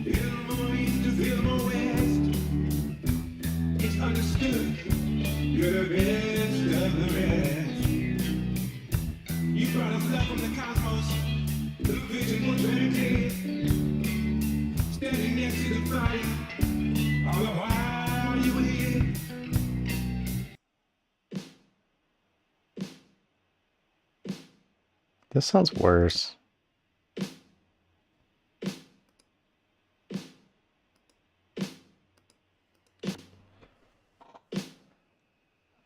feel more east to feel more west. It's understood, you're the best of the rest. You brought us love from the cosmos, the vision was very clear. Standing next to the fire, all the while you were here. This sounds worse.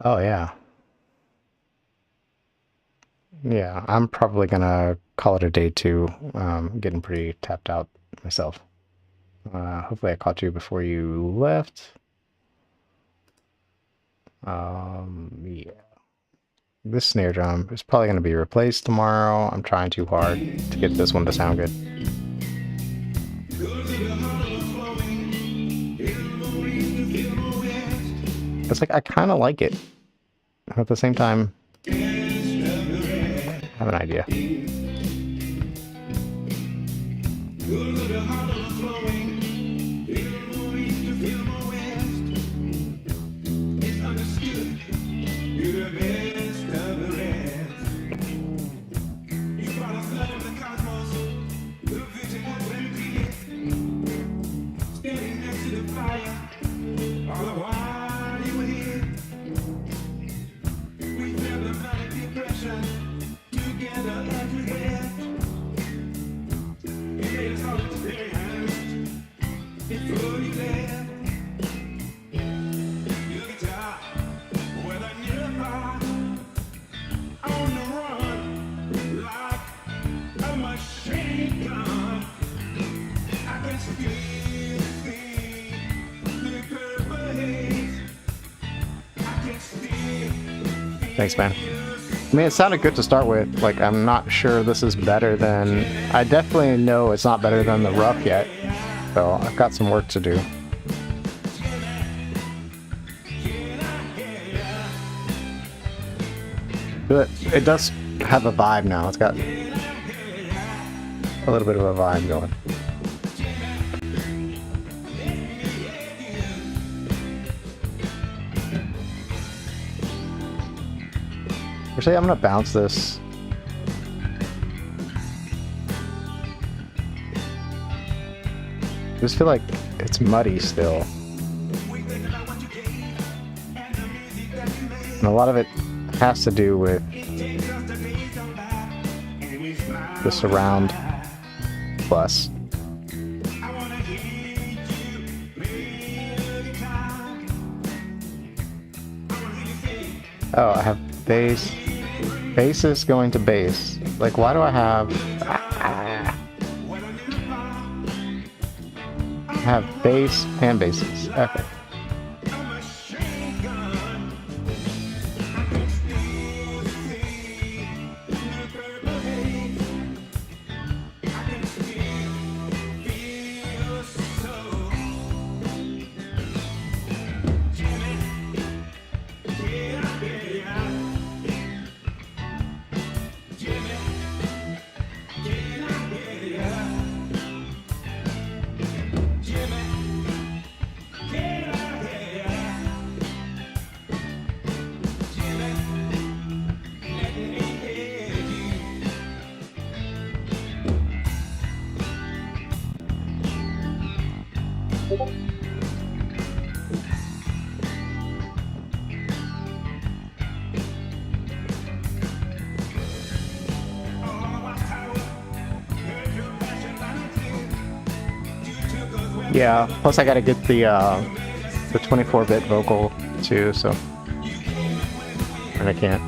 Oh, yeah. Yeah, I'm probably gonna call it a day too. Getting pretty tapped out myself. Hopefully I caught you before you left. Yeah. This snare drum is probably going to be replaced tomorrow. I'm trying too hard to get this one to sound good. It's like I kind of like it. At the same time, I have an idea. Good to the heart overflowing, fire. All the while you were here. We felt the manic depression together everywhere. It made us all experience before you left. Your guitar, whether near or far, on the run like a machine gun. I can still see the purple haze. I can still Thanks, man. I mean, it sounded good to start with. Like, I'm not sure this is better than... I definitely know it's not better than the rough yet. So I've got some work to do. But it does have a vibe now. It's got a little bit of a vibe going. Actually, I'm gonna bounce this. I just feel like it's muddy still. And a lot of it has to do with the surround plus. Oh, I have bass. Bass is going to bass. Like, why do I have... I have bass and basses. Okay. Yeah, plus I gotta get the 24-bit vocal too, so... And I can't.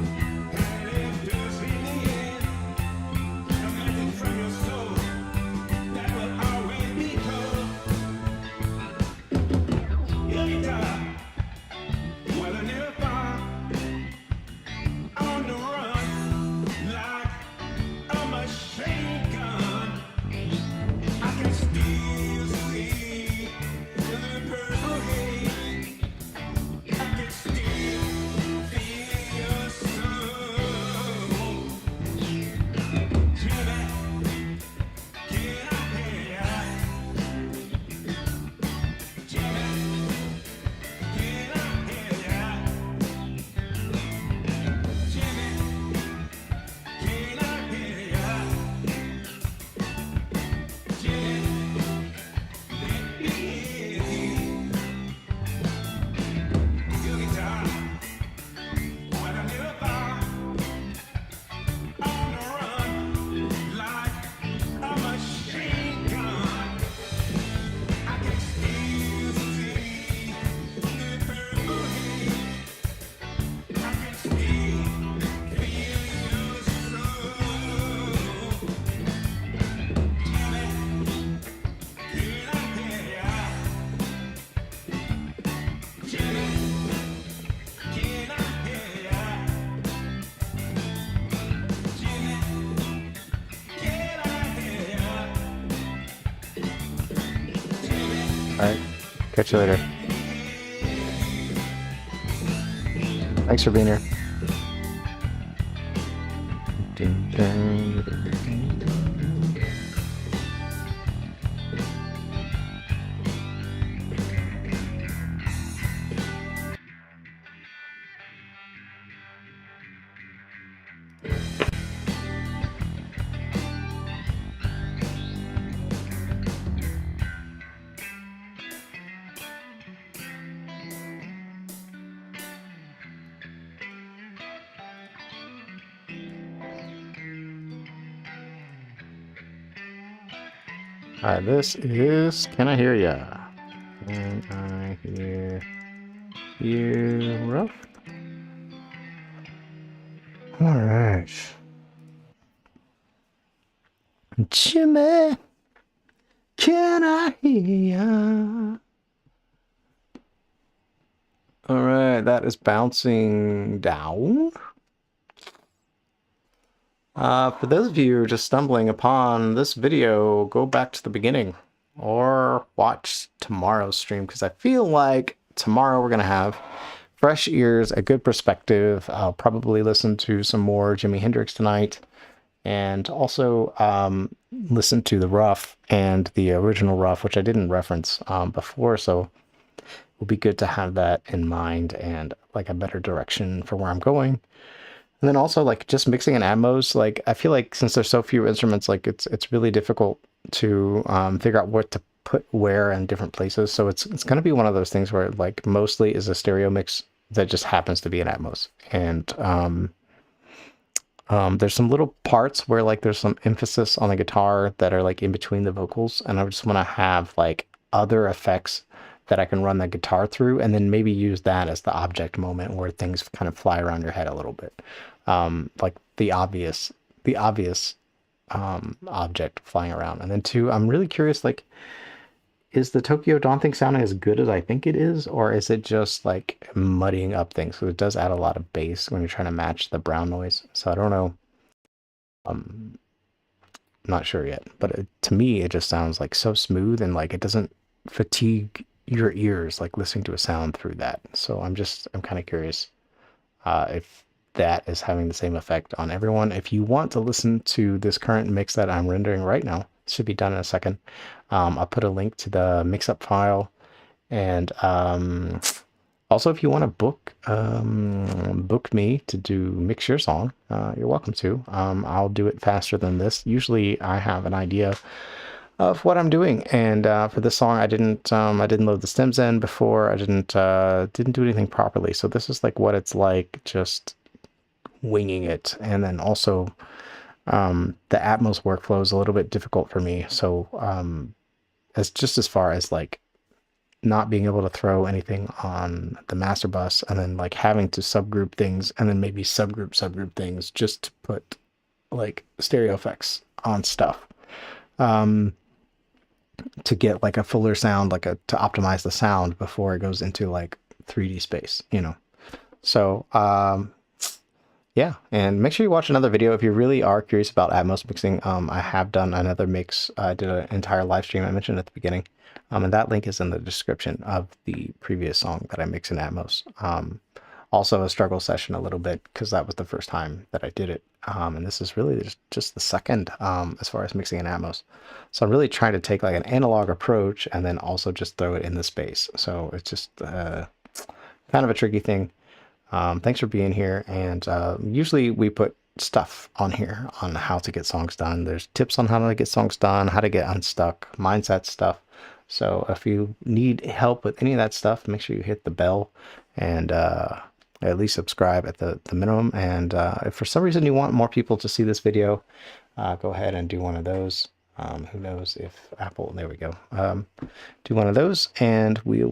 Alright, catch you later. Thanks for being here. All right, this is Can I Hear Ya? Can I hear you rough? All right. Jimi, can I hear ya? All right, that is bouncing down. For those of you just stumbling upon this video, go back to the beginning or watch tomorrow's stream, because I feel like tomorrow we're going to have fresh ears, a good perspective. I'll probably listen to some more Jimi Hendrix tonight, and also listen to the rough and the original rough, which I didn't reference before, so it will be good to have that in mind and like a better direction for where I'm going. And then also like just mixing in ATMOS, like I feel like since there's so few instruments, like it's really difficult to figure out what to put where in different places. So it's going to be one of those things where like mostly is a stereo mix that just happens to be an ATMOS. And there's some little parts where like there's some emphasis on the guitar that are like in between the vocals, and I just want to have like other effects that I can run the guitar through, and then maybe use that as the object moment where things kind of fly around your head a little bit. Like the obvious object flying around. And then two, I'm really curious, like, is the Tokyo Dawn thing sounding as good as I think it is, or is it just like muddying up things? So it does add a lot of bass when you're trying to match the brown noise. So I don't know. I'm not sure yet, but to me, it just sounds like so smooth, and like it doesn't fatigue your ears like listening to a sound through that. So I'm kind of curious if that is having the same effect on everyone. If you want to listen to this current mix that I'm rendering right now, it should be done in a second. I'll put a link to the mix-up file, and also if you want to book me to mix your song, you're welcome to. I'll do it faster than this. Usually I have an idea of what I'm doing, and for this song I didn't load the stems in before. I didn't do anything properly, so this is like what it's like just winging it. And then also the ATMOS workflow is a little bit difficult for me, so as far as like not being able to throw anything on the master bus, and then like having to subgroup things, and then maybe subgroup things just to put like stereo effects on stuff, to get like a fuller sound, to optimize the sound before it goes into like 3D space, you know. So yeah, and make sure you watch another video if you really are curious about ATMOS mixing. I have done another mix. I did an entire live stream I mentioned at the beginning, and that link is in the description of the previous song that I mix in ATMOS. Also a struggle session a little bit, because that was the first time that I did it, and this is really just the second as far as mixing in ATMOS. So I'm really trying to take like an analog approach and then also just throw it in the space. So it's just kind of a tricky thing. Thanks for being here, and usually we put stuff on here on how to get songs done. There's tips on how to get songs done, how to get unstuck, mindset stuff. So if you need help with any of that stuff, make sure you hit the bell, and at least subscribe at the minimum. And if for some reason you want more people to see this video, go ahead and do one of those. Who knows if Apple, there we go. Do one of those, and we will